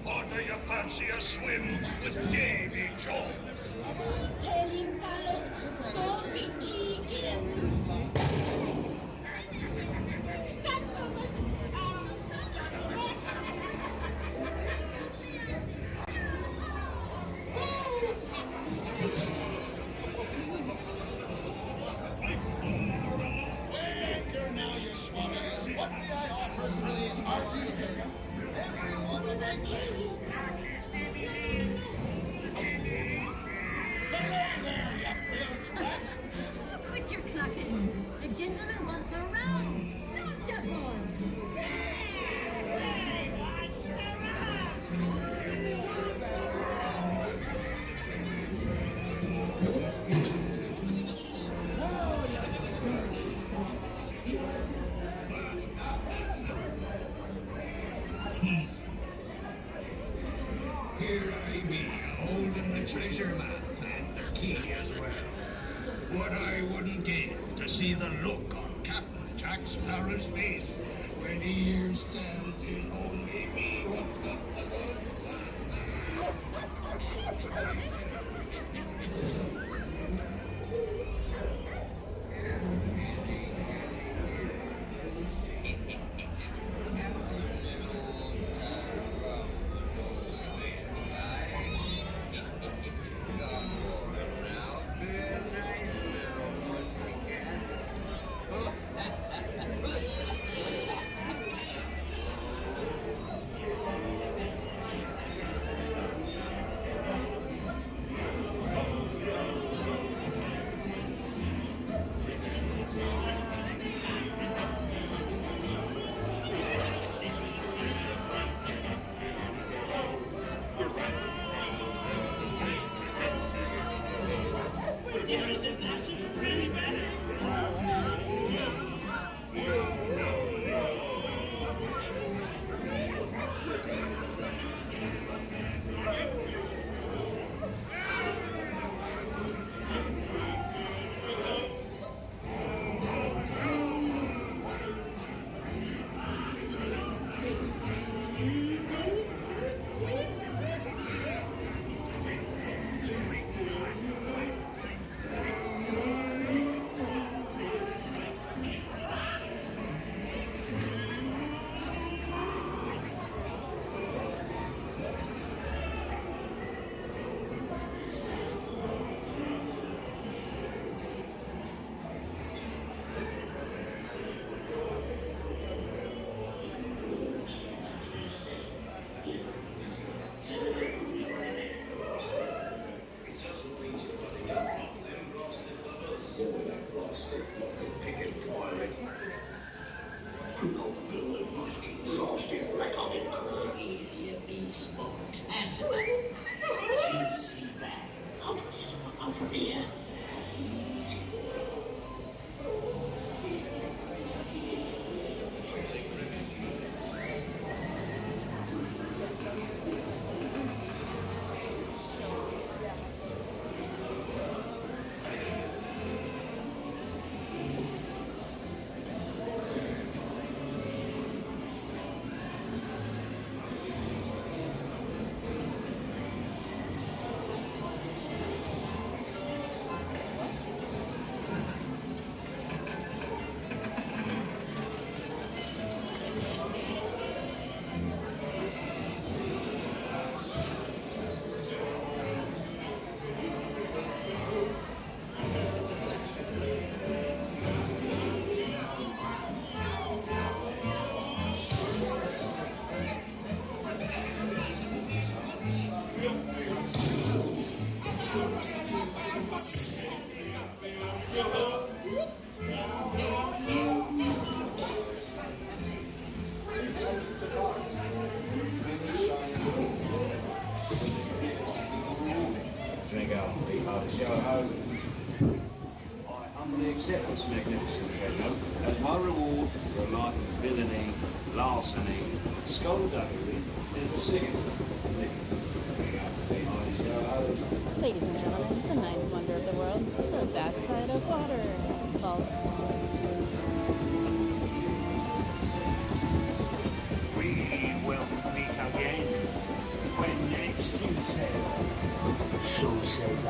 Or do you fancy a swim with Davy Jones? Telling Carlos, sorry, chicken. Anchor now, you swallows. What may I offer for these hearty days? Everyone with a glee. Hello there, you bilge rat. Quit your clucking. The gentleman wants the round. Don't jump on. Here I be, holding the treasure map and the key as well. What I wouldn't give to see the look on Captain Jack Sparrow's face when he hears tell 'tis only me what's got the goods. sport. As a matter of fact, you see that over here. Drink out, be hard to show home. I humbly accept this magnificent treasure as my reward for a life of villainy, larceny, skullduggery, and singing. Ladies and gentlemen, the ninth wonder of the world, the backside of waterfalls. We will meet again when next you sail. So says I.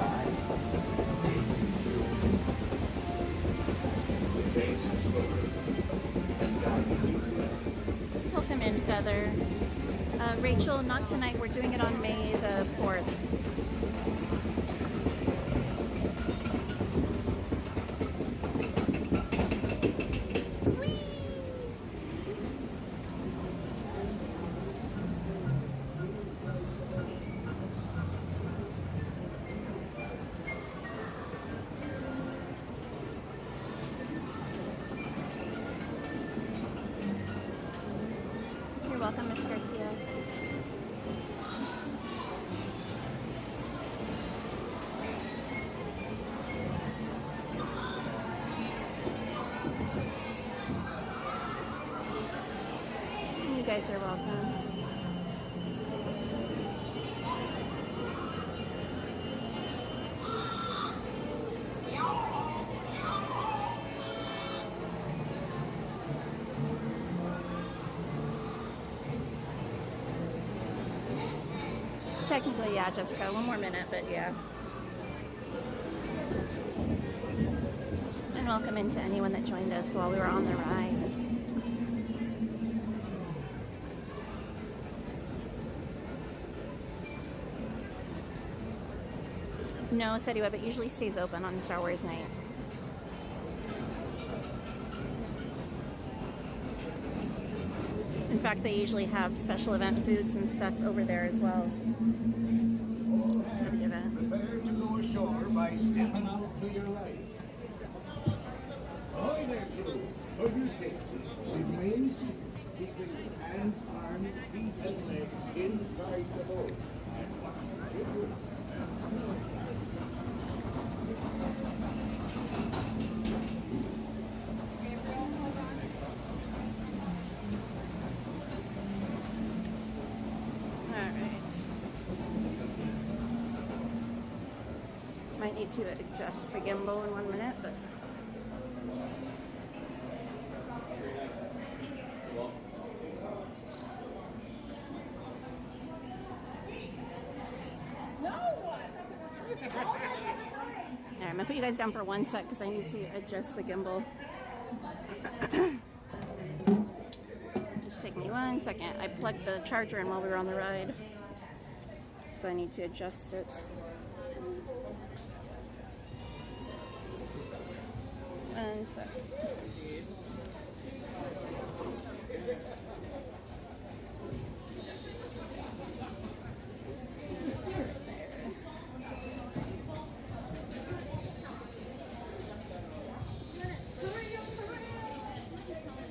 Welcome in, Feather. Rachel, not tonight. We're doing it on May the 4th. You're welcome, Miss Garcia. You guys are welcome. Technically, yeah, Jessica, one more minute, but yeah. And welcome into anyone that joined us while we were on the ride. No, City Web, it usually stays open on Star Wars night. In fact, they usually have special event foods and stuff over there as well. For the event. Prepare to go ashore by stepping out to your right. Ahoy there, crew. For your safety, with main seat, keeping hands, arms, feet, and legs inside the boat. And watch the children. Might need to adjust the gimbal in 1 minute, but I'm gonna put you guys down for 1 sec because I need to adjust the gimbal. Just take me 1 second. I plugged the charger in while we were on the ride, so I need to adjust it. 1 sec.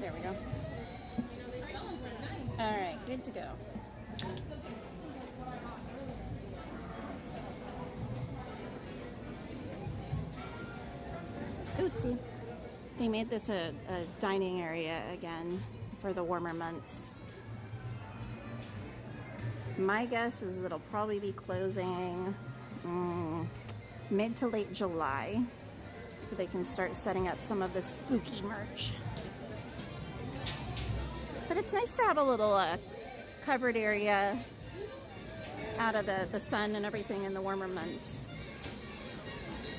There we go. All right, good to go. See, they made this a dining area again for the warmer months. My guess is it'll probably be closing mid to late July, so they can start setting up some of the spooky merch. But it's nice to have a little covered area out of the sun and everything in the warmer months.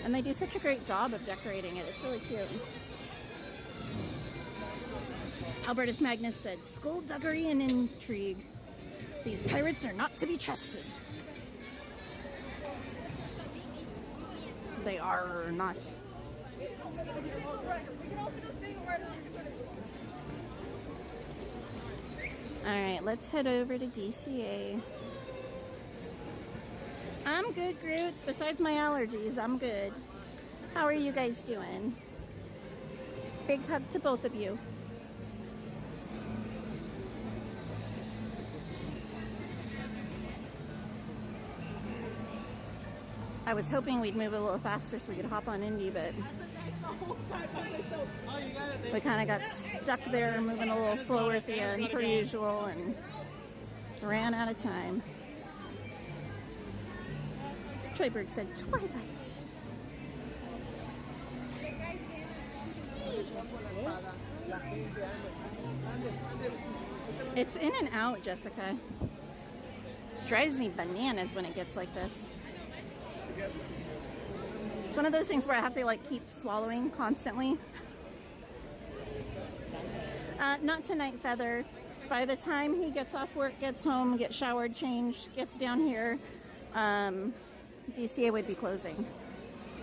And they do such a great job of decorating it. It's really cute. Albertus Magnus said, "Skullduggery and intrigue. These pirates are not to be trusted." They are not. Alright, let's head over to DCA. I'm good, Groots. Besides my allergies, I'm good. How are you guys doing? Big hug to both of you. I was hoping we'd move a little faster so we could hop on Indy, but we kind of got stuck there moving a little slower at the end per usual and ran out of time. Troyberg said Twilight. It's in and out, Jessica. Drives me bananas when it gets like this. It's one of those things where I have to like keep swallowing constantly. Not tonight, Feather. By the time he gets off work, gets home, gets showered, changed, gets down here, DCA would be closing.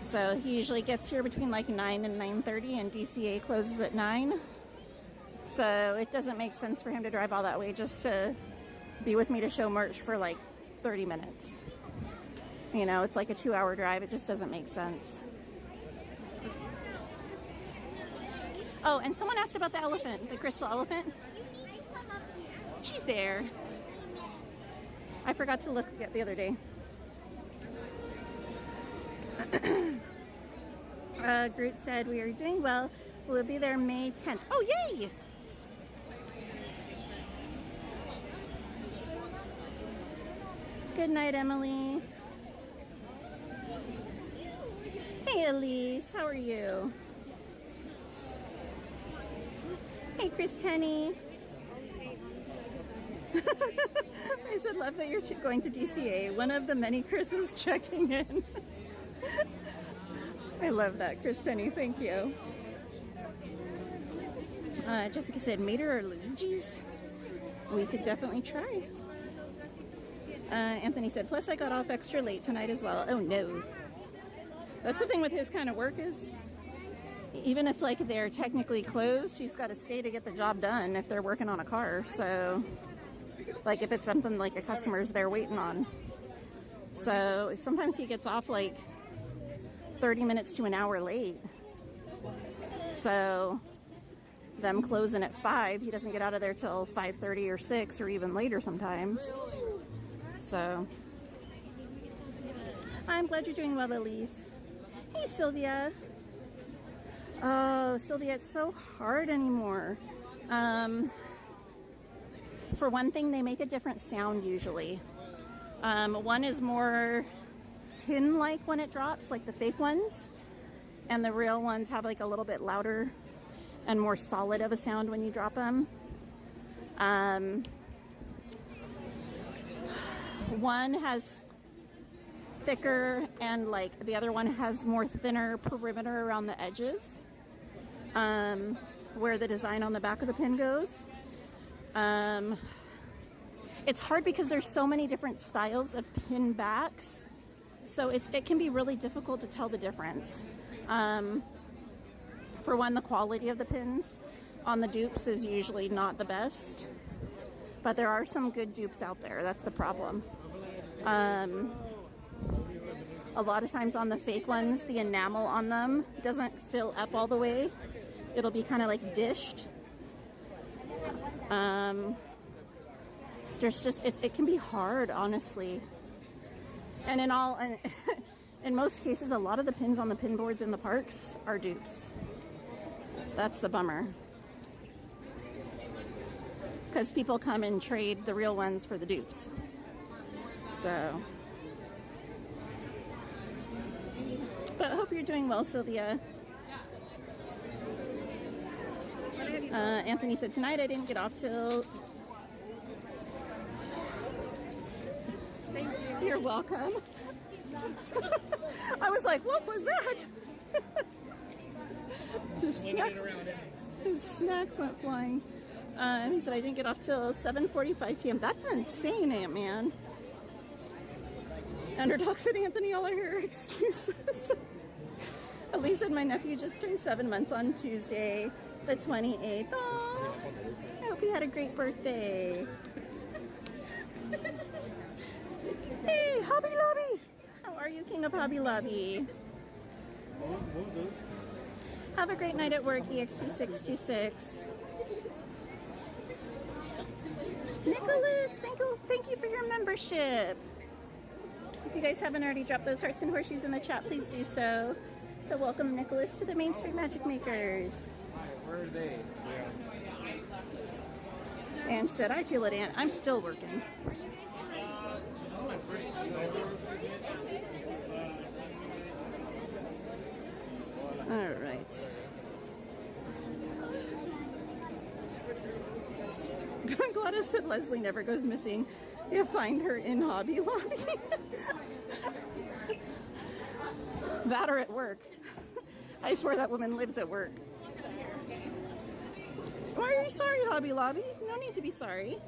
So he usually gets here between like 9 and 9:30, and DCA closes at 9. So it doesn't make sense for him to drive all that way just to be with me to show merch for like 30 minutes. You know, it's like a 2-hour drive. It just doesn't make sense. Oh, and someone asked about the elephant, the crystal elephant. She's there. I forgot to look at the other day. Groot said we are doing well. We'll be there May 10th. Oh, yay! Good night, Emily. Hey, Elise. How are you? Hey, Chris Tenney. I said, love that you're going to DCA. One of the many Chris's checking in. I love that, Chris Tenney. Thank you. Jessica said, Mater or Luigi's? We could definitely try. Anthony said, plus I got off extra late tonight as well. Oh, no. That's the thing with his kind of work is, even if like they're technically closed, he's got to stay to get the job done if they're working on a car. So, like if it's something like a customer's there waiting on. So sometimes he gets off like 30 minutes to an hour late. So them closing at 5, he doesn't get out of there till 5:30 or 6 or even later sometimes. So I'm glad you're doing well, Elise. Hey, Sylvia. Oh, Sylvia, it's so hard anymore. For one thing, they make a different sound usually. One is more tin-like when it drops, like the fake ones. And the real ones have like a little bit louder and more solid of a sound when you drop them. One has thicker and like the other one has more thinner perimeter around the edges, where the design on the back of the pin goes. It's hard because there's so many different styles of pin backs, so it can be really difficult to tell the difference. For one, the quality of the pins on the dupes is usually not the best, but there are some good dupes out there. That's the problem. A lot of times on the fake ones, the enamel on them doesn't fill up all the way. It'll be kind of like dished. There's just, it can be hard, honestly. And in most cases, a lot of the pins on the pin boards in the parks are dupes. That's the bummer. Because people come and trade the real ones for the dupes. So. But I hope you're doing well, Sylvia. Anthony said, tonight I didn't get off till... Thank you. You're welcome. I was like, what was that? His snacks went flying. And he said, I didn't get off till 7:45 p.m. That's insane, Ant-Man. Underdog said, Anthony, all I hear are excuses. Elise said, my nephew just turned 7 months on Tuesday, the 28th. Aww. I hope you had a great birthday. Hey, Hobby Lobby! How are you, King of Hobby Lobby? Have a great night at work, EXP626. Nicholas, thank you for your membership. If you guys haven't already dropped those hearts and horseshoes in the chat, please do so. To welcome Nicholas to the Main Street Magic Makers. Where are they? And she said, I feel it, Aunt. I'm still working. All right. Gladys said Leslie never goes missing. You find her in Hobby Lobby. That or at work. I swear that woman lives at work. Why are you sorry, Hobby Lobby? No need to be sorry.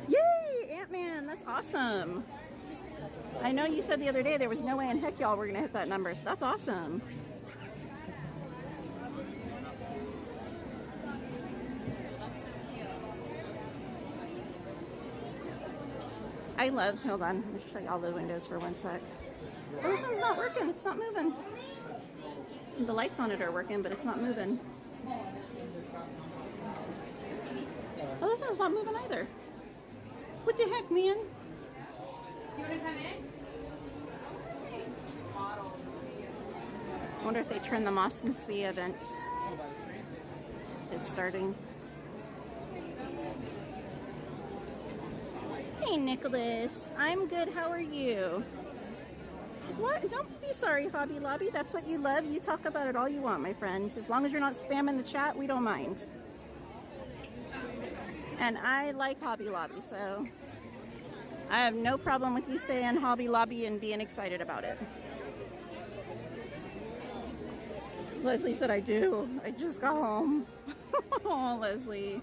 Yay, Ant-Man, that's awesome. I know you said the other day there was no way in heck y'all were gonna hit that number, so that's awesome. I love, hold on, let me show you all the windows for 1 sec. Oh, this one's not working, it's not moving. The lights on it are working, but it's not moving. Oh, this one's not moving either. What the heck, man? You want to come in? I wonder if they turn them off since the event is starting. Hey, Nicholas. I'm good. How are you? What? Don't be sorry, Hobby Lobby. That's what you love. You talk about it all you want, my friend. As long as you're not spamming the chat, we don't mind. And I like Hobby Lobby, so I have no problem with you saying Hobby Lobby and being excited about it. Leslie said, I do. I just got home. Oh, Leslie.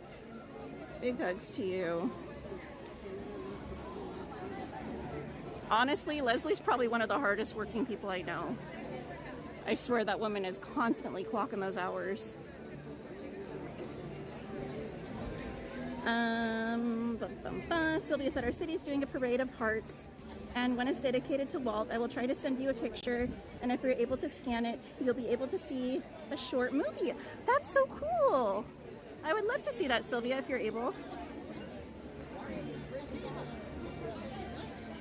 Big hugs to you. Honestly, Leslie's probably one of the hardest working people I know. I swear that woman is constantly clocking those hours. Sylvia said, our city's doing a parade of hearts, and when it's dedicated to Walt, I will try to send you a picture, and if you're able to scan it, you'll be able to see a short movie. That's so cool. I would love to see that, Sylvia, if you're able.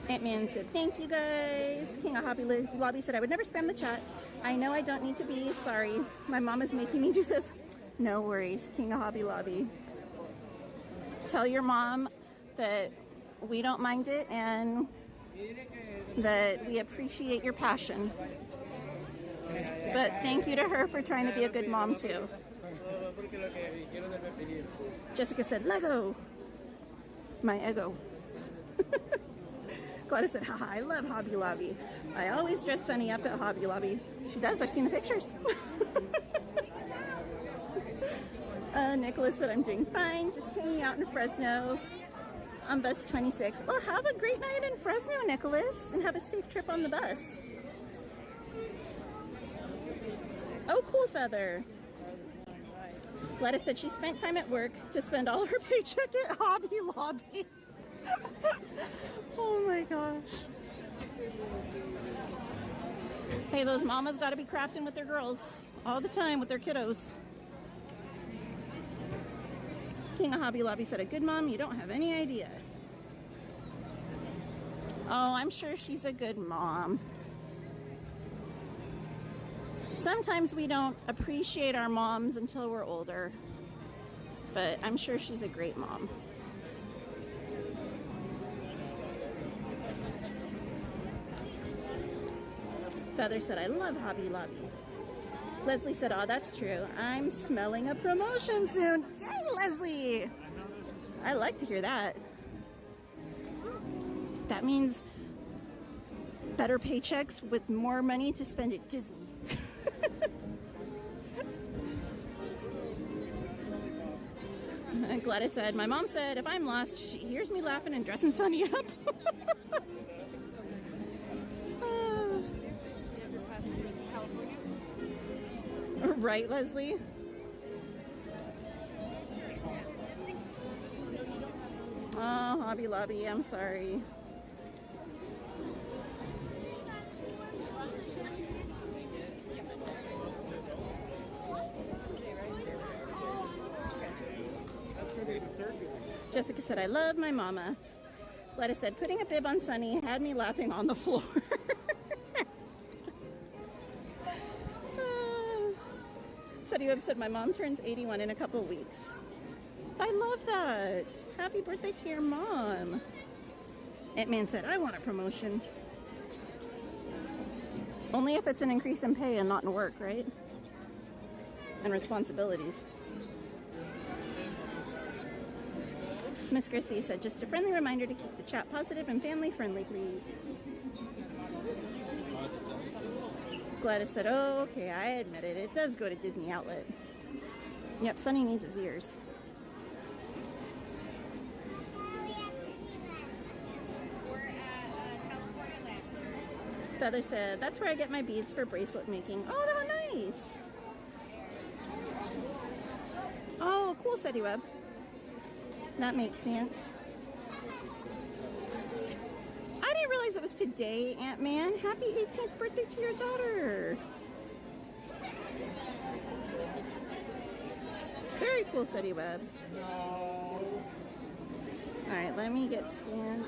Ant-Man said, thank you guys. King of Hobby Lobby said, I would never spam the chat. I know I don't need to be. Sorry. My mom is making me do this. No worries, King of Hobby Lobby. Tell your mom that we don't mind it and that we appreciate your passion. But thank you to her for trying to be a good mom too. Jessica said, Lego. My ego. Gladys said, haha, I love Hobby Lobby. I always dress Sunny up at Hobby Lobby. She does, I've seen the pictures. Nicholas said, I'm doing fine, just hanging out in Fresno on bus 26. Well, have a great night in Fresno, Nicholas, and have a safe trip on the bus. Oh, cool feather. Gladys said she spent time at work to spend all her paycheck at Hobby Lobby. Oh my gosh. Hey, those mamas got to be crafting with their girls all the time with their kiddos. King of Hobby Lobby said, a good mom, you don't have any idea. Oh, I'm sure she's a good mom. Sometimes we don't appreciate our moms until we're older, but I'm sure she's a great mom. Feather said, I love Hobby Lobby. Leslie said, oh, that's true. I'm smelling a promotion soon. Yay, Leslie! I like to hear that. That means better paychecks with more money to spend at Disney. And Gladys said, my mom said, if I'm lost, she hears me laughing and dressing Sunny up. Right, Leslie? Oh, Hobby Lobby, I'm sorry. Jessica said, I love my mama. Gladys said, putting a bib on Sunny had me laughing on the floor. Sunny Webb said, my mom turns 81 in a couple weeks. I love that. Happy birthday to your mom. Ant-Man said, I want a promotion. Only if it's an increase in pay and not in work, right? And responsibilities. Miss Chrissy said, just a friendly reminder to keep the chat positive and family friendly, please. Gladys said, oh, okay, I admit it. It does go to Disney Outlet. Yep, Sunny needs his ears. Feather said, that's where I get my beads for bracelet making. Oh, that was nice. Oh, cool, Seti Web. That makes sense. I didn't realize it was today, Ant-Man. Happy 18th birthday to your daughter. Very cool, Seti Web. Alright, let me get scanned.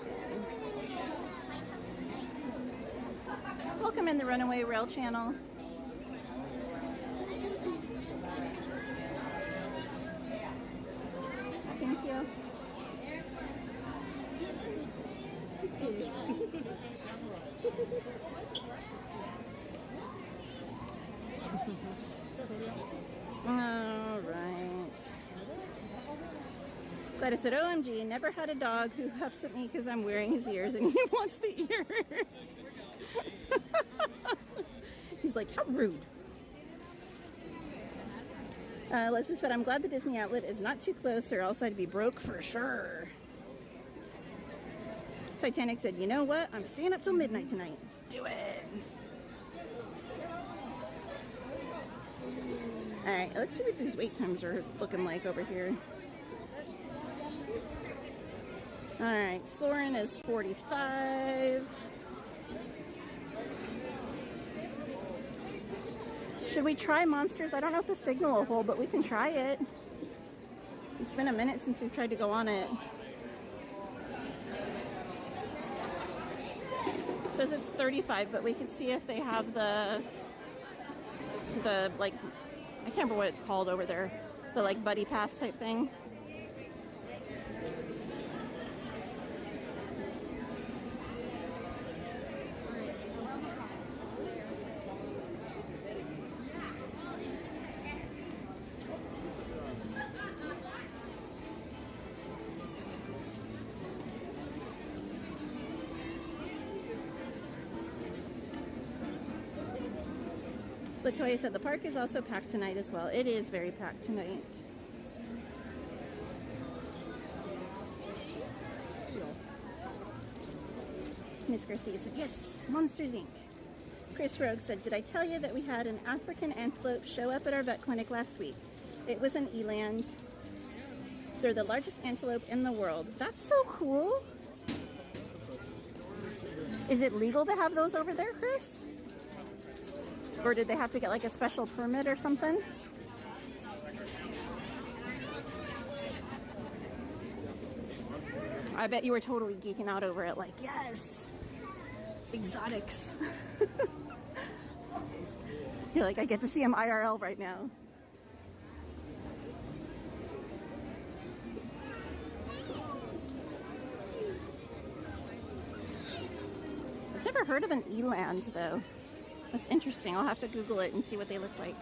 Welcome in the Runaway Rail channel. Thank you. All right. Gladys said, OMG, never had a dog who huffs at me because I'm wearing his ears and he wants the ears. He's like, how rude. Leslie said, I'm glad the Disney Outlet is not too close or else I'd be broke for sure. Titanic said, you know what? I'm staying up till midnight tonight. Do it. Alright, let's see what these wait times are looking like over here. Alright, Soarin' is 45. Should we try Monsters? I don't know if the signal will hold, but we can try it. It's been a minute since we've tried to go on it. It says it's 35, but we can see if they have the like, I can't remember what it's called over there. The like buddy pass type thing. Latoya said the park is also packed tonight as well. It is very packed tonight. Miss Garcia said, yes, Monsters Inc. Chris Rogue said, did I tell you that we had an African antelope show up at our vet clinic last week? It was an eland. They're the largest antelope in the world. That's so cool. Is it legal to have those over there, Chris? Or did they have to get like a special permit or something? I bet you were totally geeking out over it, like, yes, exotics. You're like, I get to see him IRL right now. I've never heard of an Eland though. That's interesting. I'll have to Google it and see what they look like.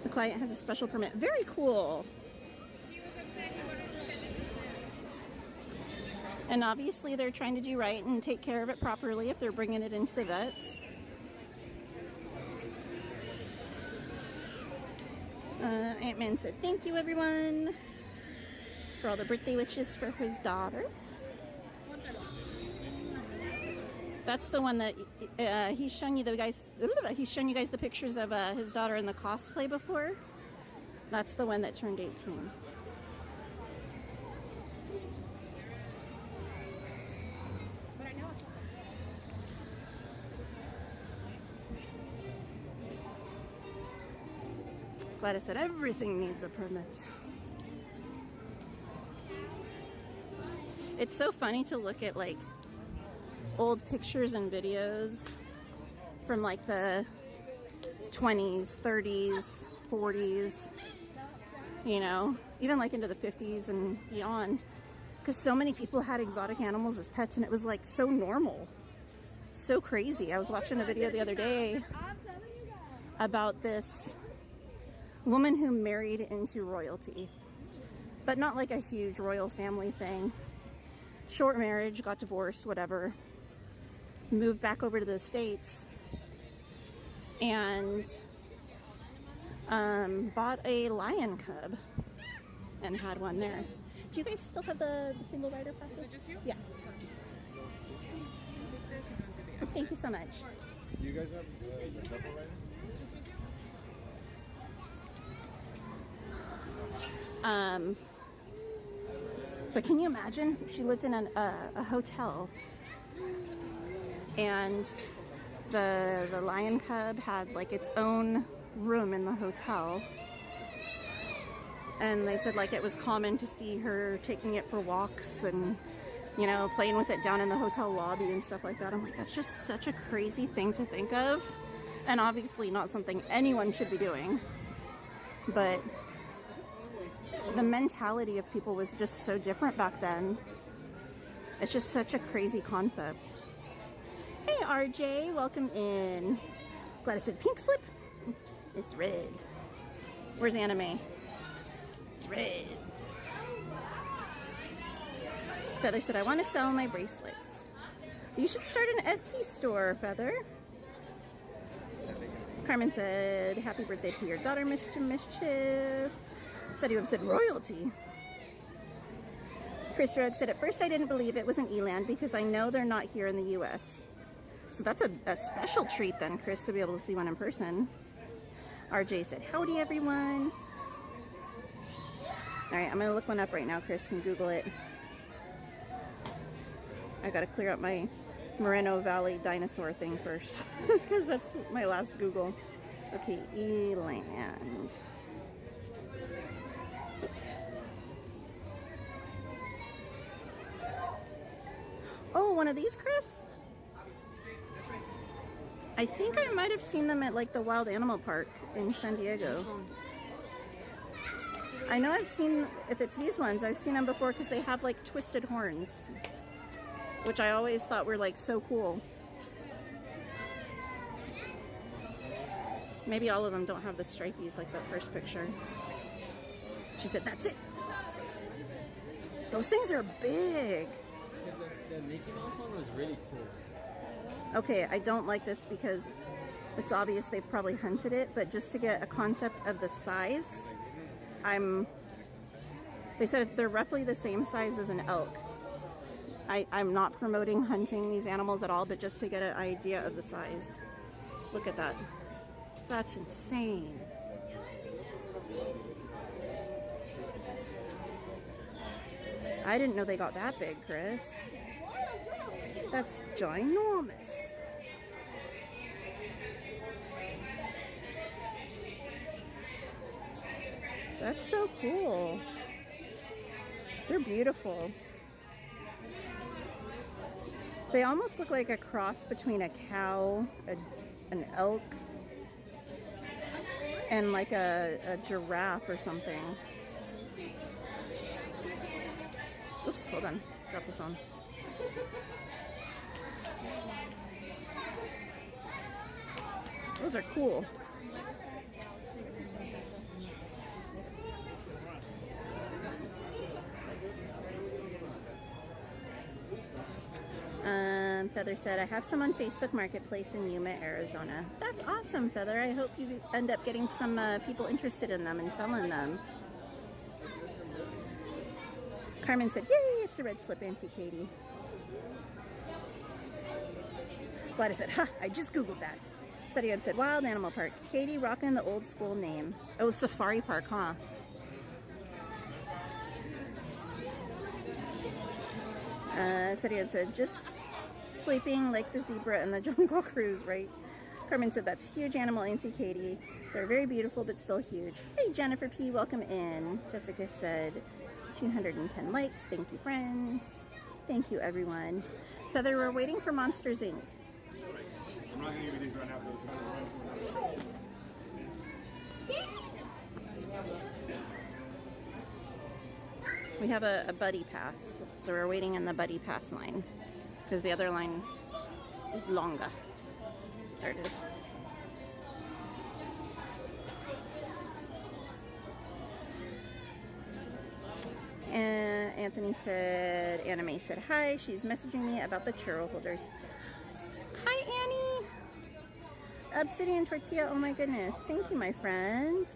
The client has a special permit. Very cool. And obviously they're trying to do right and take care of it properly if they're bringing it into the vets. Ant-Man said, thank you everyone for all the birthday wishes for his daughter. That's the one that he's shown you guys the pictures of his daughter in the cosplay before. That's the one that turned 18. Glad I said everything needs a permit. It's so funny to look at like old pictures and videos from like the 20s, 30s, 40s, you know, even like into the 50s and beyond, because so many people had exotic animals as pets and it was like so normal, so crazy. I was watching a video the other day about this woman who married into royalty, but not like a huge royal family thing. Short marriage, got divorced, whatever, moved back over to the States and bought a lion cub and had one there. Do you guys still have the single rider passes? Is it just you? Yeah. Thank you so much. Do you guys have the double rider? But can you imagine? She lived in a hotel, and the lion cub had like its own room in the hotel, and they said like it was common to see her taking it for walks and, you know, playing with it down in the hotel lobby and stuff like that. I'm like, that's just such a crazy thing to think of, and obviously not something anyone should be doing, but the mentality of people was just so different back then. It's just such a crazy concept. Hey RJ, welcome in. Glad I said pink slip. It's red. Where's Anime? It's red. Feather said, I want to sell my bracelets. You should start an Etsy store, Feather. Carmen said, happy birthday to your daughter, Mr. Mischief. Said he said royalty. Chris Rugg said, at first I didn't believe it was an Eland because I know they're not here in the US. So that's a special treat then, Chris, to be able to see one in person. RJ said, howdy everyone. Alright, I'm going to look one up right now, Chris, and Google it. I got to clear up my Moreno Valley dinosaur thing first, because that's my last Google. Okay, Eland. Oops. Oh, one of these, Chris? I think I might have seen them at like the Wild Animal Park in San Diego. I know I've seen, if it's these ones, I've seen them before because they have like twisted horns, which I always thought were like so cool. Maybe all of them don't have the stripies like that first picture. She said, that's it. Those things are big. The Mickey Mouse one was really cool. Okay, I don't like this because it's obvious they've probably hunted it, but just to get a concept of the size, they said they're roughly the same size as an elk. I'm not promoting hunting these animals at all, but just to get an idea of the size. Look at that. That's insane. I didn't know they got that big, Chris. That's ginormous. That's so cool. They're beautiful. They almost look like a cross between a cow, an elk and like a giraffe or something. Oops, hold on. Drop the phone. Those are cool. Feather said, I have some on Facebook Marketplace in Yuma, Arizona. That's awesome, Feather. I hope you end up getting some people interested in them and selling them. Carmen said, yay, it's a red slip, Auntie Katie. Gladys said, ha, I just Googled that. Study Up said, Wild Animal Park. Katie rocking the old school name. Oh, Safari Park, huh? Study Up said, just sleeping like the zebra and the Jungle Cruise, right? Carmen said, that's huge animal, Auntie Katie. They're very beautiful, but still huge. Hey, Jennifer P., welcome in. Jessica said, 210 likes. Thank you, friends. Thank you, everyone. Feather, we're waiting for Monsters, Inc. I'm not going to give you these right now because I'm trying to run. We have a buddy pass, so we're waiting in the buddy pass line because the other line is longer. There it is. And Anthony said, Anime said hi. She's messaging me about the churro holders. Hi, Annie. Obsidian Tortilla, oh my goodness. Thank you, my friend.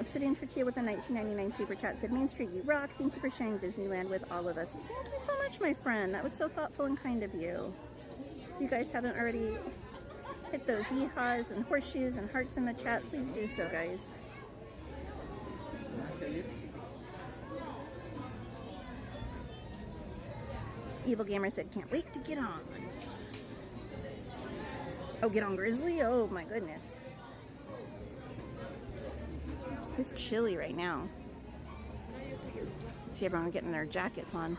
Obsidian Tortilla with a 19.99 super chat said, Main Street, you rock. Thank you for sharing Disneyland with all of us. Thank you so much, my friend. That was so thoughtful and kind of you. If you guys haven't already hit those yeehaws and horseshoes and hearts in the chat, please do so, guys. Evil Gamer said, can't wait to get on. Oh, get on Grizzly? Oh my goodness. It's chilly right now. See everyone getting their jackets on.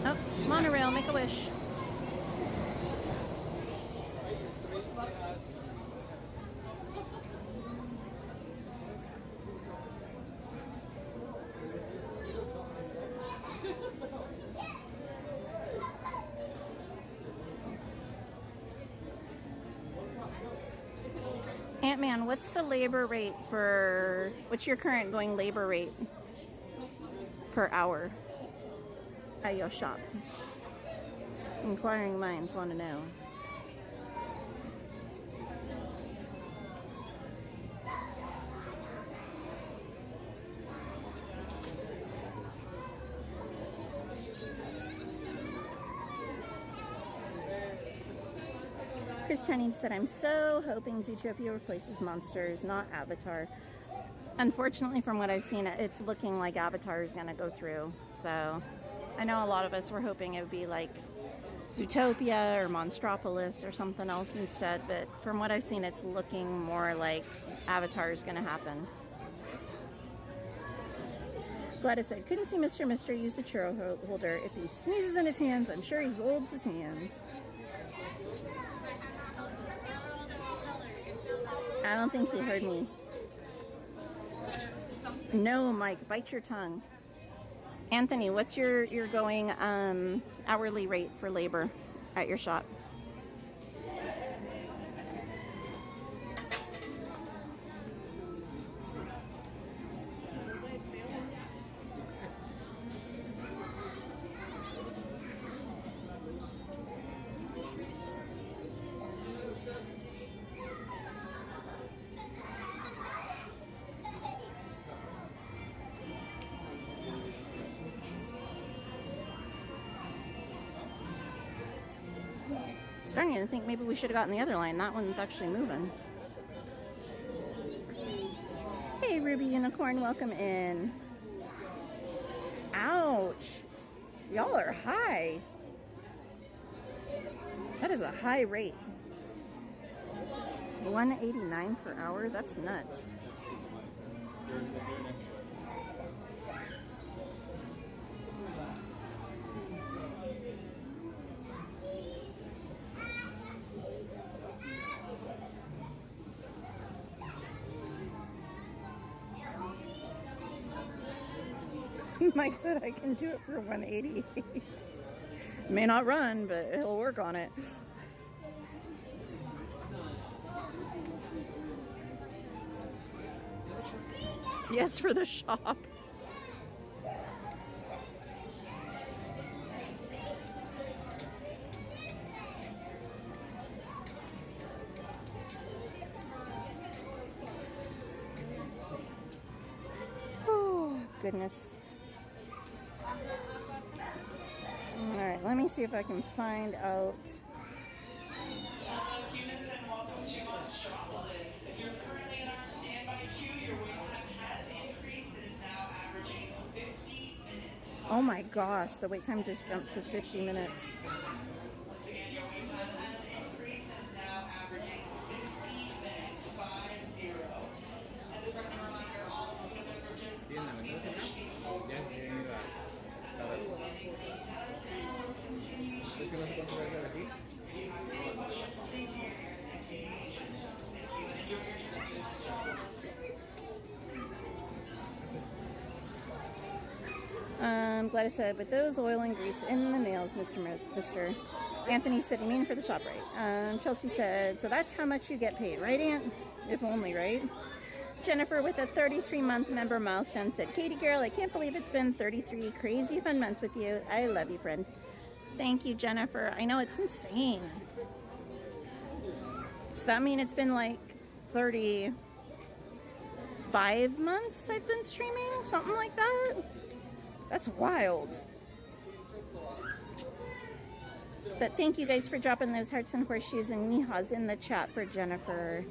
Oh, monorail, make a wish. Ant-Man, what's the labor rate for, what's your current going labor rate per hour at your shop? Inquiring minds want to know. Chris Tenney said, I'm so hoping Zootopia replaces Monsters, not Avatar. Unfortunately, from what I've seen, it's looking like Avatar is going to go through. So I know a lot of us were hoping it would be like Zootopia or Monstropolis or something else instead. But from what I've seen, it's looking more like Avatar is going to happen. Gladys said, couldn't see Mr. use the churro holder. If he sneezes in his hands, I'm sure he holds his hands. I don't think he heard me. No, Mike, bite your tongue. Anthony, what's your going hourly rate for labor at your shop? Starting to think maybe we should have gotten the other line. That one's actually moving. Hey, Ruby Unicorn, welcome in. Ouch. Y'all are high. That is a high rate. $189 per hour? That's nuts. Mike said I can do it for $188. May not run, but he'll work on it. Yes, for the shop. Oh, goodness. Alright, let me see if I can find out. Oh my gosh, the wait time just jumped to 50 minutes. Gladys said, with those oil and grease in the nails, Mr. Anthony said, you mean for the shop, right? Chelsea said, so that's how much you get paid, right, Aunt? If only, right? Jennifer, with a 33-month member milestone, said, Katie girl, I can't believe it's been 33 crazy fun months with you. I love you, friend. Thank you, Jennifer. I know, it's insane. So that means it's been like 35 months I've been streaming? Something like that? That's wild. But thank you guys for dropping those hearts and horseshoes and nihas in the chat for Jennifer.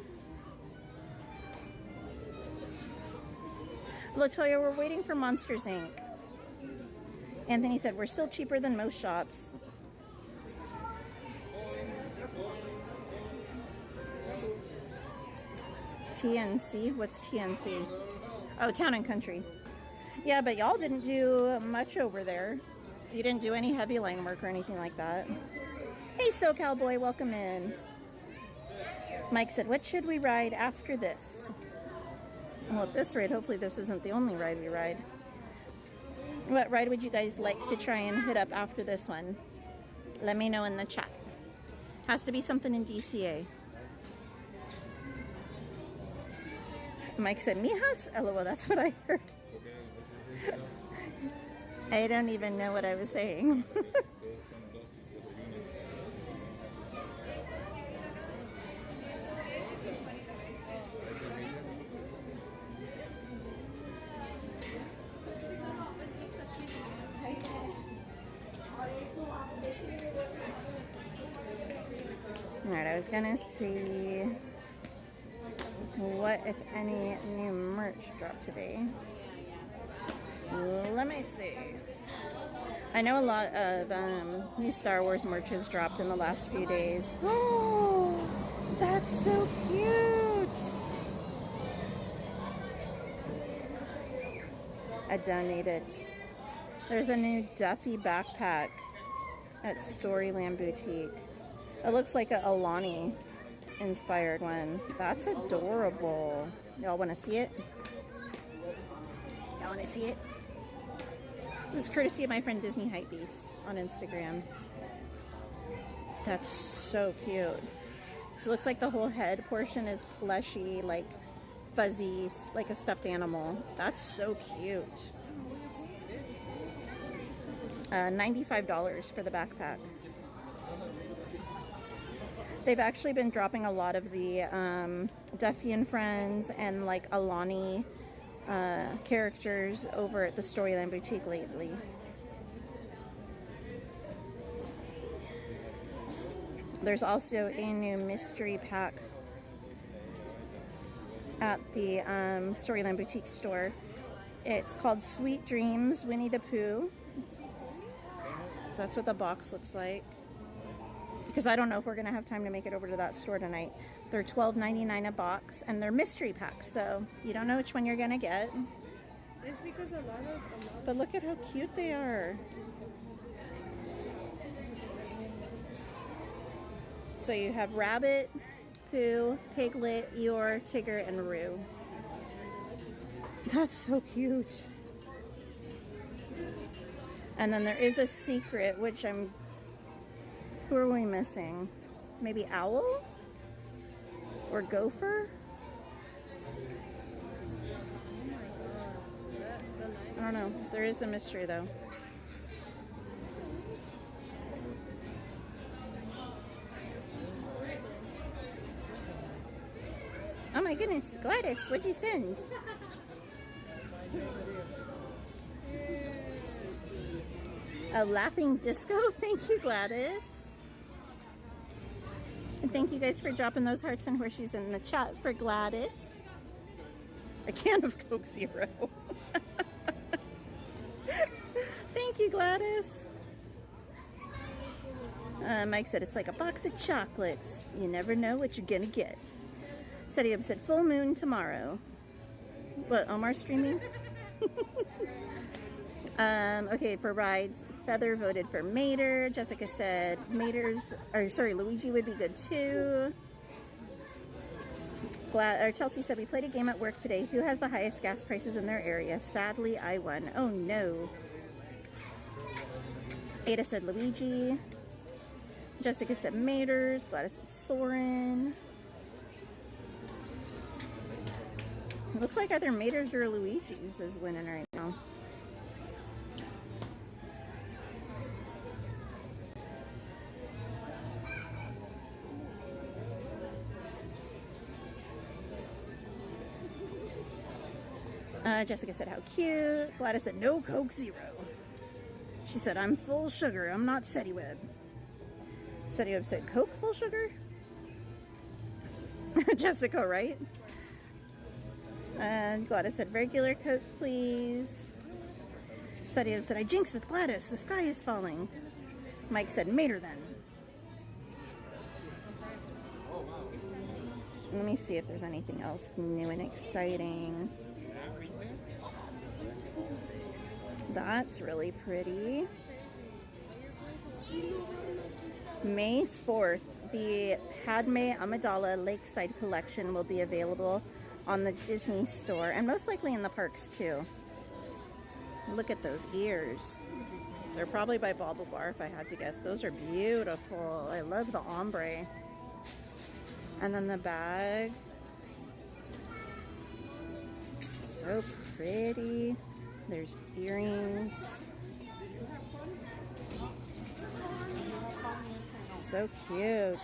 Latoya, we're waiting for Monsters, Inc. Anthony said, we're still cheaper than most shops. TNC? What's TNC? Oh, Town and Country. Yeah, but y'all didn't do much over there. You didn't do any heavy line work or anything like that. Hey, SoCal boy, welcome in. Mike said, what should we ride after this? Well, at this rate, hopefully this isn't the only ride we ride. What ride would you guys like to try and hit up after this one? Let me know in the chat. Has to be something in DCA. Mike said, Mijas? LOL, that's what I heard. I don't even know what I was saying. Alright, I was gonna see what, if any, new merch dropped today. Let me see. I know a lot of new Star Wars merch has dropped in the last few days. Oh, that's so cute. I donated. There's a new Duffy backpack at Storyland Boutique. It looks like a Alani inspired one. That's adorable. Y'all want to see it? Y'all want to see it? This is courtesy of my friend Disney Hypebeast on Instagram. That's so cute. So it looks like the whole head portion is plushy, like fuzzy, like a stuffed animal. That's so cute. $95 for the backpack. They've actually been dropping a lot of the Duffy and Friends and like Alani characters over at the Storyland Boutique lately. There's also a new mystery pack at the Storyland Boutique store. It's called Sweet Dreams Winnie the Pooh. So that's what the box looks like. because I don't know if we're gonna have time to make it over to that store tonight. They're $12.99 a box, and they're mystery packs, so you don't know which one you're gonna get. It's because a lot of But look at how cute they are. So you have Rabbit, Pooh, Piglet, Eeyore, Tigger, and Roo. That's so cute. And then there is a secret, which who are we missing? Maybe Owl? Or Gopher? I don't know. There is a mystery though. Oh my goodness, Gladys, what'd you send? A laughing disco? Thank you, Gladys. And thank you guys for dropping those hearts and horseshoes in the chat for Gladys. A can of Coke Zero. Thank you, Gladys. Mike said it's like a box of chocolates. You never know what you're gonna get. Setium said full moon tomorrow. What, Omar's streaming? Okay, for rides, Feather voted for Mater. Jessica said Luigi would be good too. Chelsea said we played a game at work today. Who has the highest gas prices in their area? Sadly, I won. Oh no. Ada said Luigi. Jessica said Mater's. Gladys said Soren. It looks like either Mater's or Luigi's is winning right now. Jessica said, how cute. Gladys said, no Coke Zero. She said, I'm full sugar. I'm not Setiweb. Setiweb said, Coke full sugar? Jessica, right? And Gladys said, regular Coke, please. Setiweb said, I jinxed with Gladys. The sky is falling. Mike said, Mater then. Let me see if there's anything else new and exciting. That's really pretty. May 4th, the Padme Amidala Lakeside Collection will be available on the Disney store and most likely in the parks too. Look at those ears. They're probably by Balbobar if I had to guess. Those are beautiful. I love the ombre. And then the bag. So pretty. There's earrings. So cute.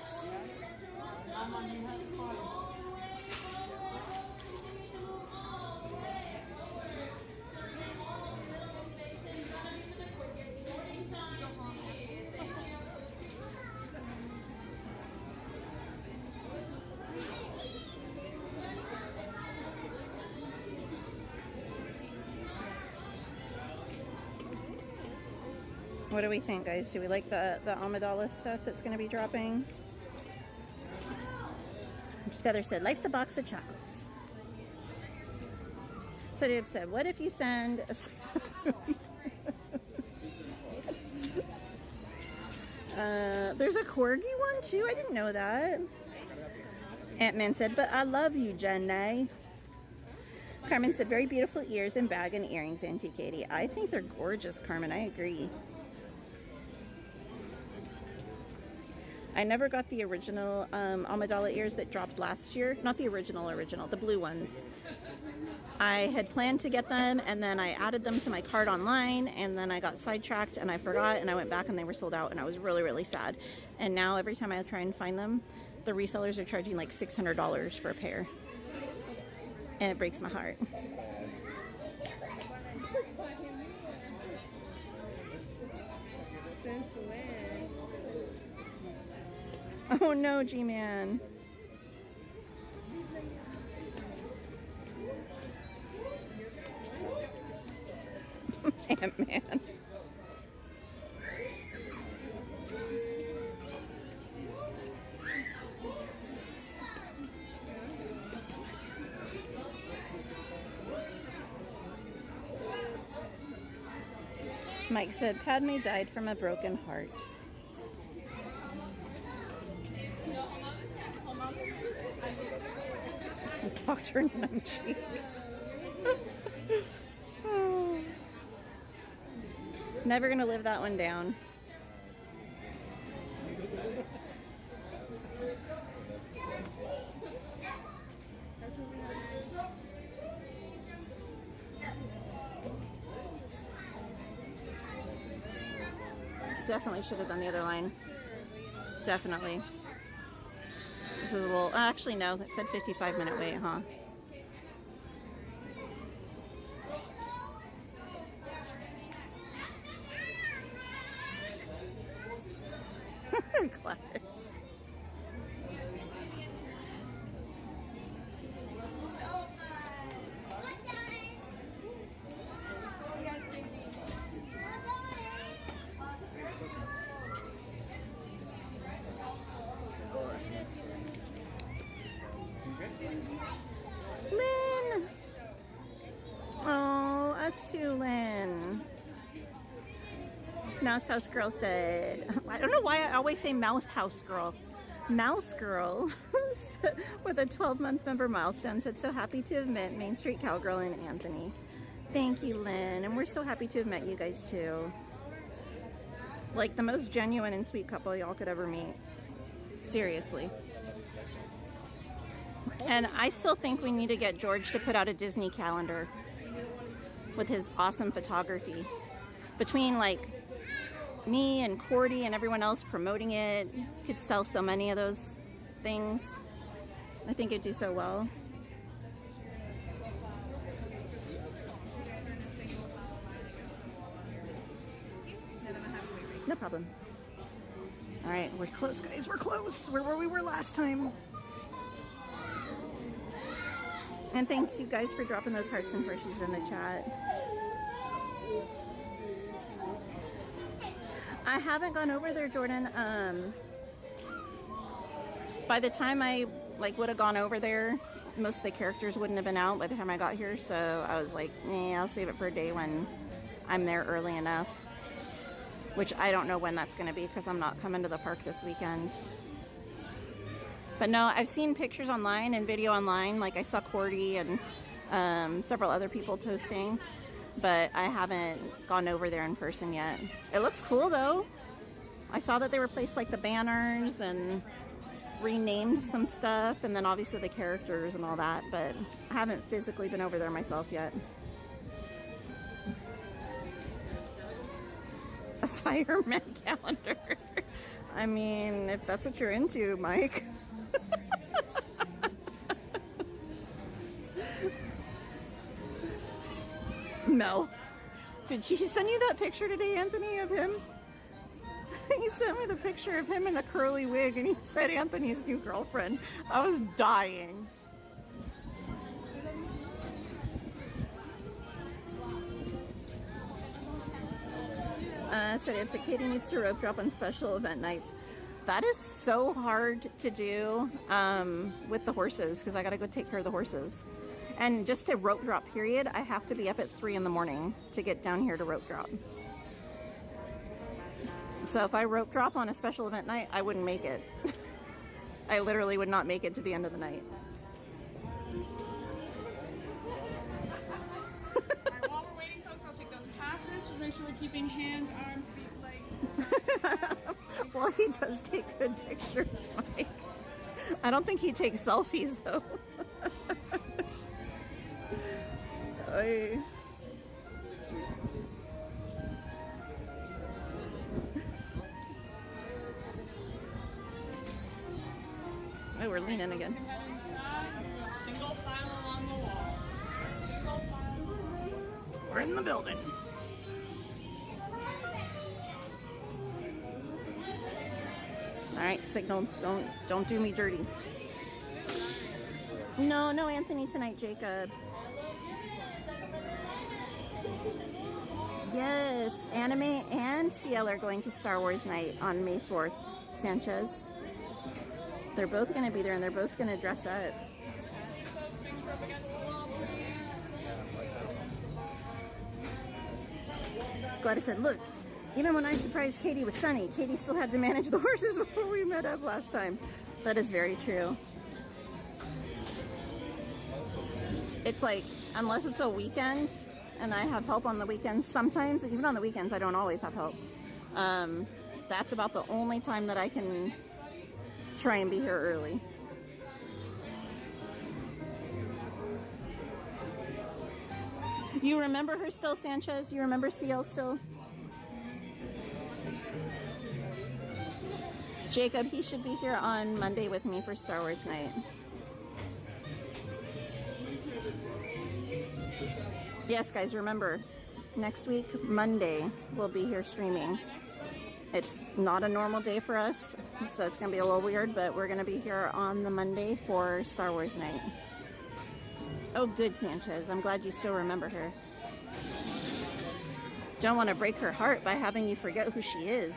What do we think, guys? Do we like the Amidala stuff that's going to be dropping? Feather said, life's a box of chocolates. Sodium said, what if you send there's a corgi one too? I didn't know that. Ant-Man said, but I love you, Jenny. Carmen said, very beautiful ears and bag and earrings, Auntie Katie. I think they're gorgeous, Carmen. I agree. I never got the original Amidala ears that dropped last year. Not the original, the blue ones. I had planned to get them, and then I added them to my cart online, and then I got sidetracked, and I forgot, and I went back, and they were sold out, and I was really, really sad. And now every time I try and find them, the resellers are charging like $600 for a pair. And it breaks my heart. Oh no, G-Man. Ant-Man. Mike said Padme died from a broken heart. Dr. Numcheek. Oh. Never gonna live that one down. Definitely should have done the other line. Definitely. This is a little, actually no, it said 55-minute wait, huh? Class. Lynn! Oh, us too, Lynn. Mouse House Girl said, I don't know why I always say Mouse House Girl. Mouse Girl with a 12-month member milestone said, so happy to have met Main Street Cowgirl and Anthony. Thank you, Lynn. And we're so happy to have met you guys too. Like the most genuine and sweet couple y'all could ever meet. Seriously. And I still think we need to get George to put out a Disney calendar with his awesome photography. Between like me and Cordy and everyone else promoting it, could sell so many of those things. I think it'd do so well. No problem. All right, we're close, guys. We're close. We're where we were last time. And thanks you guys for dropping those hearts and brushes in the chat. I haven't gone over there, Jordan. By the time I would have gone over there, most of the characters wouldn't have been out by the time I got here. So I was like, I'll save it for a day when I'm there early enough. Which I don't know when that's going to be because I'm not coming to the park this weekend. But no, I've seen pictures online and video online. Like I saw Cordy and several other people posting. But I haven't gone over there in person yet. It looks cool though. I saw that they replaced like the banners and renamed some stuff. And then obviously the characters and all that. But I haven't physically been over there myself yet. A fireman calendar. I mean, if that's what you're into, Mike. Mel, did she send you that picture today, Anthony, of him? He sent me the picture of him in a curly wig and he said Anthony's new girlfriend. I was dying. Said upset Katie needs to rope drop on special event nights. That is so hard to do with the horses because I gotta go take care of the horses. And just to rope drop period, I have to be up at 3 in the morning to get down here to rope drop. So if I rope drop on a special event night, I wouldn't make it. I literally would not make it to the end of the night. Alright, while we're waiting, folks, I'll take those passes. Just make sure we're keeping hands, arms, feet, legs. Well, he does take good pictures, Mike. I don't think he takes selfies, though. Oh, we're leaning again. Single file along the wall. Single file. We're in the building. All right, Signal, don't do me dirty. No, Anthony tonight, Jacob. Yes, Anime and CL are going to Star Wars night on May 4th, Sanchez. They're both going to be there and they're both going to dress up. Gladys said, look, even when I surprised Katie with Sunny, Katie still had to manage the horses before we met up last time. That is very true. It's like, unless it's a weekend and I have help on the weekends sometimes, even on the weekends I don't always have help. That's about the only time that I can try and be here early. You remember her still, Sanchez? You remember CL still? Jacob, he should be here on Monday with me for Star Wars night. Yes, guys, remember, next week, Monday, we'll be here streaming. It's not a normal day for us, so it's going to be a little weird, but we're going to be here on the Monday for Star Wars night. Oh, good, Sanchez. I'm glad you still remember her. Don't want to break her heart by having you forget who she is.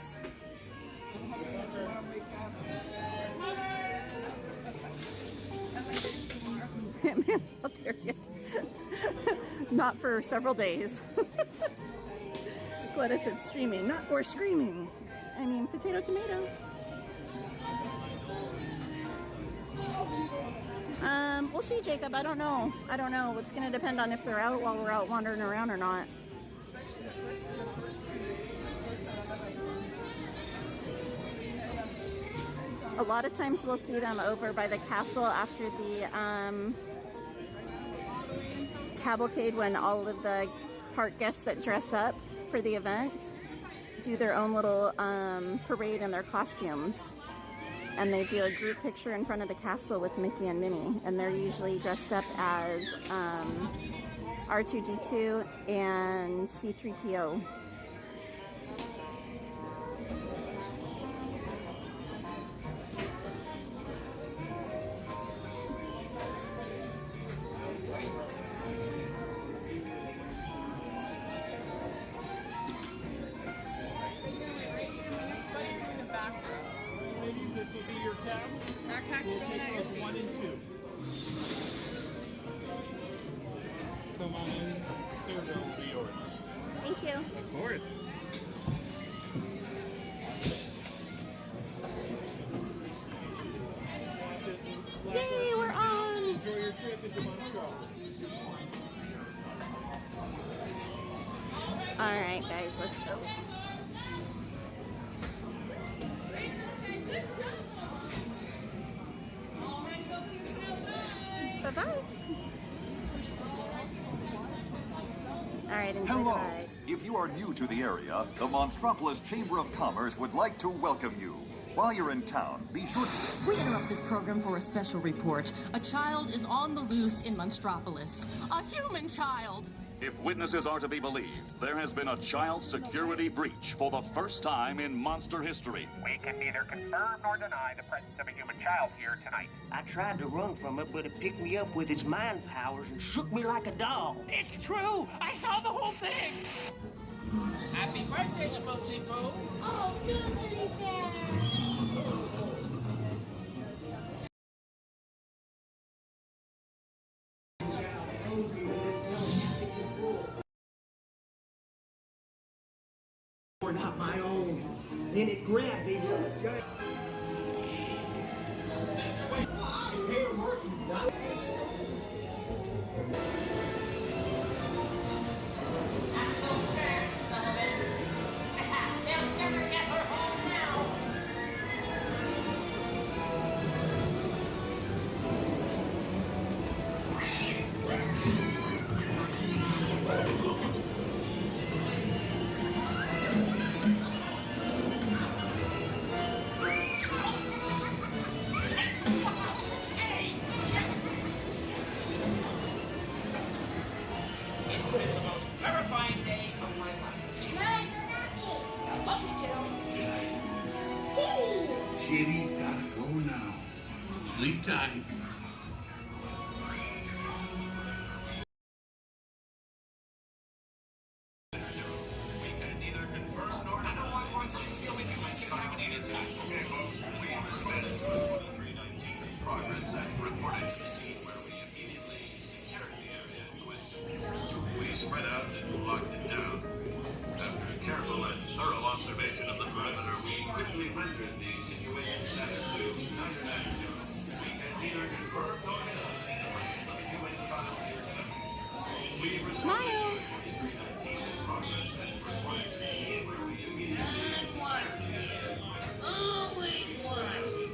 Man's not there yet. Not for several days. Gladys said streaming, not or screaming. I mean, potato, tomato. We'll see, Jacob. I don't know. It's going to depend on if they're out while we're out wandering around or not. A lot of times we'll see them over by the castle after the cavalcade, when all of the park guests that dress up for the event do their own little parade in their costumes. And they do a group picture in front of the castle with Mickey and Minnie. And they're usually dressed up as R2-D2 and C-3PO. Come on in, third row will be yours. Thank you. Of course. Yay, we're on! Enjoy your trip into Montreal. Alright guys, let's go. Bye-bye. Alright, enjoy the Hello. ride. If you are new to the area, the Monstropolis Chamber of Commerce would like to welcome you. While you're in town, be sure to... We interrupt this program for a special report. A child is on the loose in Monstropolis. A human child! If witnesses are to be believed, there has been a child security breach for the first time in monster history. We can neither confirm nor deny the presence of a human child here tonight. I tried to run from it, but it picked me up with its mind powers and shook me like a dog. It's true! I saw the whole thing! Happy birthday, Smokesy Pooh! Oh, goody bear! Were not my own. Then it grabbed me. Kitty's gotta go now. Sleep time. We spread out and locked it down. After successfully rendered the situation set to 99 jobs. We can neither confirm nor deny the presence of a human child here tonight. We Smile! progress and request Always watching.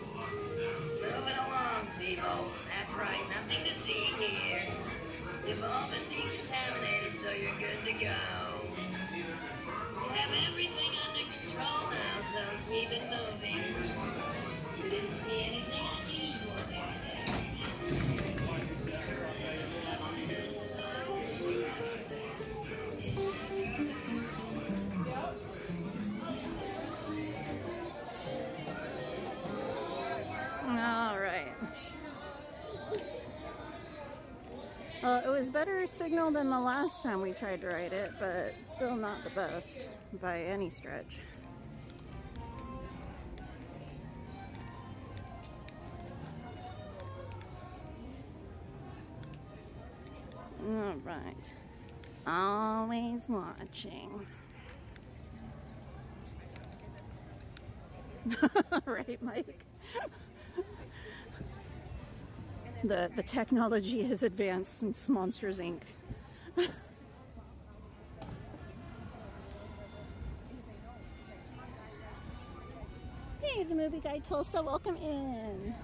Moving along, people. That's right, nothing to see here. You've all been decontaminated, so you're good to go. We have everything under control now, so keep it moving. We didn't see anything unusual there. All right. Well, it was better signal than the last time we tried to ride it, but still not the best by any stretch. All right. Always watching. Right, Mike? The technology has advanced since Monsters, Inc. Hey, the movie guy Tulsa, welcome in.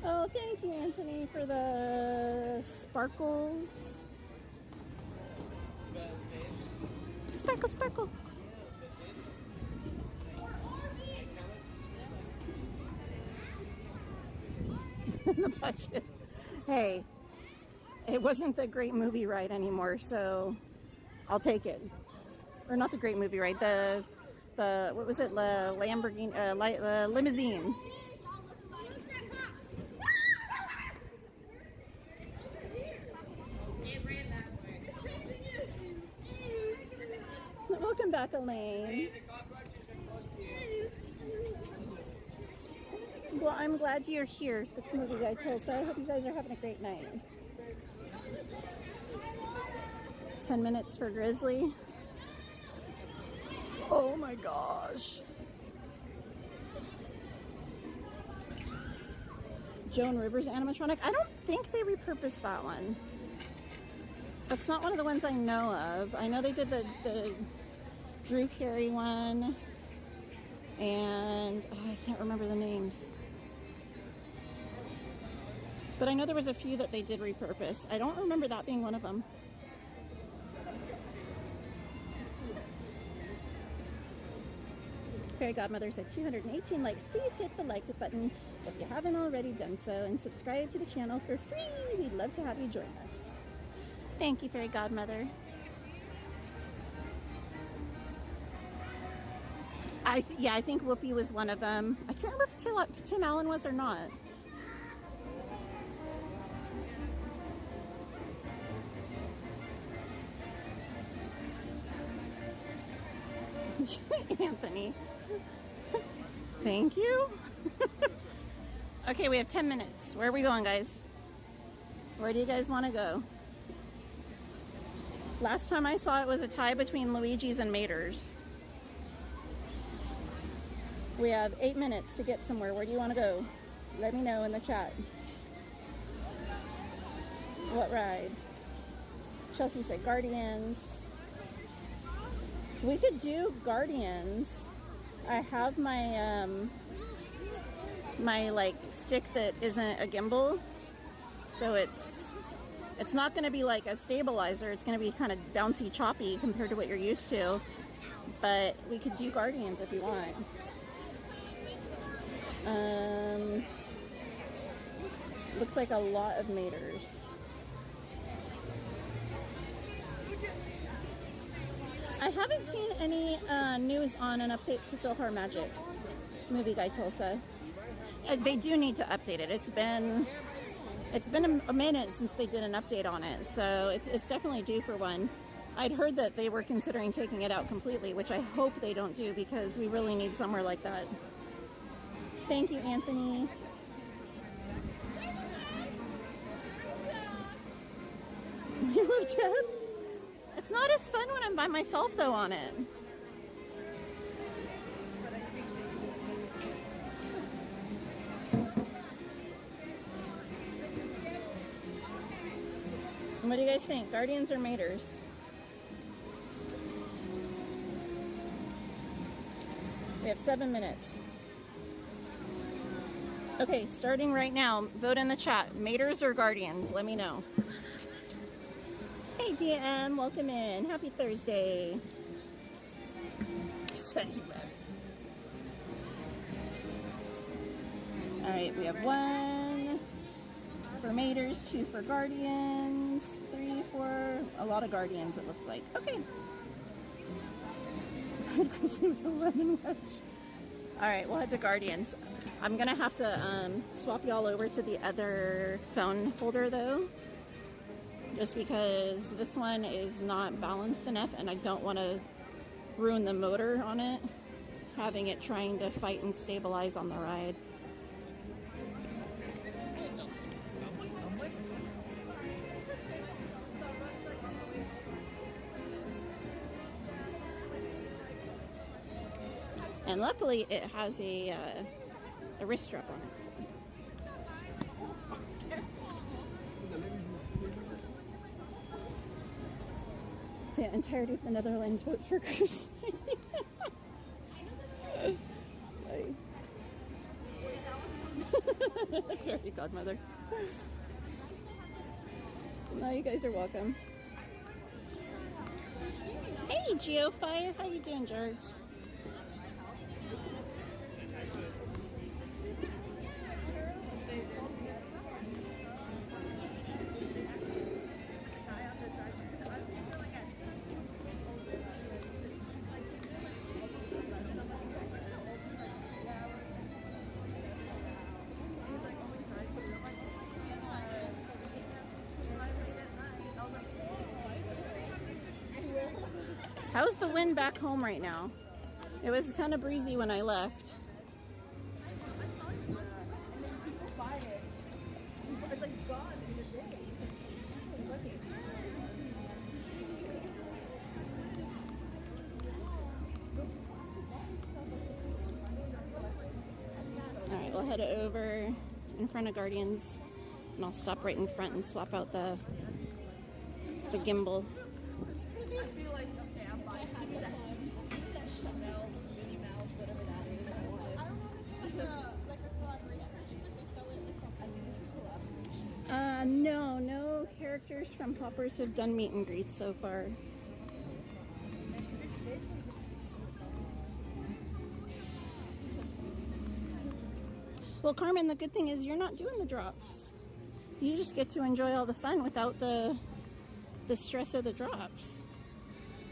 Oh, thank you, Anthony, for the sparkles. Sparkle, sparkle. The budget. Hey, it wasn't the great movie ride anymore, so I'll take it. Or not the great movie ride, the what was it? Lamborghini, limousine. Welcome back, Elaine. Well, I'm glad you're here, the movie guy Tulsa. I hope you guys are having a great night. 10 minutes for Grizzly. Oh my gosh. Joan Rivers animatronic. I don't think they repurposed that one. That's not one of the ones I know of. I know they did the Drew Carey one, and I can't remember the names. But I know there was a few that they did repurpose. I don't remember that being one of them. Fairy Godmother said 218 likes. Please hit the like button if you haven't already done so, and subscribe to the channel for free. We'd love to have you join us. Thank you, Fairy Godmother. I think Whoopi was one of them. I can't remember if Tim Allen was or not. Anthony. Thank you. Okay, we have 10 minutes. Where are we going, guys? Where do you guys want to go? Last time I saw it was a tie between Luigi's and Mater's. We have 8 minutes to get somewhere. Where do you want to go? Let me know in the chat. What ride? Chelsea said Guardians. We could do Guardians. I have my my like stick that isn't a gimbal, so it's not going to be like a stabilizer. It's going to be kind of bouncy, choppy compared to what you're used to. But we could do Guardians if you want. Looks like a lot of Maters. I haven't seen any news on an update to PhilharMagic, Movie Guy Tulsa. They do need to update it. It's been a minute since they did an update on it, so it's definitely due for one. I'd heard that they were considering taking it out completely, which I hope they don't do, because we really need somewhere like that. Thank you, Anthony. Jeff. It's not as fun when I'm by myself though on it. What do you guys think? Guardians or Maters? We have 7 minutes. Okay, starting right now, vote in the chat. Maters or Guardians? Let me know. Hey DM, welcome in. Happy Thursday. Alright, we have 1 for Maters, 2 for Guardians, 3, 4, a lot of Guardians it looks like. Okay. Chrissy with a lemon wedge. Alright, we'll head to Guardians. I'm gonna have to swap y'all over to the other phone holder though. Just because this one is not balanced enough and I don't want to ruin the motor on it, having it trying to fight and stabilize on the ride. And luckily it has a wrist strap on it. The entirety of the Netherlands votes for Chris. Fairy godmother. No, you guys are welcome. Hey, Geofire, how you doing, George? How's the wind back home right now? It was kind of breezy when I left. Alright, we'll head over in front of Guardians and I'll stop right in front and swap out the gimbal. No characters from Hoppers have done meet and greets so far. Well, Carmen, the good thing is you're not doing the drops. You just get to enjoy all the fun without the stress of the drops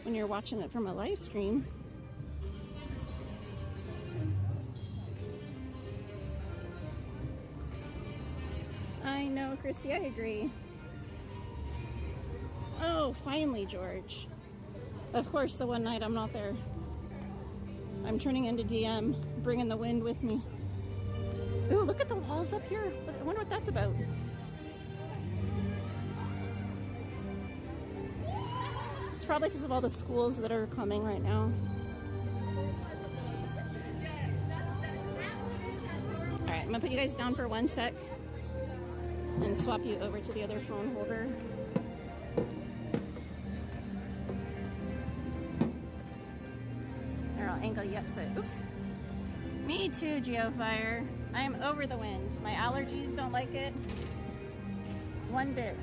when you're watching it from a live stream. I know, Chrissy, I agree. Oh, finally, George. Of course, the one night I'm not there. I'm turning into DM, bringing the wind with me. Ooh, look at the walls up here. I wonder what that's about. It's probably because of all the schools that are coming right now. Alright, I'm gonna put you guys down for 1 sec and swap you over to the other phone holder. Or I'll angle you up so, oops. Me too, Geofire. I am over the wind. My allergies don't like it one bit.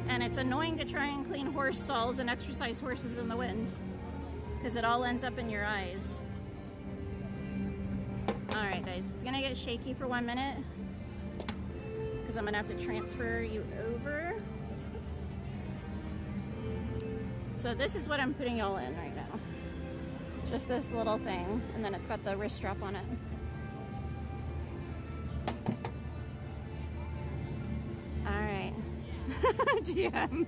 And it's annoying to try and clean horse stalls and exercise horses in the wind because it all ends up in your eyes. Alright guys, it's gonna get shaky for 1 minute because I'm gonna have to transfer you over. Oops. So this is what I'm putting y'all in right now. Just this little thing, and then it's got the wrist strap on it. Alright. DM.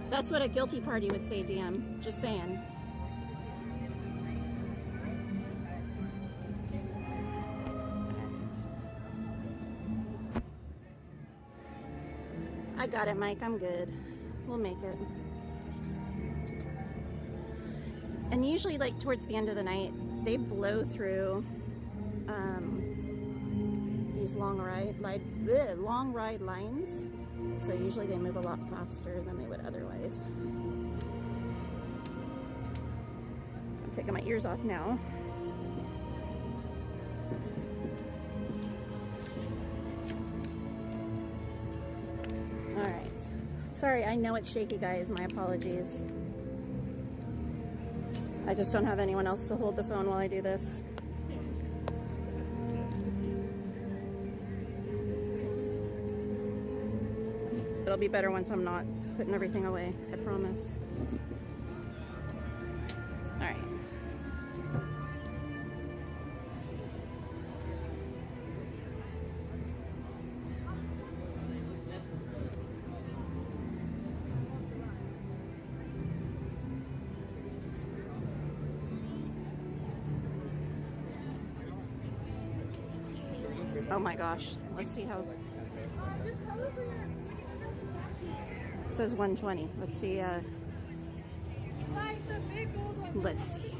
That's what a guilty party would say, DM. Just saying. I got it, Mike. I'm good. We'll make it. And usually, like, towards the end of the night, they blow through these long ride lines. So usually they move a lot faster than they would otherwise. I'm taking my ears off now. All right. Sorry, I know it's shaky, guys. My apologies. I just don't have anyone else to hold the phone while I do this. It'll be better once I'm not putting everything away, I promise. All right. Oh my gosh, let's see how. It says 120. Let's see. Like the big gold one. Let's see.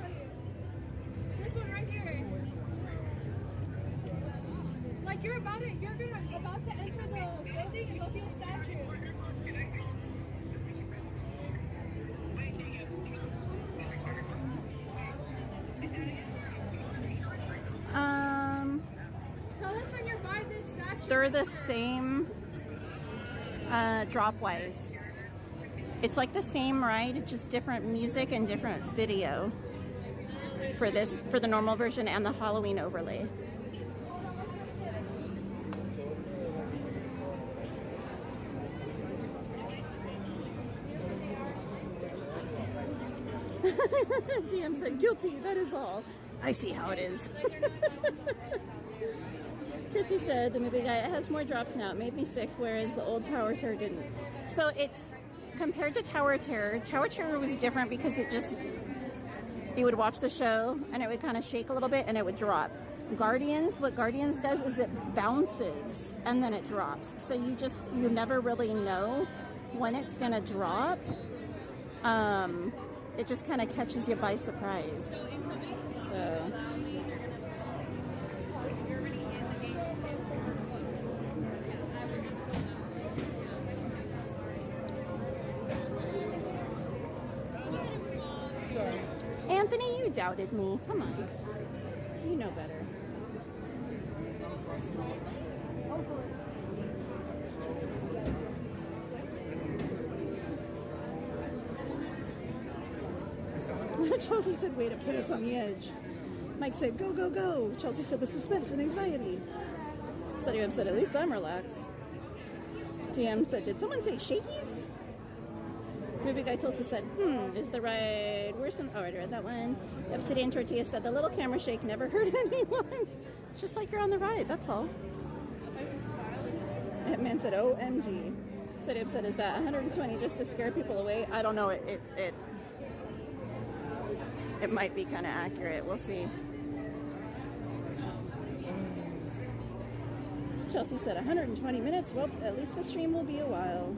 This one right here. Like you're about to enter the building and there'll be a statue. Tell us when you're by this statue. They're the same drop-wise. It's like the same ride, just different music and different video for this, for the normal version and the Halloween overlay. DM said, guilty, that is all. I see how it is. Christy said, the movie guy, it has more drops now. It made me sick, whereas the old Tower Terror didn't. So it's, compared to Tower Terror was different because it just, you would watch the show and it would kind of shake a little bit and it would drop. Guardians, what Guardians does is it bounces and then it drops. So you never really know when it's going to drop. It just kind of catches you by surprise. So... Anthony, you doubted me. Come on. You know better. Chelsea said, way to put us on the edge. Mike said, go, go, go. Chelsea said, the suspense and anxiety. Sadiam said, at least I'm relaxed. TM said, did someone say shakies? Movie Guy Tulsa said, is the ride worse than... Oh, I read that one. Obsidian Tortilla said, the little camera shake never hurt anyone. It's just like you're on the ride, that's all. Man said, OMG. Sadiam said, is that 120 just to scare people away? I don't know, it might be kind of accurate. We'll see. Chelsea said 120 minutes. Well, at least the stream will be a while.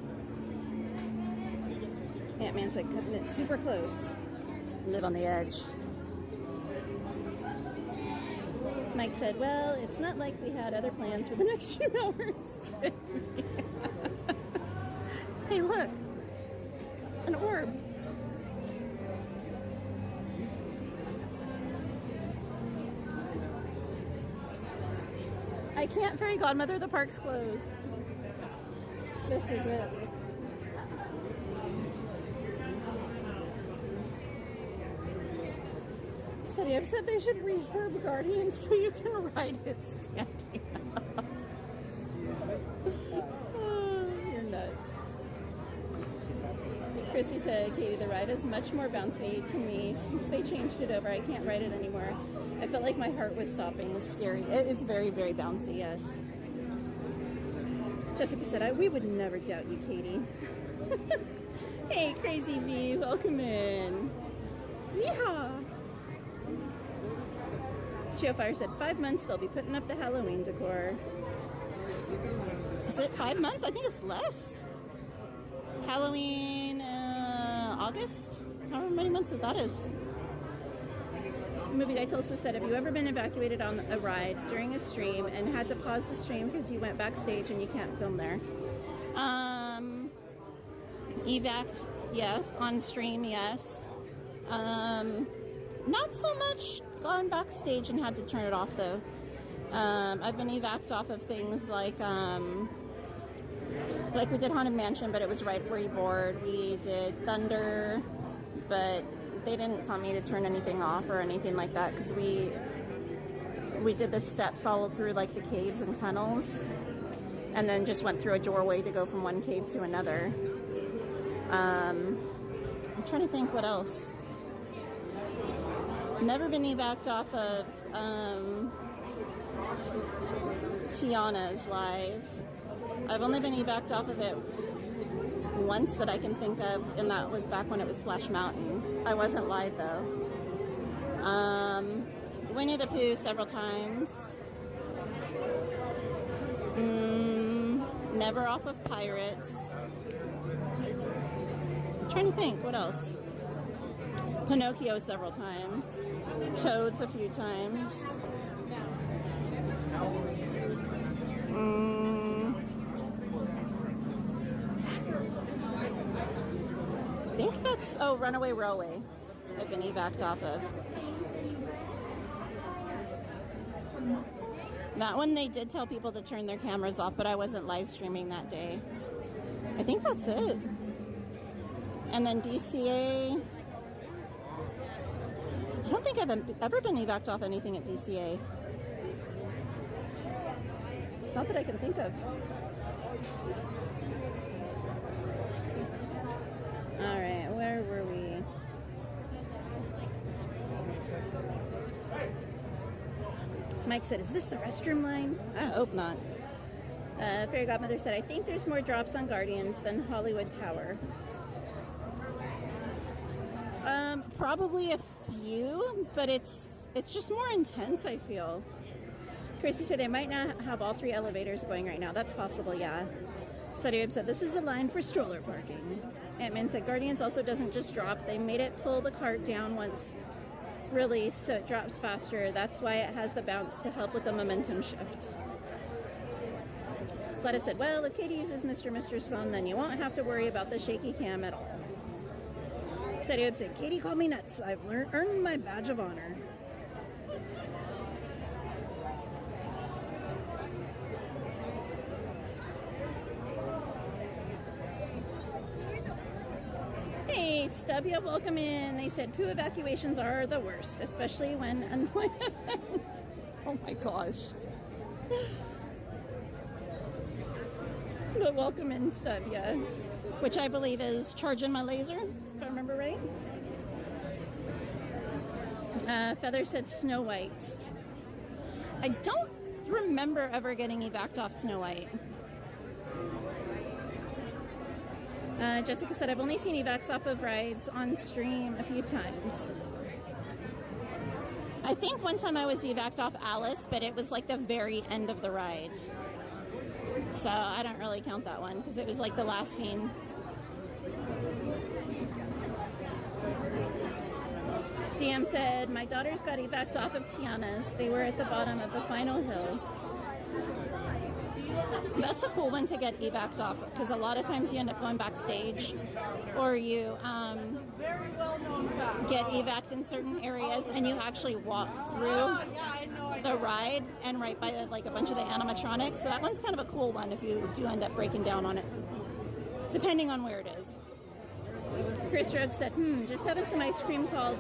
Ant-Man said cutting it super close. Live on the edge. Mike said, well, it's not like we had other plans for the next few hours. Hey, look. An orb. I can't, Fairy Godmother, the park's closed. This is it. I've said they should refurb Guardians so you can ride it standing up. Oh, you're nuts. Christy said, Katie, the ride is much more bouncy to me since they changed it over. I can't ride it anymore. I felt like my heart was stopping. It was scary. It's very, very bouncy, yes. Jessica said, we would never doubt you, Katie. Hey, Crazy V, welcome in. Yeehaw! Geofire said 5 months they'll be putting up the Halloween decor. Is it 5 months? I think it's less. Halloween, August? However many months that is. Movie guy Tulsa said, have you ever been evacuated on a ride during a stream and had to pause the stream because you went backstage and you can't film there? Evac, yes. On stream, yes. Not so much gone backstage and had to turn it off though. I've been evac'd off of things like we did Haunted Mansion, but it was right where you board. We did Thunder, but they didn't tell me to turn anything off or anything like that because we did the steps all through like the caves and tunnels and then just went through a doorway to go from one cave to another. I'm trying to think what else. Never been evac'd off of Tiana's live. I've only been evac'd off of it once that I can think of, and that was back when it was Splash Mountain. I wasn't live though. Winnie the Pooh several times. Never off of Pirates. I'm trying to think, what else? Pinocchio several times. Toads a few times. I think that's, oh, Runaway Railway I've been evac'd off of. That one they did tell people to turn their cameras off, but I wasn't live streaming that day. I think that's it. And then DCA, I don't think I've ever been evac'd off anything at DCA. Not that I can think of. Alright, where were we? Mike said, is this the restroom line? I hope not. Fairy Godmother said, I think there's more drops on Guardians than Hollywood Tower. Probably a few, but it's just more intense, I feel. Chrissy said they might not have all 3 elevators going right now. That's possible, yeah. Studyab said, this is a line for stroller parking. Ant-Man said, Guardians also doesn't just drop. They made it pull the cart down once released, so it drops faster. That's why it has the bounce to help with the momentum shift. Gladys said, well, if Katie uses Mr. Mister's phone, then you won't have to worry about the shaky cam at all. Studyab said, Katie called me nuts. I've earned my badge of honor. Hey, Stubia, welcome in. They said Pooh evacuations are the worst, especially when unplanned. Oh my gosh. But welcome in, Stubia, which I believe is charging my laser, if I remember right. Feather said Snow White. I don't remember ever getting evac'd off Snow White. Jessica said, I've only seen evacs off of rides on stream a few times. I think one time I was evac'd off Alice, but it was like the very end of the ride. So I don't really count that one because it was like the last scene. DM said, my daughters got evac'd off of Tiana's. They were at the bottom of the final hill. That's a cool one to get evac'd off because a lot of times you end up going backstage or you get evac'd in certain areas and you actually walk through the ride and right by like a bunch of the animatronics. So that one's kind of a cool one if you do end up breaking down on it, depending on where it is. Chris Rogue said, just having some ice cream called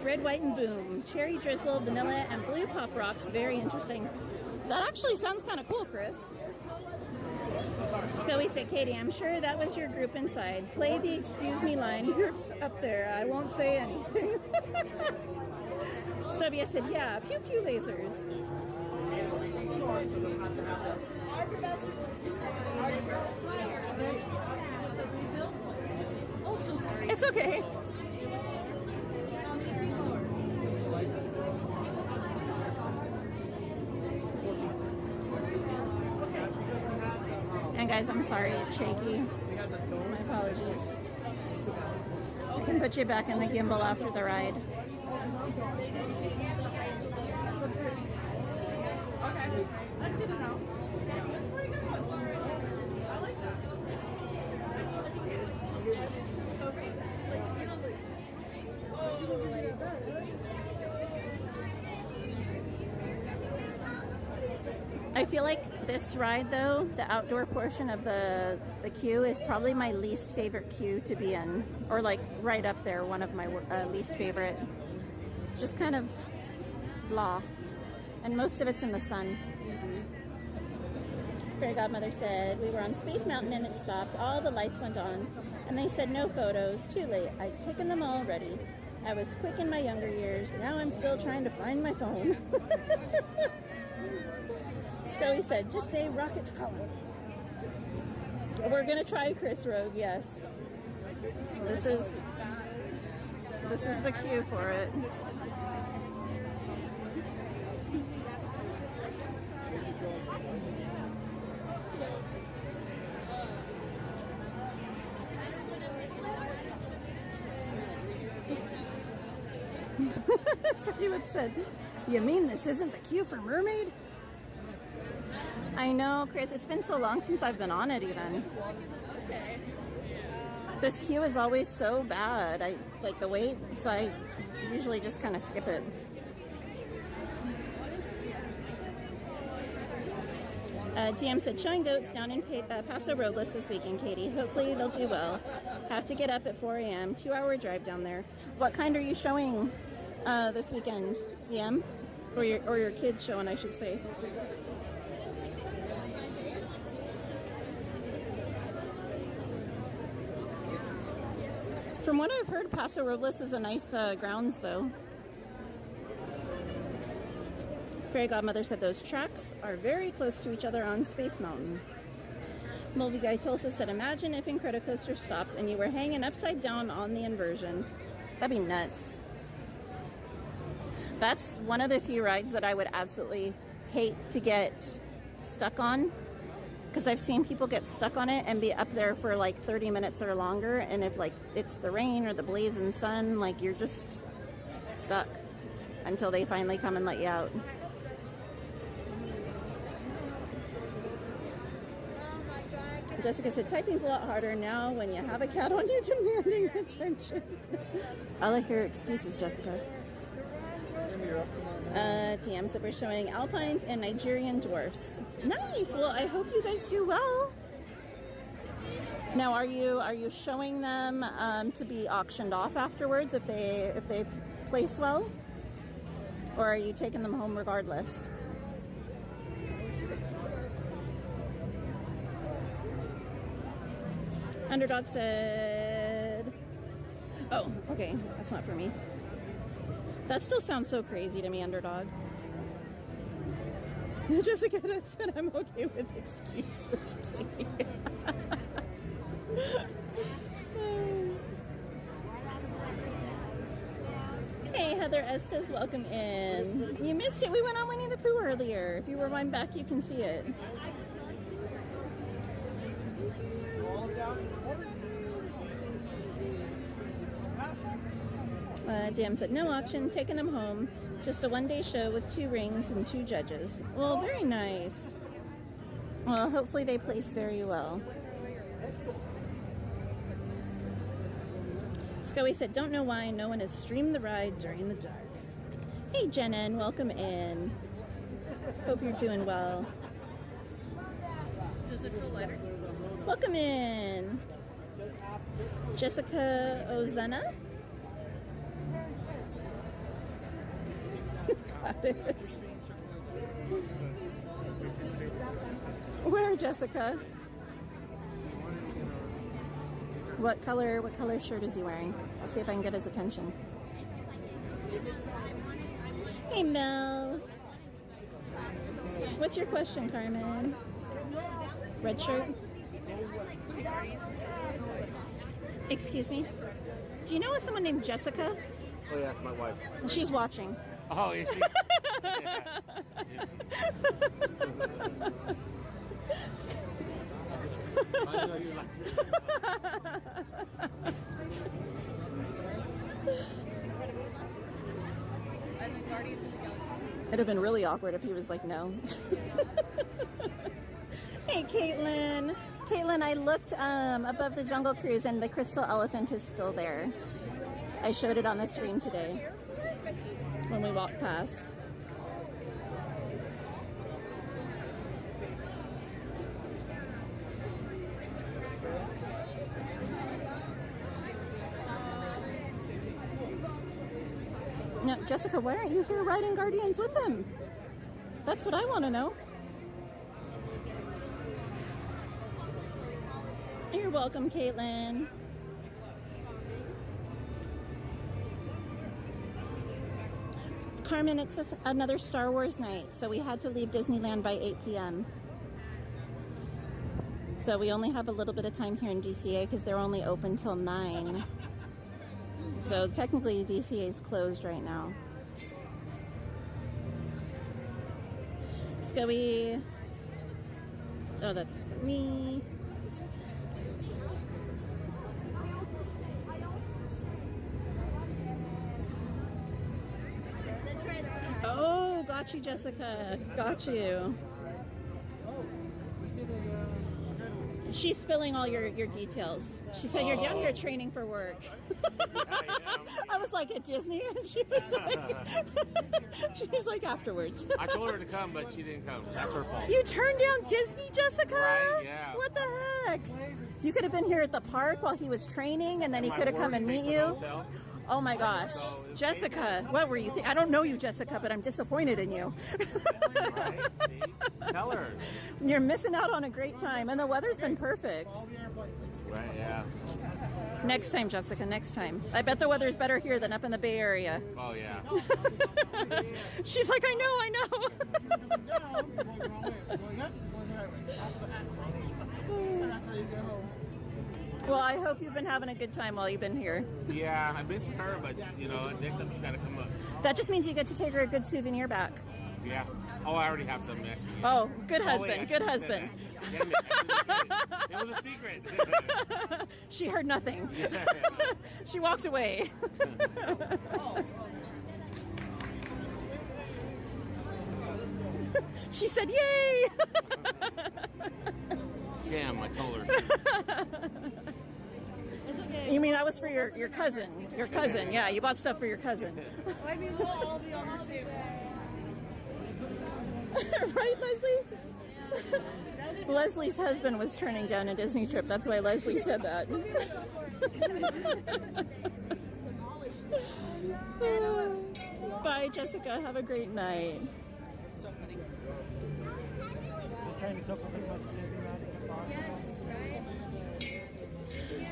Red, White, and Boom. Cherry drizzle, vanilla, and blue pop rocks. Very interesting. That actually sounds kind of cool, Chris. Scully said, Katie, I'm sure that was your group inside. Play the excuse me line. Group's up there. I won't say anything. Stubby said, yeah, pew pew lasers. It's okay. And guys, I'm sorry it's shaky. My apologies. can put you back in the gimbal after the ride. Okay, that's good to know. Pretty good. I like that. So great. I feel like this ride though, the outdoor portion of the queue is probably my least favorite queue to be in, or like right up there, one of my least favorite. It's just kind of blah, and most of it's in the sun. Fairy Godmother said, we were on Space Mountain and it stopped, all the lights went on, and they said no photos, too late, I'd taken them already. I was quick in my younger years, now I'm still trying to find my phone. Scully said, just say rockets calling. We're gonna try Chris Rogue, yes. This is the cue for it. Sunny said, you mean this isn't the queue for Mermaid? I know, Chris, it's been so long since I've been on it even. This queue is always so bad. I like the wait, so I usually just kind of skip it. DM said, showing goats down in Paso Robles this weekend, Katie. Hopefully they'll do well. Have to get up at 4 a.m. 2-hour drive down there. What kind are you showing this weekend, DM? Or your kids showing, I should say. From what I've heard, Paso Robles is a nice grounds, though. Fairy Godmother said those tracks are very close to each other on Space Mountain. Mulvey Guy Tulsa said, imagine if Incredicoaster stopped and you were hanging upside down on the inversion. That'd be nuts. That's one of the few rides that I would absolutely hate to get stuck on. Because I've seen people get stuck on it and be up there for like 30 minutes or longer, and if like it's the rain or the blazing sun, like you're just stuck until they finally come and let you out. Jessica said, typing's a lot harder now when you have a cat on you demanding attention. All I hear excuses, Jessica. DM said we're showing alpines and Nigerian dwarfs. Nice. Well, I hope you guys do well. Now, are you showing them to be auctioned off afterwards if they place well, or are you taking them home regardless? Underdog said, oh, okay, that's not for me. That still sounds so crazy to me, Underdog. Jessica said, I'm okay with excuses, Katie. Hey, Heather Estes, welcome in. You missed it. We went on Winnie the Pooh earlier. If you rewind back, you can see it. DM said, no auction, taking them home. Just a one-day show with 2 rings and 2 judges. Well, very nice. Well, hopefully they place very well. Scully said, don't know why no one has streamed the ride during the dark. Hey, Jenna, welcome in. Hope you're doing well. Does it feel lighter? Welcome in. Jessica Ozana. Where, Jessica? What color shirt is he wearing? I'll see if I can get his attention. Hey, Mel. What's your question, Carmen? Red shirt? Excuse me? Do you know someone named Jessica? Oh yeah, it's my wife. She's watching. Oh, is she? And then Guardians of the Galaxy. It'd have been really awkward if he was like, no. Hey, Caitlin. Caitlin, I looked above the Jungle Cruise and the crystal elephant is still there. I showed it on the stream today when we walked past. No, Jessica, why aren't you here riding Guardians with them? That's what I want to know. You're welcome, Caitlin. Carmen, it's just another Star Wars night, so we had to leave Disneyland by 8 p.m. So we only have a little bit of time here in DCA because they're only open till 9. So technically DCA is closed right now. Scoey. Oh, that's me. Oh, got you, Jessica. Got you. She's spilling all your details. She said you're down here training for work. I was like, at Disney? And she was like afterwards. I told her to come, but she didn't come. That's her fault. You turned down Disney, Jessica? Right, yeah. What the heck? You could have been here at the park while he was training, and then he could have come and meet you. Oh my gosh. Jessica, what were you I don't know you, Jessica, but I'm disappointed in you. Right? Tell her. You're missing out on a great time, and the weather's been perfect. Right, yeah. Next time, Jessica, next time. I bet the weather's better here than up in the Bay Area. Oh, yeah. She's like, I know. Well, I hope you've been having a good time while you've been here. Yeah, I miss her, but, you know, next time she's got to come up. That just means you get to take her a good souvenir back. Yeah. Oh, I already have some, actually. Yeah. Oh, good husband, good husband. Damn it, it was a secret. She heard nothing. She walked away. She said, yay! Damn, I told her. It's okay. You mean that was for your cousin? Your cousin, yeah, you bought stuff for your cousin. I mean, we'll all be on the same. Right, Leslie? Leslie's husband was turning down a Disney trip. That's why Leslie said that. Bye, Jessica. Have a great night. So funny. Yes, right?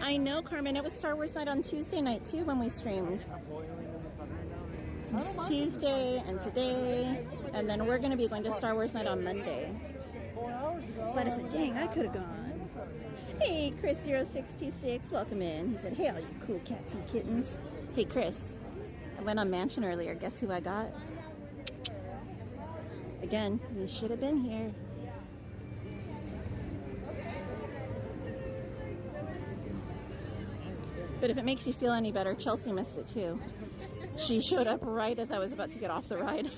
I know, Carmen. It was Star Wars night on Tuesday night, too, when we streamed. Tuesday and today. And then we're going to be going to Star Wars night on Monday. But I said, dang, I could have gone. Hey, Chris0626, welcome in. He said, hey, all you cool cats and kittens. Hey, Chris, I went on Mansion earlier. Guess who I got? Again, you should have been here. But if it makes you feel any better, Chelsea missed it too. She showed up right as I was about to get off the ride.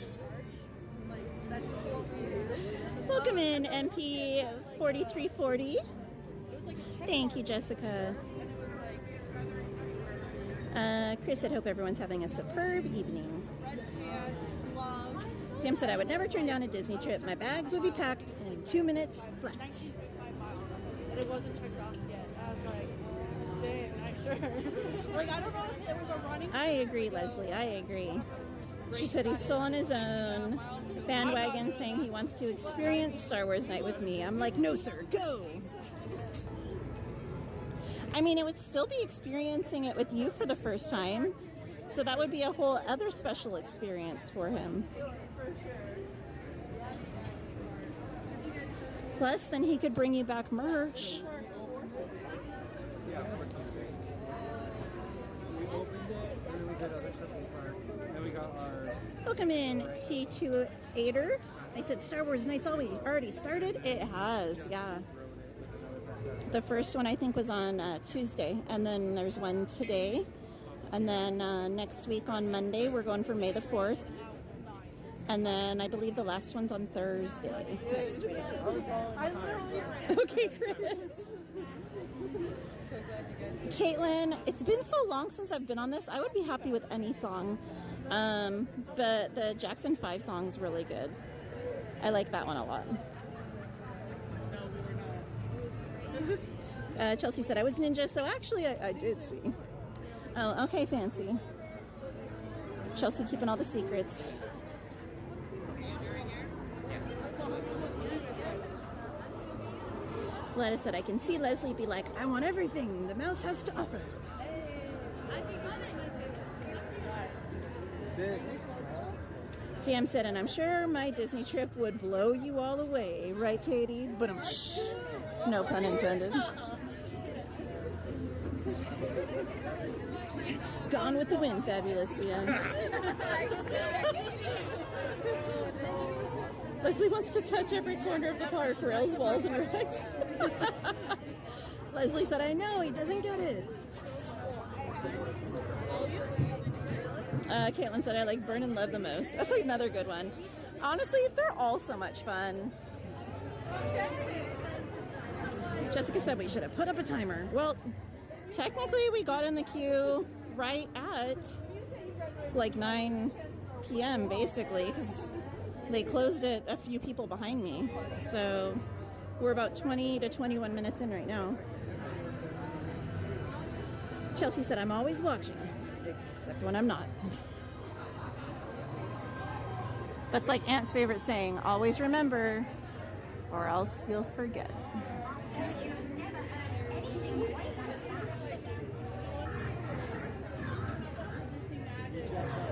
Welcome in, MP4340. Thank you, Jessica. Chris said, hope everyone's having a superb evening. Tim said, I would never turn down a Disney trip. My bags would be packed in 2 minutes flat. But it wasn't checked off yet. I was like, same, not sure. Like, I don't know if it was a running. I agree, Leslie. I agree. She said he's still on his own bandwagon saying he wants to experience Star Wars night with me. I'm like, no, sir, go. I mean, it would still be experiencing it with you for the first time. So that would be a whole other special experience for him. Plus, then he could bring you back merch. Welcome in, T28er. I said Star Wars Night's already started. It has, yeah. The first one I think was on Tuesday, and then there's one today. And then next week on Monday, we're going for May the 4th. And then I believe the last one's on Thursday next week. Okay, Chris. Caitlin, it's been so long since I've been on this. I would be happy with any song. But the Jackson 5 song's really good. I like that one a lot. Chelsea said I was ninja, so actually I did see. Oh, okay, Fancy. Chelsea keeping all the secrets. Gladys said I can see Leslie be like, I want everything the mouse has to offer. DM said, and I'm sure my Disney trip would blow you all away, right, Katie? But no pun intended. Gone with the wind, fabulous DM. Leslie wants to touch every corner of the park, rails, walls, and rides. Leslie said, I know, he doesn't get it. Caitlin said, I like Burn and Love the most. That's like another good one. Honestly, they're all so much fun. Jessica said we should have put up a timer. Well, technically we got in the queue right at like 9 p.m. basically, because they closed it a few people behind me. So we're about 20 to 21 minutes in right now. Chelsea said, I'm always watching, except when I'm not. That's like Aunt's favorite saying, always remember, or else you'll forget.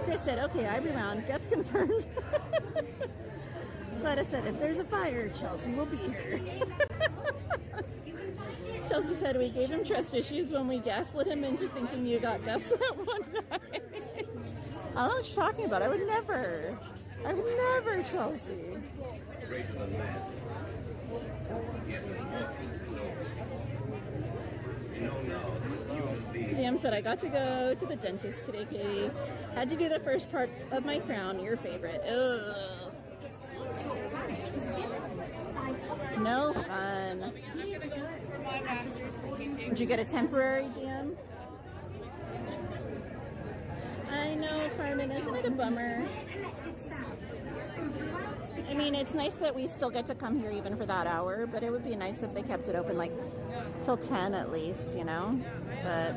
Chris said, okay, Ivory round, guest confirmed. Gladys said, if there's a fire, Chelsea will be here. Chelsea said, we gave him trust issues when we gaslit him into thinking you got gaslit one night. I don't know what you're talking about. I would never, Chelsea. DM said, I got to go to the dentist today, Katie. Had to do the first part of my crown, your favorite. Ugh. No fun. Did you get a temporary, DM? I know, Carmen, isn't it a bummer? I mean, it's nice that we still get to come here even for that hour, but it would be nice if they kept it open like till 10 at least, you know? But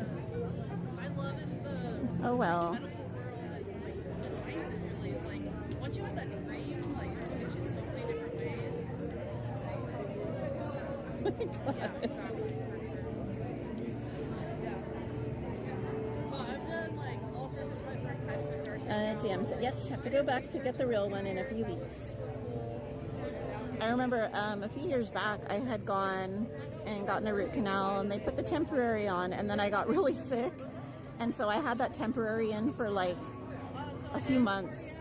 oh well. Once you have that dream, like you're switching so many different ways. DM said, yes, have to go back to get the real one in a few weeks. I remember a few years back, I had gone and gotten a root canal, and they put the temporary on, and then I got really sick, and so I had that temporary in for like a few months,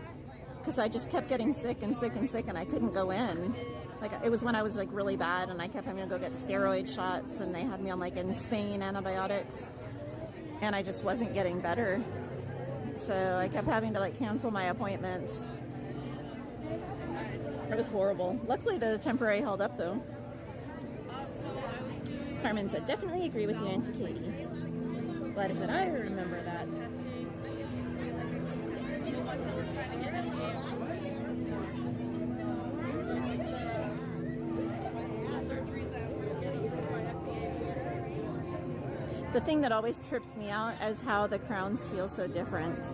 because I just kept getting sick and sick and sick, and I couldn't go in. Like, it was when I was like really bad, and I kept having to go get steroid shots, and they had me on like insane antibiotics, and I just wasn't getting better. So I kept having to like cancel my appointments. It was horrible. Luckily the temporary held up though. Carmen said, definitely agree with you, Auntie Katie. Gladys said, I remember that. The thing that always trips me out is how the crowns feel so different.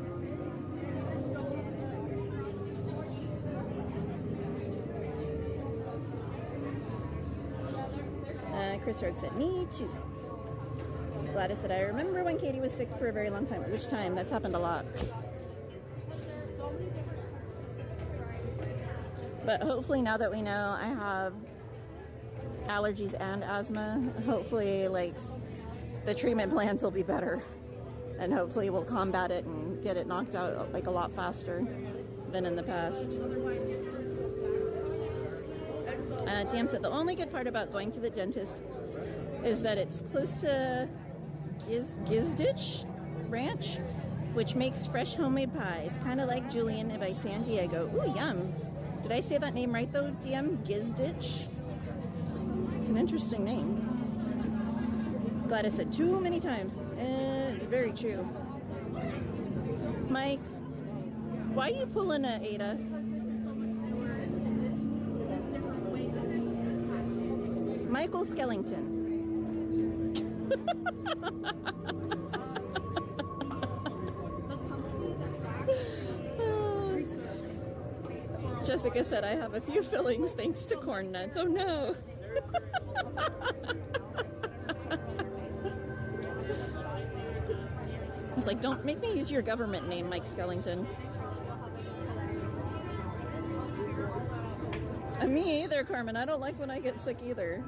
Chris Rogue said, me too. Gladys said, I remember when Katie was sick for a very long time. Which time? That's happened a lot. But hopefully now that we know I have allergies and asthma, hopefully like the treatment plans will be better, and hopefully we'll combat it and get it knocked out like a lot faster than in the past. TM said the only good part about going to the dentist is that it's close to Gizditch, Ranch, which makes fresh homemade pies, kind of like Julian by San Diego. Ooh, yum. Did I say that name right though, DM? Gizditch? It's an interesting name. Glad I said too many times. Very true. Mike, why are you pulling a Ada? Michael Skellington. Jessica said, I have a few fillings thanks to corn nuts. Oh no. I was like, don't make me use your government name, Mike Skellington. Me either, Carmen. I don't like when I get sick either.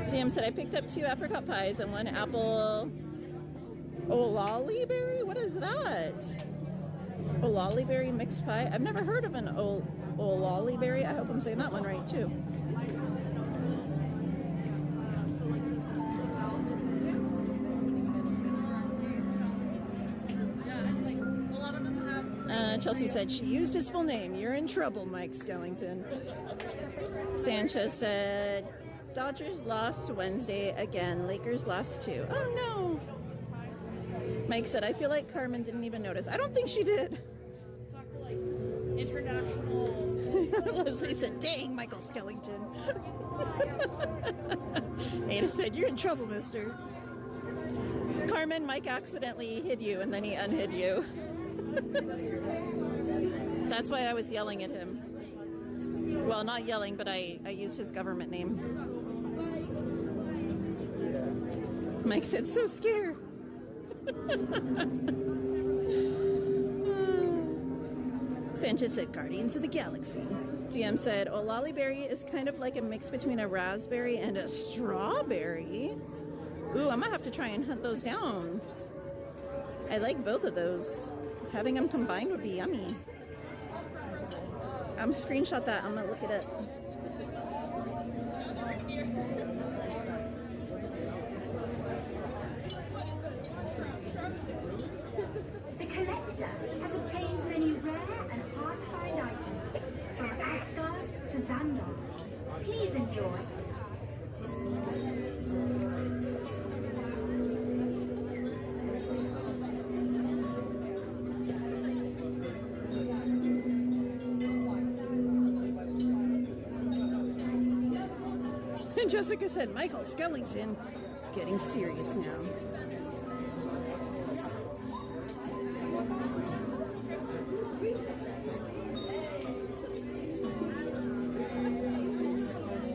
DM said I picked up 2 apricot pies and 1 apple olaliberry. What is that? Olaliberry mixed pie. I've never heard of an olaliberry. I hope I'm saying that one right too. Chelsea said she used his full name. You're in trouble, Mike Skellington. Sanchez said Dodgers lost Wednesday again. Lakers lost too. Oh no. Mike said I feel like Carmen didn't even notice. I don't think she did. International. Leslie said, dang, Michael Skellington. Ada said, you're in trouble, mister. Carmen, Mike accidentally hid you and then he unhid you. That's why I was yelling at him. Well, not yelling, but I used his government name. Mike said, so scared. Sanchez said, Guardians of the Galaxy. DM said, Olaliberry is kind of like a mix between a raspberry and a strawberry. Ooh, I might have to try and hunt those down. I like both of those. Having them combined would be yummy. I'm gonna screenshot that. I'm gonna look it up. The collector has obtained many rare and hard-to-find items from Asgard to Xandar. Please enjoy. And Jessica said, Michael Skellington. It's getting serious now.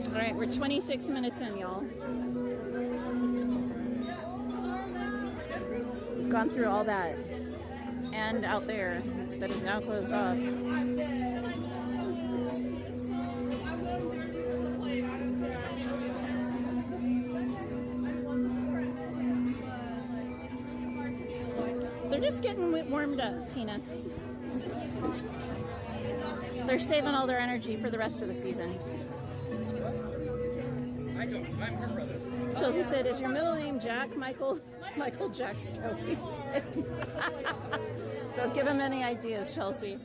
All right, we're 26 minutes in, y'all. We've gone through all that and out there that is now closed off. They're just getting warmed up, Tina. They're saving all their energy for the rest of the season. I don't. I'm her brother. Chelsea said, is your middle name Jack? Michael Jack Skellington. Don't give him any ideas, Chelsea.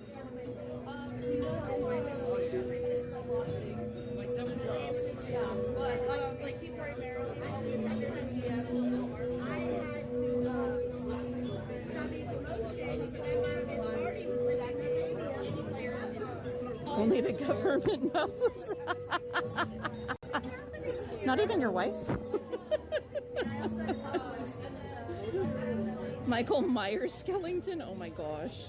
Only the government knows. Not even your wife? Michael Myers Skellington? Oh my gosh.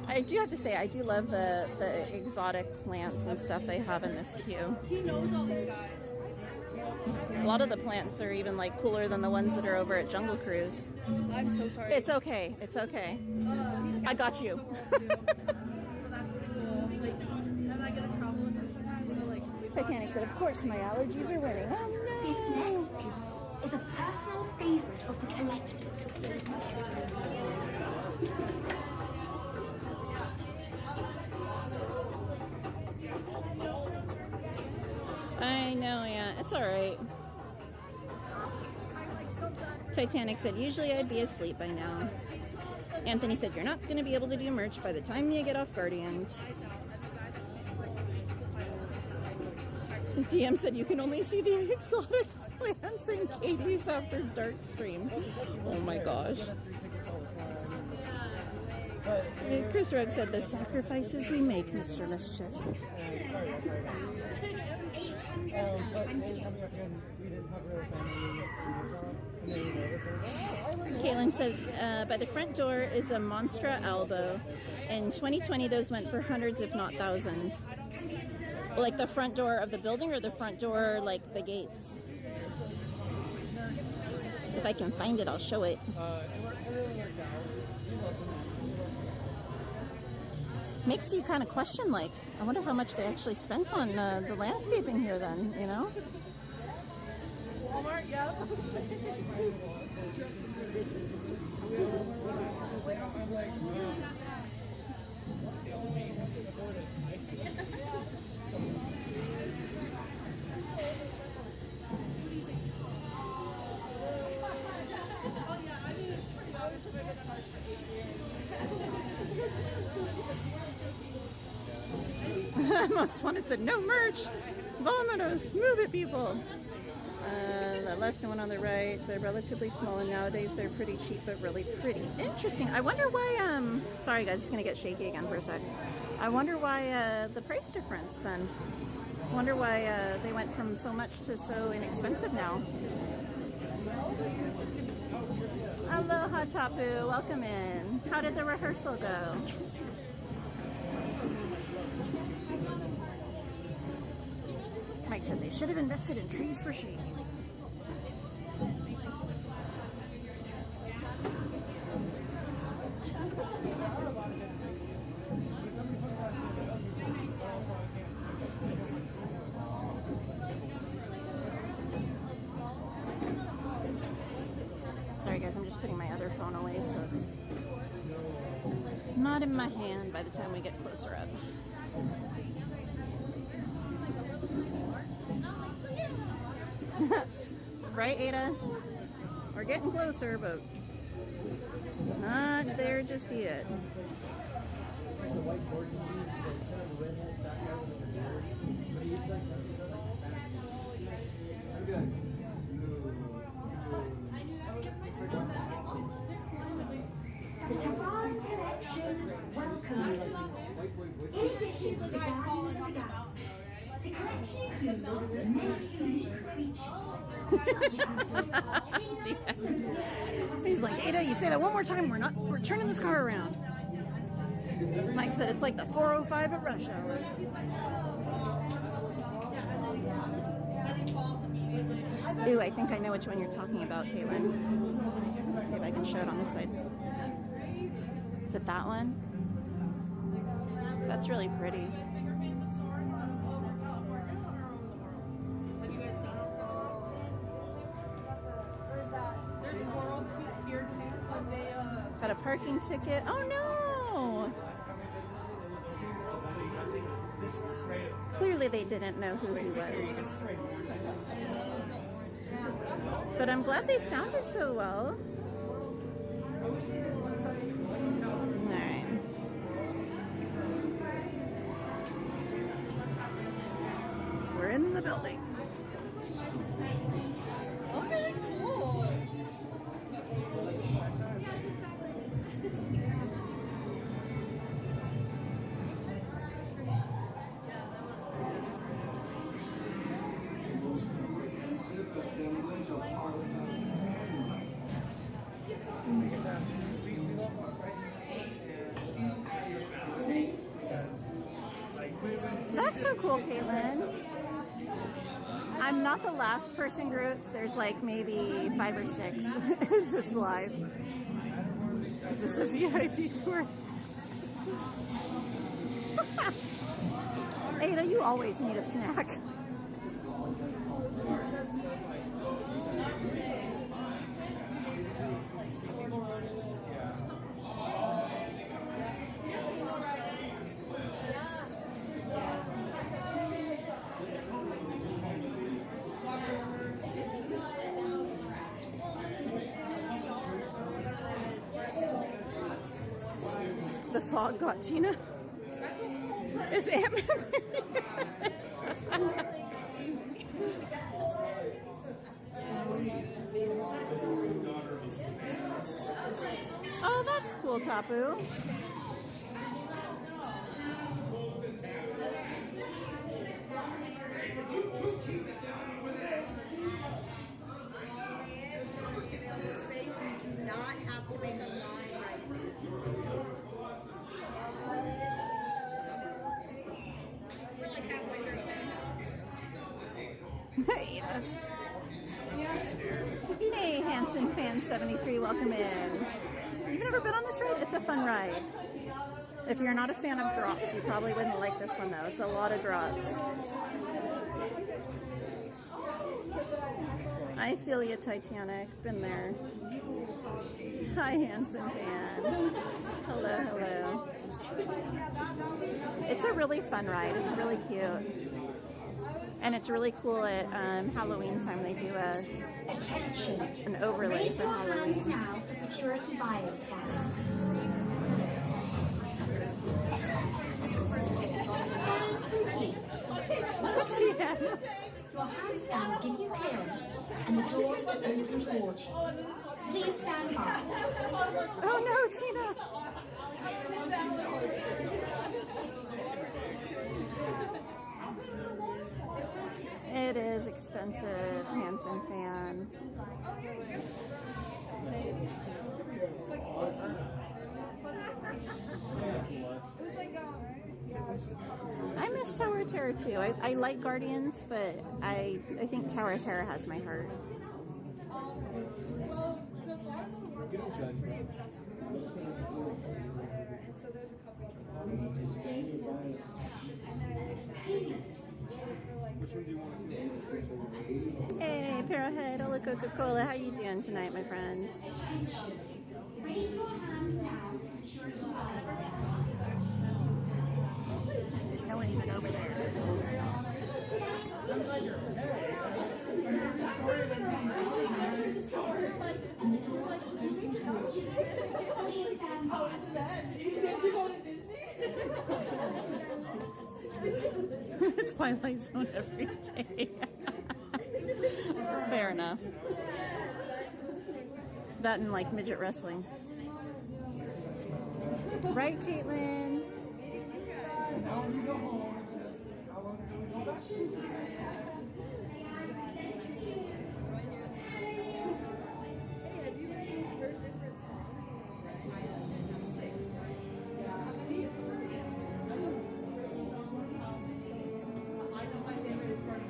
I do have to say, I do love the exotic plants and stuff they have in this queue. He knows all these guys. A lot of the plants are even like cooler than the ones that are over at Jungle Cruise. I'm so sorry. It's okay. It's okay. I got you. Titanic said, of course my allergies are winning. Oh no. This next piece is a personal favorite of the collectors. I know, yeah, it's alright. Titanic said, usually I'd be asleep by now. Anthony said, you're not going to be able to do merch by the time you get off Guardians. DM said, you can only see the exotic plants and Katie's after dark stream. Oh my gosh. And Chris Rugg said, the sacrifices we make, Mr. Mischief. Caitlin said, by the front door is a Monstra elbow. In 2020, those went for hundreds, if not thousands. Like the front door of the building or the front door, like the gates? If I can find it, I'll show it. Makes you kind of question, like, I wonder how much they actually spent on the landscaping here then, you know? Walmart, yeah. Most wanted said, no merch! Vomitos! Move it, people! The left and one on the right, they're relatively small, and nowadays they're pretty cheap, but really pretty. Interesting. I wonder why, sorry guys, it's gonna get shaky again for a sec. I wonder why, the price difference then. I wonder why, they went from so much to so inexpensive now. Aloha, Tapu. Welcome in. How did the rehearsal go? Mike said they should have invested in trees for sheep. Sorry guys, I'm just putting my other phone away so it's not in my hand by the time we get closer up. Right, Ada? We're getting closer, but not there just yet. The Tomorrowland collection welcomes you. In addition to the Guardians of the Galaxy, the collection includes many unique creatures. He's like, Ada, you say that one more time, we're turning this car around. Mike said it's like the 405 at rush hour. Ooh, I think I know which one you're talking about, Caitlin. Let's see if I can show it on this side. Is it that one? That's really pretty. Got a parking ticket. Oh no! Clearly they didn't know who he was. But I'm glad they sounded so well. Alright. We're in the building. Okay, cool. That's so cool, Caitlin. I'm not the last person groups. There's like maybe 5 or 6. Is this live? Is this a VIP tour? Ada, you always need a snack. dog got Tina. Is Ant-Man Oh, that's cool, Tapu. Not have to make a line Hey, Hanson Fan 73, welcome in. You've never been on this ride? It's a fun ride. If you're not a fan of drops, you probably wouldn't like this one though. It's a lot of drops. I feel you, Titanic. Been there. Hi, Hanson Fan. Hello, hello. It's a really fun ride. It's really cute. And it's really cool at Halloween time. They do an overlay Raise for your hands Halloween. now for security bioscan. Scan complete. What's he at? Your hands down will give you clearance, and the doors will open towards you. Please stand by. Oh no, Tina! It is expensive, Hanson Fan. I miss Tower of Terror too. I like Guardians, but I think Tower of Terror has my heart. Hey, Parrowhead, hola Coca-Cola. How you doing tonight, my friend? There's no one even over there. Twilight Zone every day. Fair enough. That and like midget wrestling. Right, Caitlin?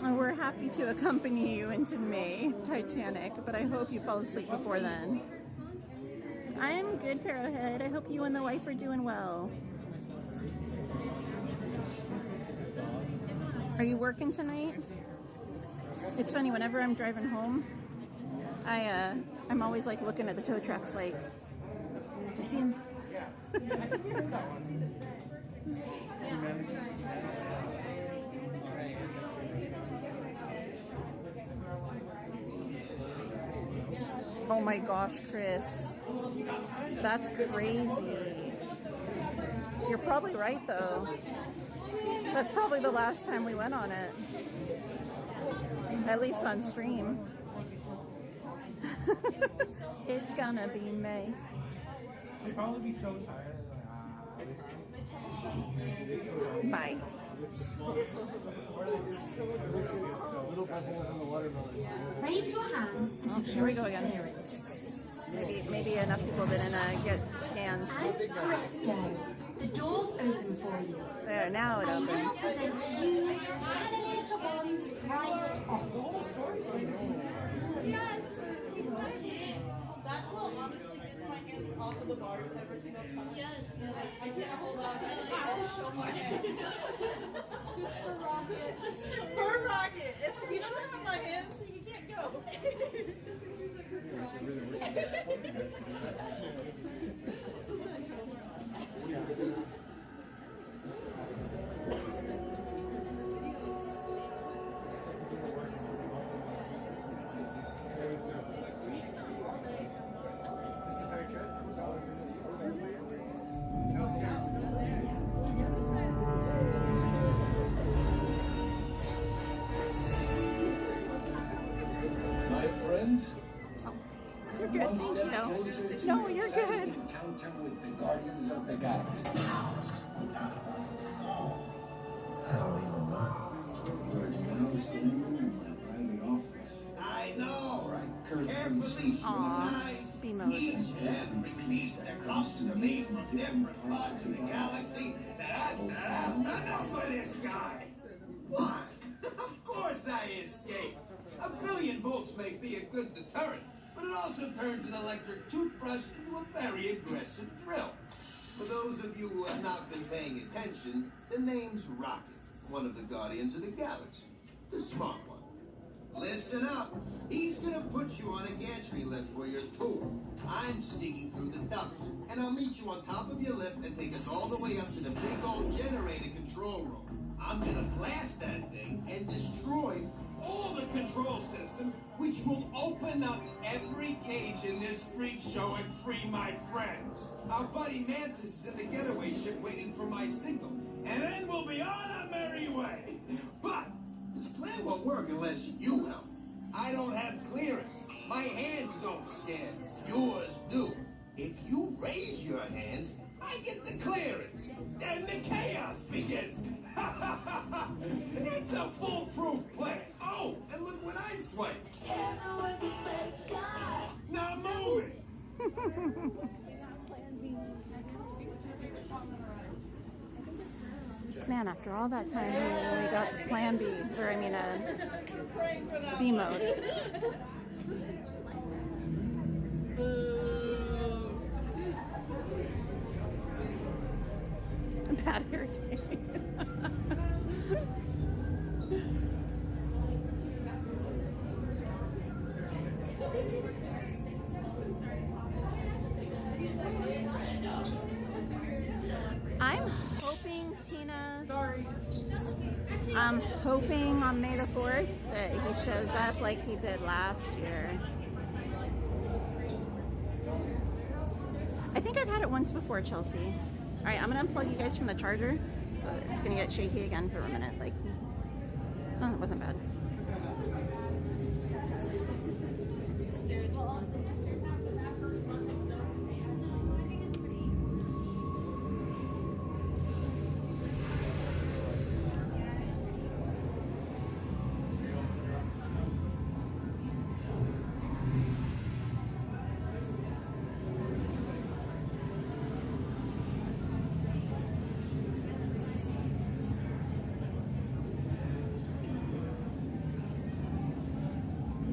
We're happy to accompany you into May, Titanic, but I hope you fall asleep before then. I'm good, Parrowhead. I hope you and the wife are doing well. Are you working tonight? It's funny, whenever I'm driving home, I'm always like looking at the tow trucks like, do I see him? Oh my gosh, Chris. That's crazy. You're probably right though. That's probably the last time we went on it. At least on stream. It's gonna be May. You'd probably be so tired. Bye. Raise your hands for Oh, here we security go again. clearance. Maybe enough people didn't get scanned. And presto, the doors open for you. There, now it I opens. now present to you Tiny Little One's private office. Yes! That's what honestly gets my hands off of the bars every single time. Yes. I can't hold on. I have to show my hands. Just for Rocket. For Rocket. If he doesn't have my hands, he can't go. No, you're good. Encounter with the Guardians of the Galaxy. I don't even know. I know, right? Carefully, each and every piece that comes to me from different parts of the galaxy. Enough of this guy. Why? Of course I escaped. A billion volts may be a good deterrent, but it also turns an electric toothbrush into a very aggressive drill. For those of you who have not been paying attention, the name's Rocket, one of the Guardians of the Galaxy, the smart one. Listen up. He's gonna put you on a gantry lift for your tour. I'm sneaking through the ducts, and I'll meet you on top of your lift and take us all the way up to the big old generator control room. I'm gonna blast that thing and destroy all the control systems, which will open up every cage in this freak show and free my friends. Our buddy Mantis is in the getaway ship waiting for my signal, and then we'll be on our merry way. But this plan won't work unless you help. I don't have clearance. My hands don't scan. Yours do. If you raise your hands, I get the clearance. Then the chaos begins. It's a foolproof plan. Oh, and look what I swipe. Now move it. Man, after all that time, we got Plan B, or I mean, B mode. Bad hair day. I'm hoping, Tina. Sorry. I'm hoping on May the 4th that he shows up like he did last year. I think I've had it once before, Chelsea. All right, I'm gonna unplug you guys from the charger, so it's gonna get shaky again for a minute. Like, oh, it wasn't bad.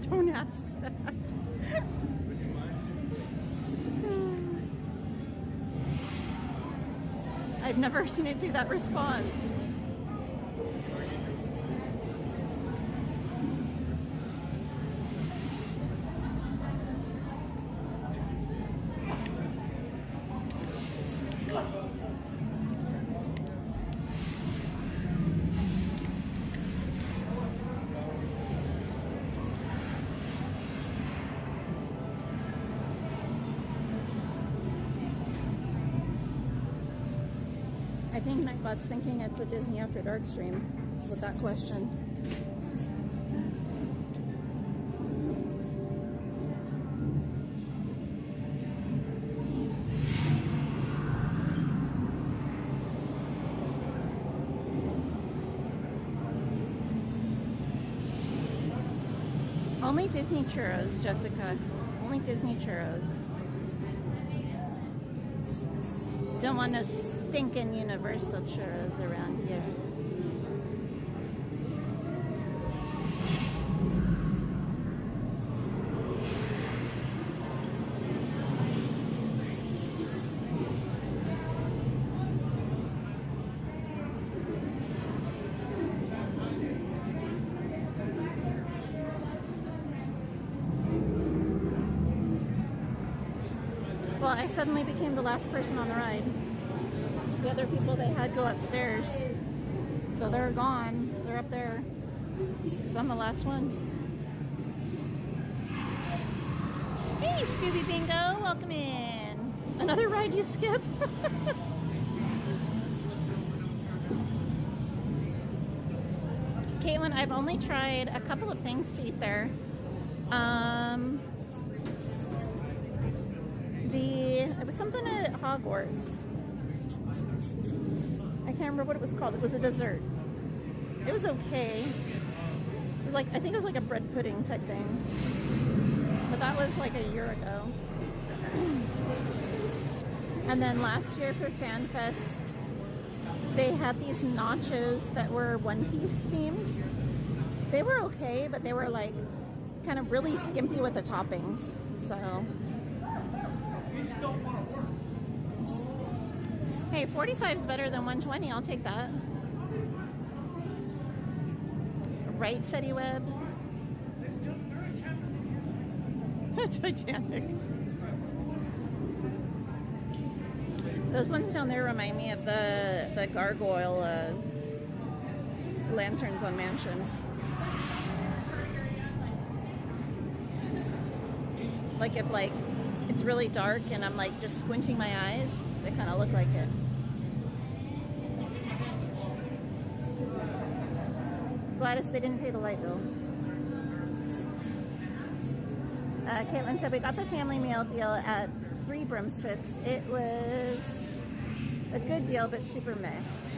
Don't ask that. I've never seen it do that response. I think Nightbot's thinking it's a Disney After Dark stream with that question. Only Disney churros, Jessica. Only Disney churros. Don't want no stinking Universal churros around here. Well, I suddenly became the last person on the ride. The other people they had go upstairs. So they're gone. They're up there. So I'm the last one. Hey, Scooby Bingo. Welcome in. Another ride you skip? Caitlin, I've only tried a couple of things to eat there. It was something at Hogwarts. I can't remember what it was called. It was a dessert. It was okay. It was like, I think it was like a bread pudding type thing. But that was like a year ago. And then last year for FanFest, they had these nachos that were One Piece themed. They were okay, but they were like kind of really skimpy with the toppings. So, hey, 45 is better than 120. I'll take that. Right, City Web. Titanic. Those ones down there remind me of the gargoyle lanterns on Mansion. Like if like it's really dark and I'm like just squinting my eyes, they kind of look like it. Gladys, they didn't pay the light bill. Caitlin said we got the family meal deal at 3 broomsticks. It was a good deal, but super meh.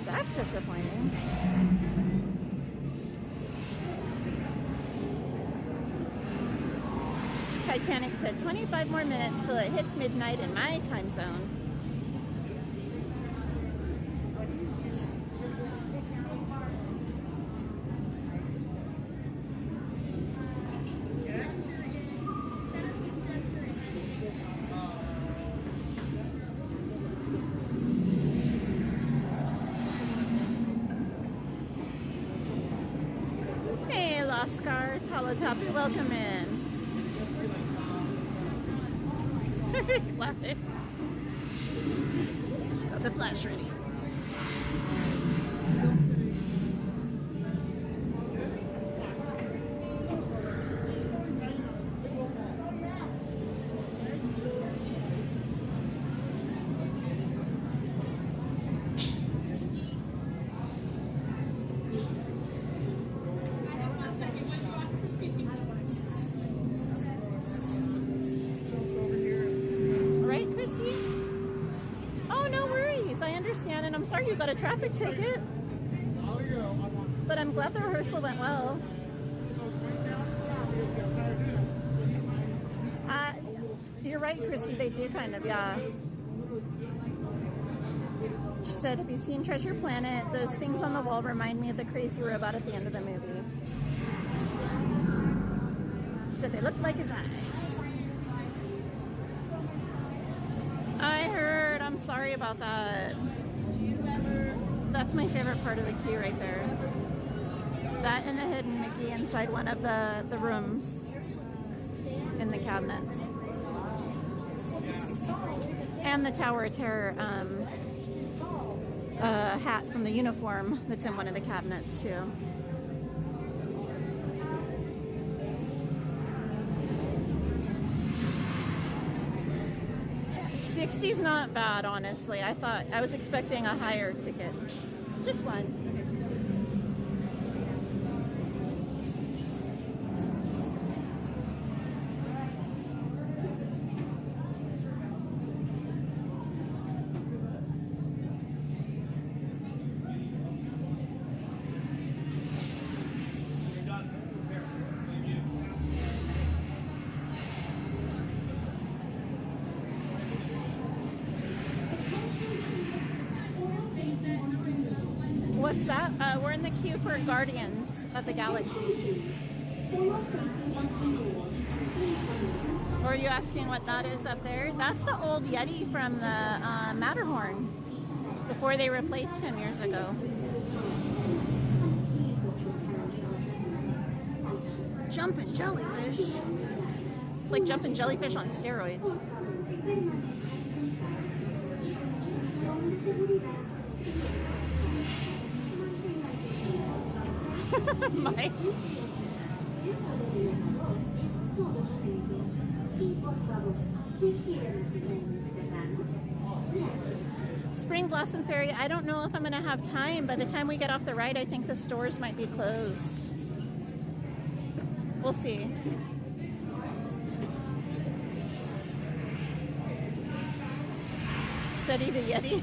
That's disappointing. Titanic said 25 more minutes till it hits midnight in my time zone. Topic, welcome in. Classic. Just got the flash ready. You got a traffic ticket, but I'm glad the rehearsal went well. You're right, Christy, they do kind of, yeah. She said, have you seen Treasure Planet? Those things on the wall remind me of the crazy robot at the end of the movie. She said they looked like his eyes. I heard, I'm sorry about that. That's my favorite part of the queue right there. That and the hidden Mickey inside one of the rooms in the cabinets. And the Tower of Terror hat from the uniform that's in one of the cabinets too. $60's not bad, honestly. I was expecting a higher ticket. Just one. What's that? We're in the queue for Guardians of the Galaxy. Or are you asking what that is up there? That's the old Yeti from the Matterhorn before they replaced him years ago. Jumping jellyfish. It's like jumping jellyfish on steroids. Mike. Spring Blossom Fairy, I don't know if I'm going to have time. By the time we get off the ride, I think the stores might be closed. We'll see. Steady the Yeti.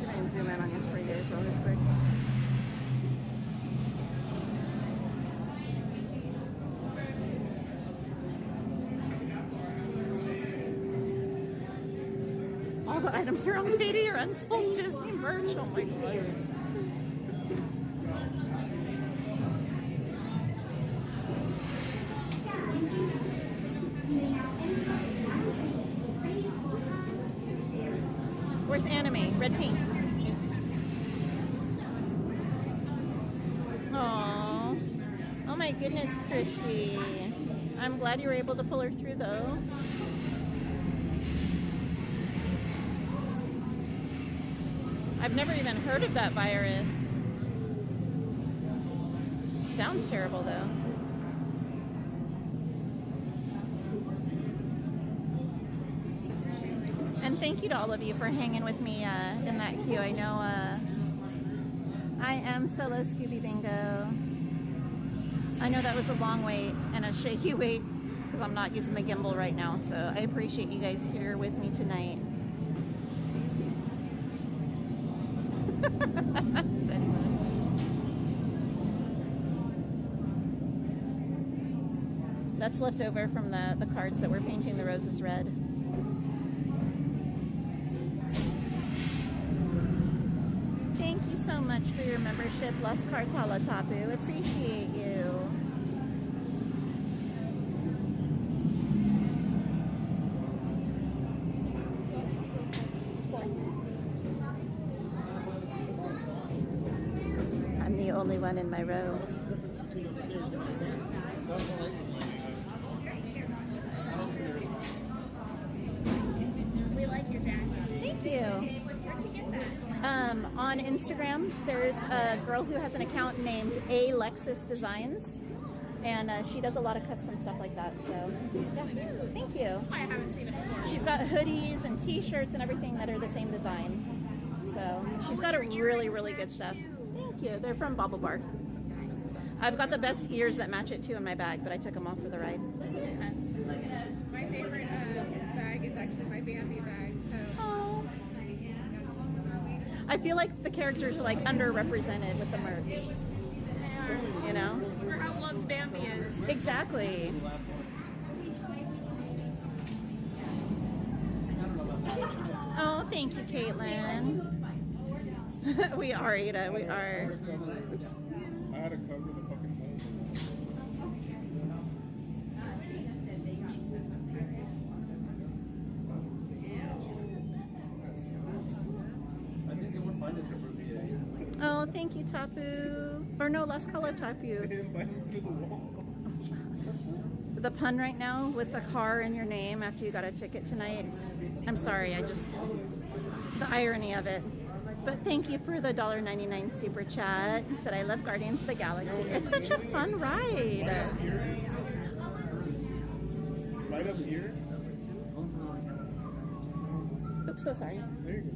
Try and zoom in on you for you guys real quick. All the items are on Katie or unsold Disney merch. Oh my god. Where's Anime? Red Pink. Aww. Oh my goodness, Christy. I'm glad you were able to pull her through though. I've never even heard of that virus. Sounds terrible though. And thank you to all of you for hanging with me in that queue. I know I am solo Scooby Bingo. I know that was a long wait and a shaky wait because I'm not using the gimbal right now. So I appreciate you guys here with me tonight. That's left over from the cards that we're painting the roses red. Thank you so much for your membership, Las Cartala Tapu. Appreciate you. I'm the only one in my row. We like your jacket. Thank you. Where'd you get that? On Instagram, there's a girl who has an account named Alexis Designs, and she does a lot of custom stuff like that. So, yeah, thank you. I haven't seen it before. She's got hoodies and T-shirts and everything that are the same design. So she's got a really good stuff. Thank you. They're from Bobble Bar. I've got the best ears that match it too in my bag, but I took them off for the ride. Makes sense. My favorite bag is actually my Bambi bag. So. Oh. I feel like the characters are like underrepresented with the merch. You know? For how loved Bambi is. Exactly. Oh, thank you, Caitlin. We are, Ada. We are. Oops. I had to cover the fucking hole. I think they would find us if we're VA. Oh, thank you, Tapu. Or no, Las Cala Tapu. The pun right now with the car in your name after you got a ticket tonight. I'm sorry, the irony of it. But thank you for the $1.99 super chat. He said, I love Guardians of the Galaxy. It's such a fun ride. Right up here? Oops, so sorry. There you go.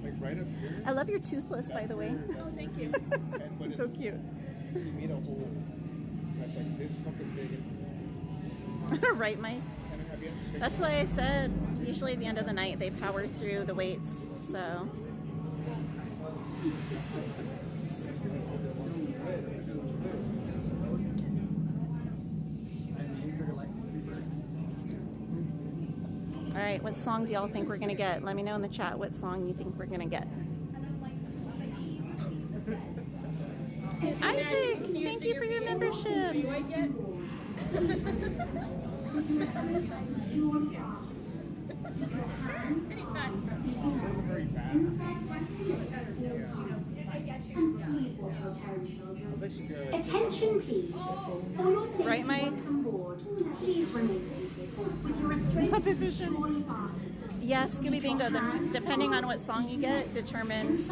Like right up here? I love your toothless, by the way. Oh, thank you. So cute. You made a hole that's like this fucking big. Right, Mike? That's why I said, usually at the end of the night, they power through the weights, so. All right, what song do y'all think we're gonna get? Let me know in the chat what song you think we're gonna get. Isaac, thank you for your membership. Attention please. For your safety Right, Mike? once on board, please remain seated with your restraints securely fastened. Yeah, Scooby Bingo, depending on what song you get determines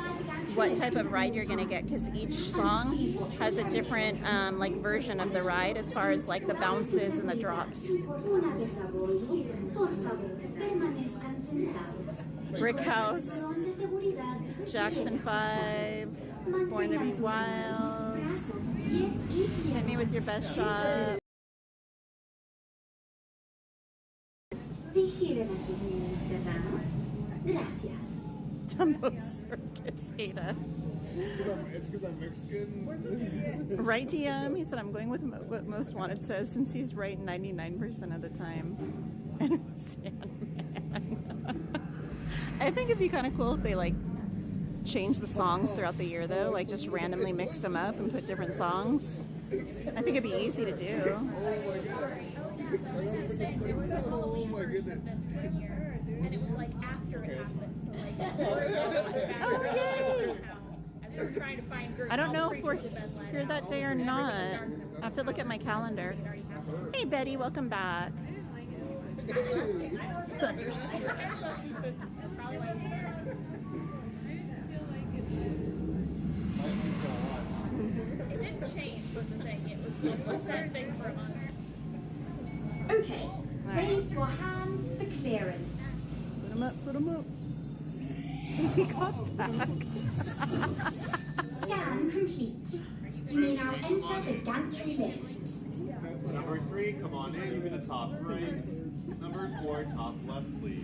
what type of ride you're going to get, because each song has a different like version of the ride as far as like the bounces and the drops. Una vez a bordo, por favor, permanezcan sentados. Brick House, Cinturón de seguridad. Jackson 5, Born to Be Wild, Hit Me With Your Best Shot. Gracias. Dumbo Circus, Ada. It's because I'm Mexican. Right, DM? He said, I'm going with what Most Wanted says since he's right 99% of the time. And Sandman. I think it'd be kind of cool if they, like, changed the songs throughout the year, though. Like, just randomly mixed them up and put different songs. I think it'd be easy to do. Oh my goodness. And it was like after it happened. So like, Oh, yay! they were trying to find I don't know if we're here that day or not. I have to look at my calendar. Hey, Betty, welcome back. Thunderstruck. It didn't change was the thing. It was still the same thing for a month. Okay, raise your hands for clearance. Put them up, put them up. He got back. Scan complete. You may now enter the gantry lift. Number 3, come on in. You be the top right. Number 4, top left, please.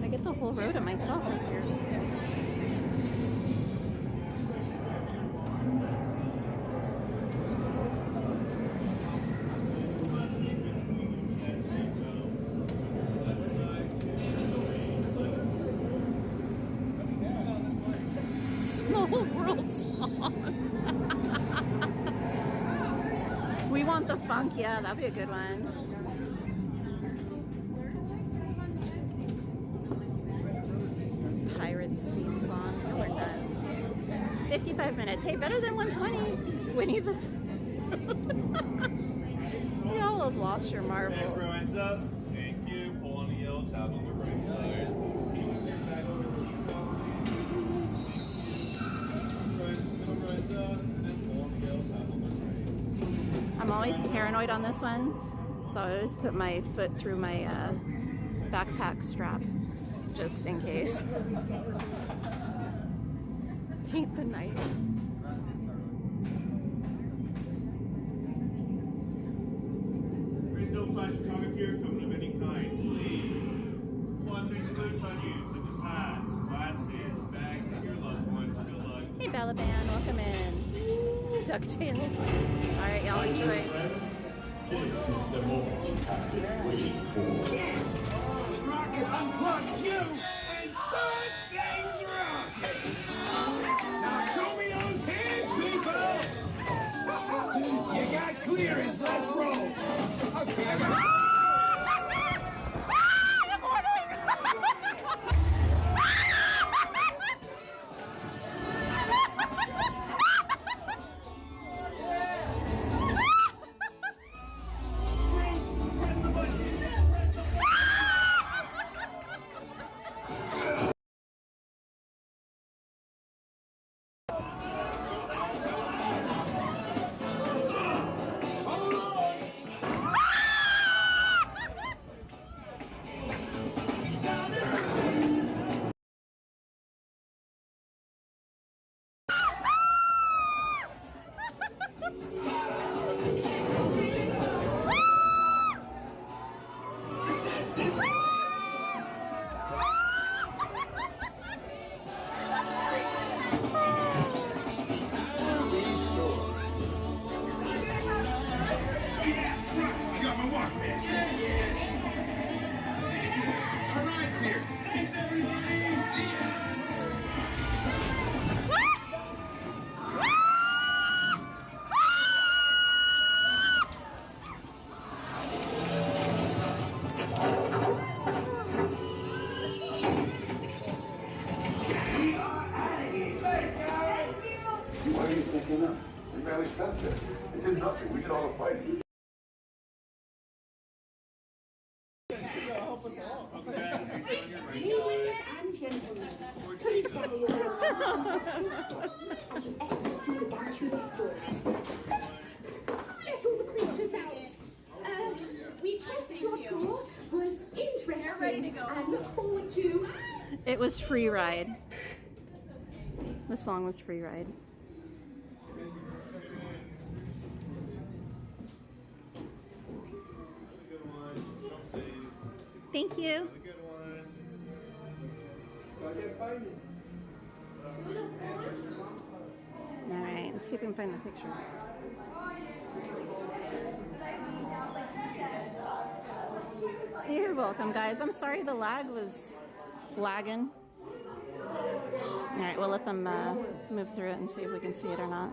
I get the whole row to myself right here. Small World song. We want the funk, yeah, that'd be a good one. Pirates theme song. Y'all are nuts. 55 minutes. Hey, better than 120. Winnie the Pooh. Y'all have lost your marbles. Hey, everyone's up. Thank you. Pull on the yellow tab on the right side. I'm always paranoid on this one, so I always put my foot through my backpack strap, just in case. Paint the night. There is no flash photography or film of any kind, please. Wanting includes on you, such as hats, glasses, bags, and your loved ones, and your luggage. Hey, Balaban, welcome in. DuckTales. All right, y'all enjoy. This is the moment you have been waiting for. Rocket unplugs you and starts things rocking. Now show me those hands, people. You got clearance. Let's roll. Okay. What are you thinking of? We barely stepped there. It did nothing. We did all the fighting. Ladies and gentlemen, please gather your as you exit through the gantry lift doors. Let all the creatures out. We trust your tour was interesting and look forward to... It was free ride. The song was Free Ride. Thank you. Alright, let's see if we can find the picture. You're welcome, guys. I'm sorry the lag was lagging. Alright, we'll let them move through it and see if we can see it or not.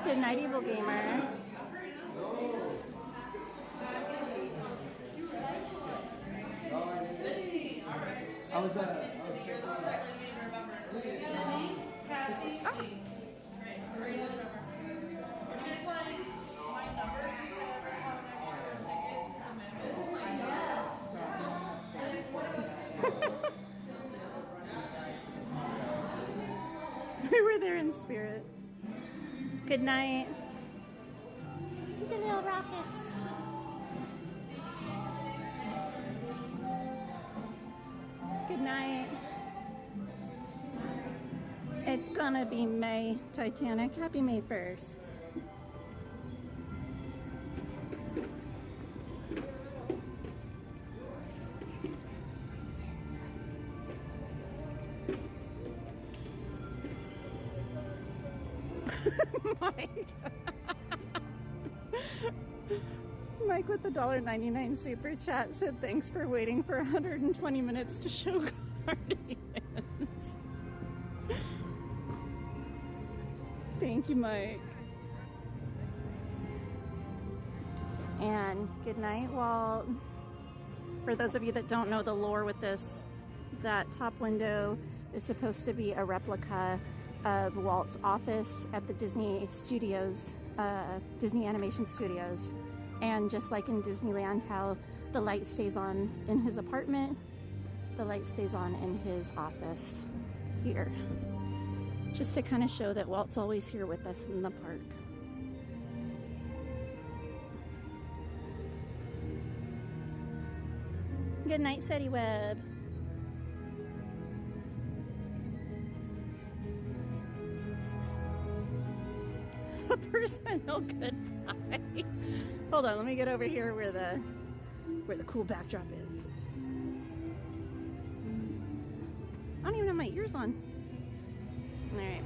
Good night, Evil Gamer. How was that? We were there in spirit. Good night. The little rockets. Good night. It's gonna be May, Titanic. Happy May 1st. Mike with the $1.99 super chat said thanks for waiting for 120 minutes to show Guardians. Thank you, Mike. And good night, Walt. For those of you that don't know the lore with this, that top window is supposed to be a replica of Walt's office at the Disney Studios, Disney Animation Studios. And just like in Disneyland, how the light stays on in his apartment, the light stays on in his office here. Just to kind of show that Walt's always here with us in the park. Good night, Seti Web. A personal goodbye. Hold on, let me get over here where the cool backdrop is. I don't even have my ears on. All right.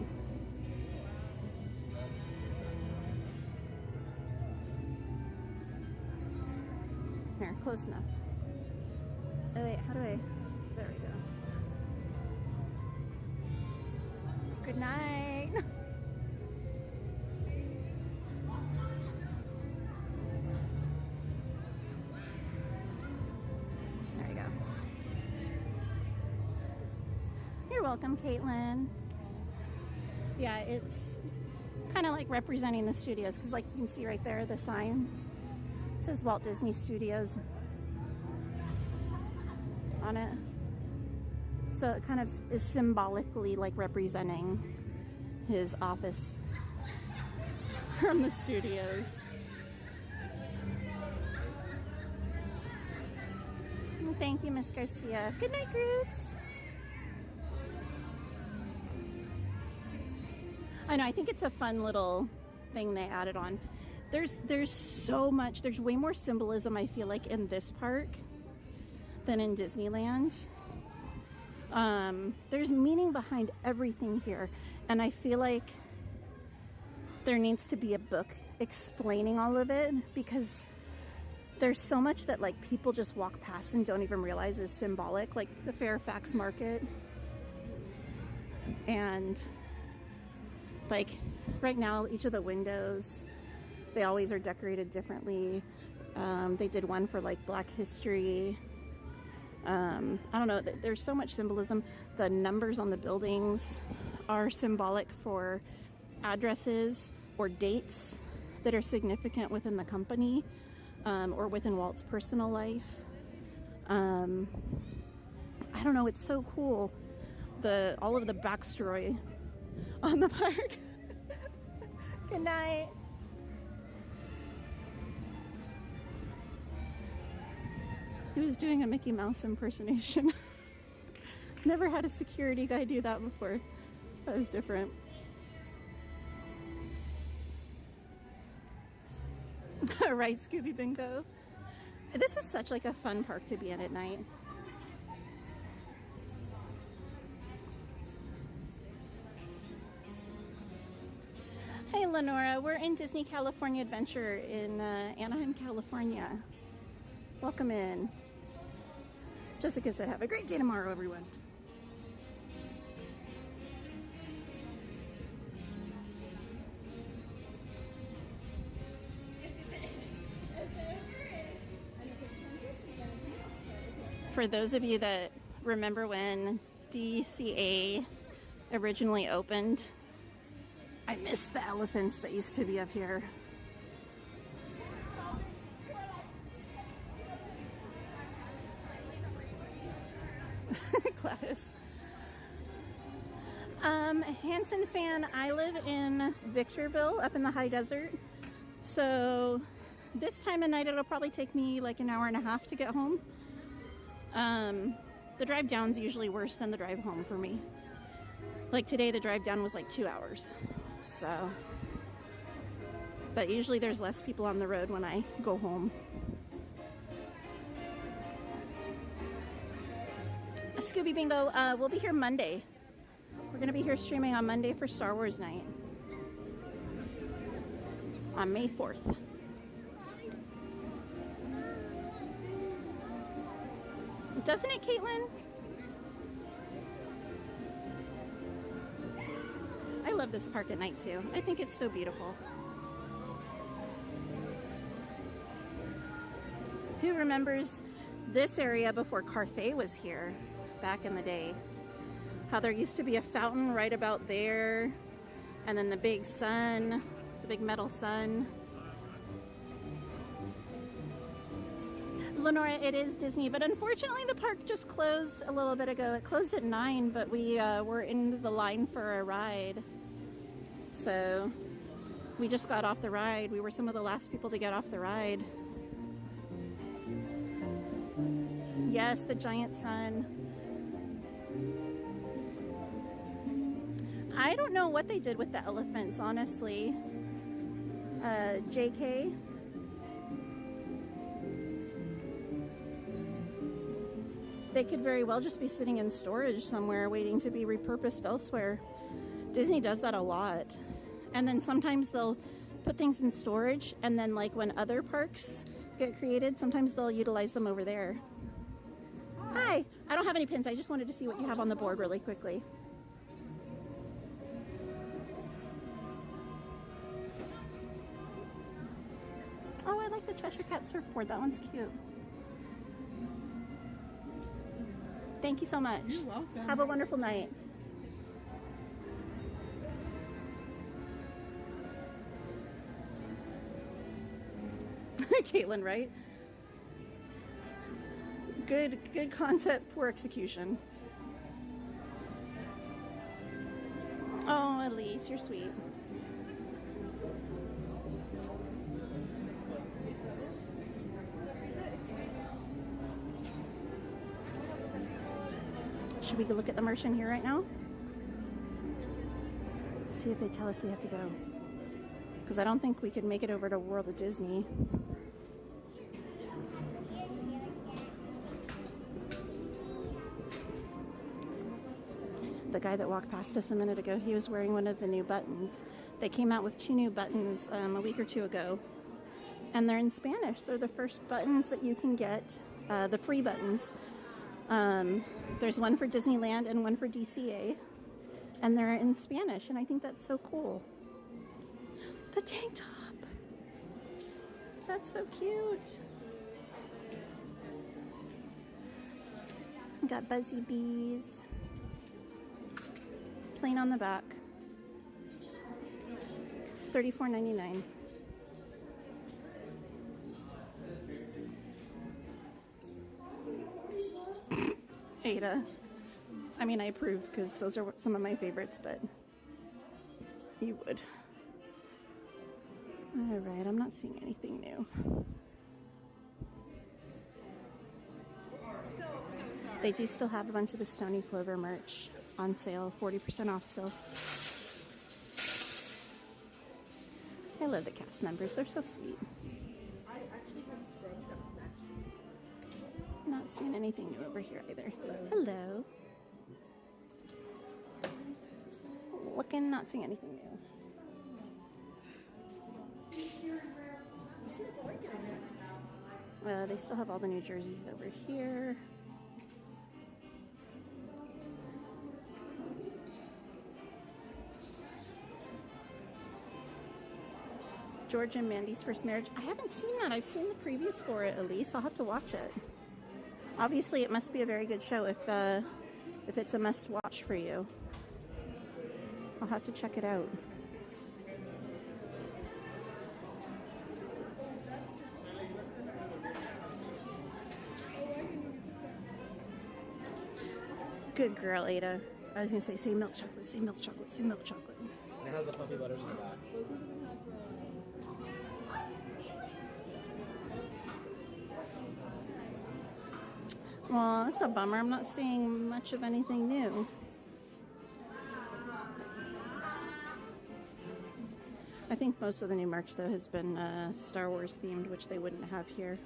Here, close enough. Oh wait, how do I? There we go. Good night. There you go. You're welcome, Caitlin. Yeah, it's kind of like representing the studios because, like, you can see right there, the sign says Walt Disney Studios on it. So it kind of is symbolically like representing his office from the studios. Thank you, Miss Garcia. Good night, groups. I know, I think it's a fun little thing they added on. There's so much, there's way more symbolism, I feel like, in this park than in Disneyland. There's meaning behind everything here, and I feel like there needs to be a book explaining all of it, because there's so much that, like, people just walk past and don't even realize is symbolic, like the Fairfax Market. And like right now, each of the windows, they always are decorated differently. They did one for like Black History. I don't know, there's so much symbolism. The numbers on the buildings are symbolic for addresses or dates that are significant within the company, or within Walt's personal life. I don't know, it's so cool, all of the backstory on the park. Good night. He was doing a Mickey Mouse impersonation. Never had a security guy do that before. That was different. Right, Scooby Bingo. This is such like a fun park to be in at night. Hey Lenora, we're in Disney California Adventure in Anaheim, California. Welcome in. Jessica said, have a great day tomorrow, everyone. For those of you that remember when DCA originally opened, I miss the elephants that used to be up here. Gladys. Hanson fan, I live in Victorville up in the high desert. So this time of night it'll probably take me like an hour and a half to get home. The drive down's usually worse than the drive home for me. Like today the drive down was like 2 hours. So, but usually there's less people on the road when I go home. Scooby Bingo, we'll be here Monday. We're gonna be here streaming on Monday for Star Wars night. On May 4th. Doesn't it, Caitlin? I love this park at night too. I think it's so beautiful. Who remembers this area before Carthay was here back in the day? How there used to be a fountain right about there, and then the big sun, the big metal sun. Lenora, it is Disney, but unfortunately the park just closed a little bit ago. It closed at 9, but we were in the line for a ride. So we just got off the ride. We were some of the last people to get off the ride. Yes, the giant sun. I don't know what they did with the elephants, honestly. JK. They could very well just be sitting in storage somewhere waiting to be repurposed elsewhere. Disney does that a lot. And then sometimes they'll put things in storage, and then like when other parks get created, sometimes they'll utilize them over there. Hi, I don't have any pins. I just wanted to see what you have on the board really quickly. Oh, I like the Cheshire Cat surfboard. That one's cute. Thank you so much. You're welcome. Have a wonderful night. Caitlin, right? Good concept, poor execution. Oh, Elise, you're sweet. Should we go look at the merchant here right now? See if they tell us we have to go. Because I don't think we could make it over to World of Disney. The guy that walked past us a minute ago, he was wearing one of the new buttons. They came out with 2 new buttons a week or 2 ago. And they're in Spanish. They're the first buttons that you can get, the free buttons. There's one for Disneyland and one for DCA, and they're in Spanish, and I think that's so cool. The tank top, that's so cute. Got Buzzy Bees, plain on the back, $34.99. Ada. I mean, I approve because those are some of my favorites, but you would. All right, I'm not seeing anything new. They do still have a bunch of the Stony Clover merch on sale, 40% off still. I love the cast members, they're so sweet. Not seeing anything new over here either. Hello. Looking, not seeing anything new. They still have all the new jerseys over here. George and Mandy's First Marriage. I haven't seen that. I've seen the previews for it, Elise. I'll have to watch it. Obviously, it must be a very good show if it's a must-watch for you. I'll have to check it out. Good girl, Ada. I was gonna say milk chocolate, say milk chocolate, say milk chocolate. And it has the fluffy letters in the back. Well, that's a bummer. I'm not seeing much of anything new. I think most of the new merch, though, has been Star Wars themed, which they wouldn't have here.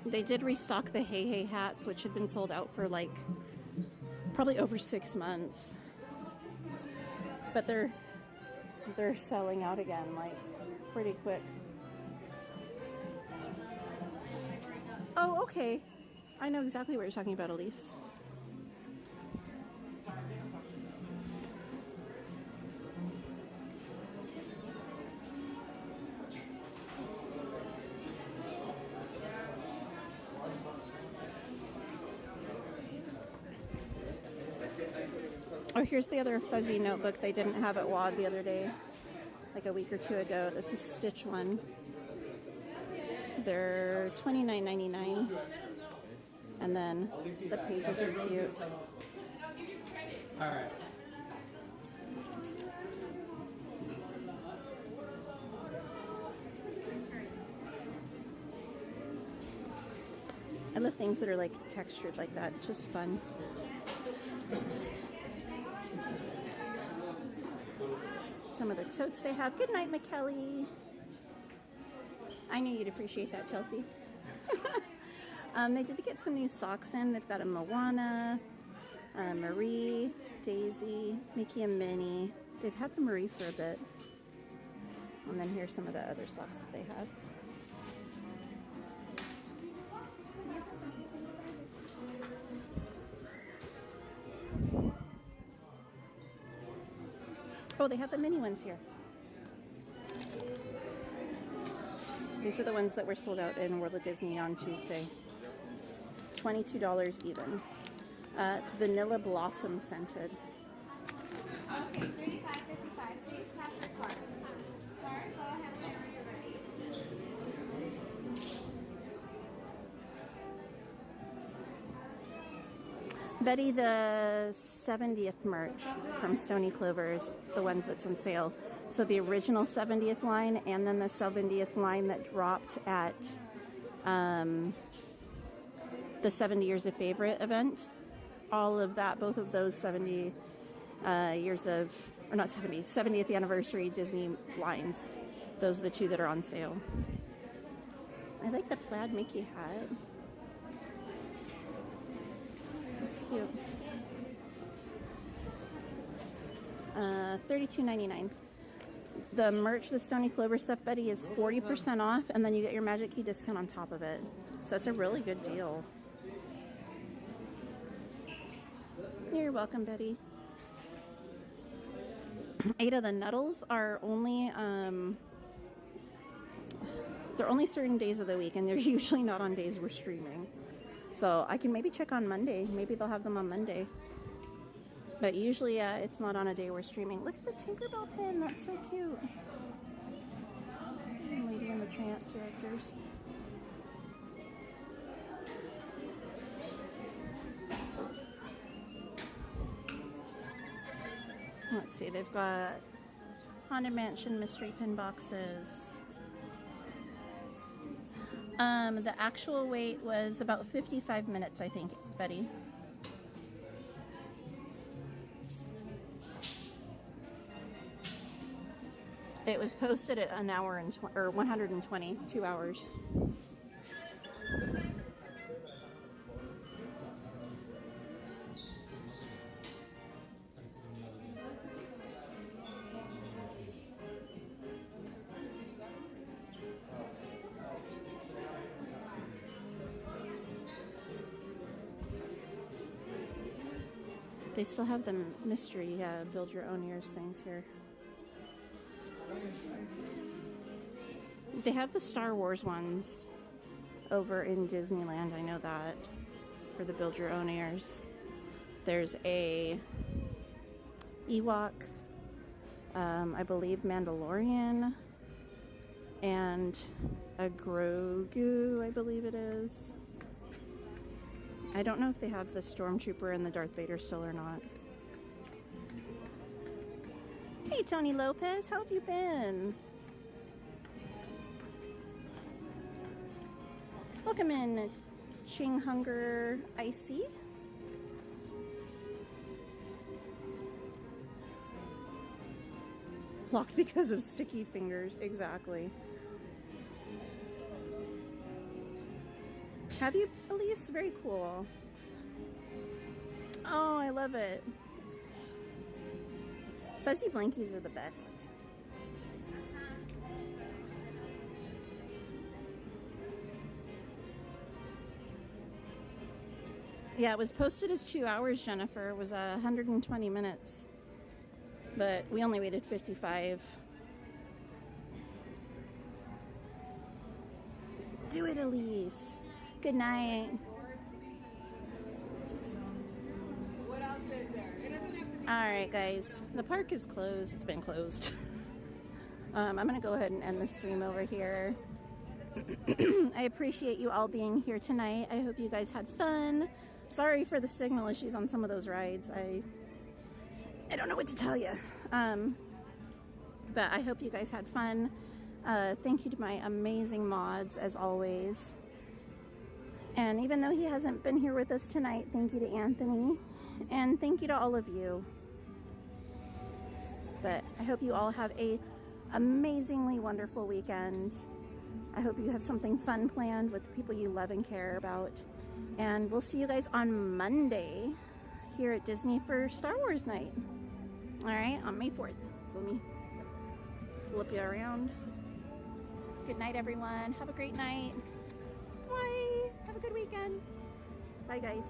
They did restock the Hey Hey hats, which had been sold out for like probably over 6 months. But they're selling out again, like pretty quick. Oh, okay. I know exactly what you're talking about, Elise. Oh, here's the other fuzzy notebook they didn't have at WAD the other day, like a week or two ago. That's a Stitch one. They're $29.99. And then the pages are cute. All right. I love things that are like textured like that. It's just fun. Some of the totes they have. Good night, McKelly. I knew you'd appreciate that, Chelsea. They did get some new socks in. They've got a Moana, Marie, Daisy, Mickey and Minnie. They've had the Marie for a bit. And then here's some of the other socks that they have. Oh, they have the mini ones here. These are the ones that were sold out in World of Disney on Tuesday. $22 even. It's vanilla blossom scented. Okay, $35.55. Please pass the card. Sorry, go ahead whenever you're ready. Betty, the 70th merch from Stony Clover is the ones that's on sale. So the original 70th line and then the 70th line that dropped at the 70 Years of Favorite event. All of that, both of those 70 years of, or not 70, 70th anniversary Disney lines. Those are the two that are on sale. I like the plaid Mickey hat. That's cute. $32.99. The merch, the Stony Clover stuff, Betty, is 40% off, and then you get your Magic Key discount on top of it. So it's a really good deal. You're welcome, Betty. Ada, the Nuddles are only they're only certain days of the week, and they're usually not on days we're streaming. So I can maybe check on Monday. Maybe they'll have them on Monday. But usually it's not on a day we're streaming. Look at the Tinkerbell pin. That's so cute. Lady and the Tramp characters. Let's see. They've got Haunted Mansion mystery pin boxes. The actual wait was about 55 minutes, I think, Betty. It was posted at an hour and or 120, 2 hours. They still have the mystery build your own ears things here. They have the Star Wars ones over in Disneyland, I know that, for the build your own ears. There's a Ewok, I believe Mandalorian, and a Grogu, I believe it is. I don't know if they have the Stormtrooper and the Darth Vader still or not. Hey, Tony Lopez, how have you been? Welcome in, Ching Hunger Icy. Locked because of sticky fingers, exactly. Have you, Elise? Very cool. Oh, I love it. Fuzzy blankies are the best. Yeah, it was posted as 2 hours, Jennifer. It was 120 minutes. But we only waited 55. Do it, Elise. Good night. What outfit there? It doesn't have to be. Alright, guys. The park is closed. It's been closed. I'm going to go ahead and end the stream over here. I appreciate you all being here tonight. I hope you guys had fun. Sorry for the signal issues on some of those rides. I don't know what to tell you. But I hope you guys had fun. Thank you to my amazing mods, as always. And even though he hasn't been here with us tonight, thank you to Anthony. And thank you to all of you. But I hope you all have a amazingly wonderful weekend. I hope you have something fun planned with the people you love and care about. And we'll see you guys on Monday here at Disney for Star Wars night. Alright, on May 4th. So let me flip you around. Good night, everyone. Have a great night. Bye. Have a good weekend. Bye, guys.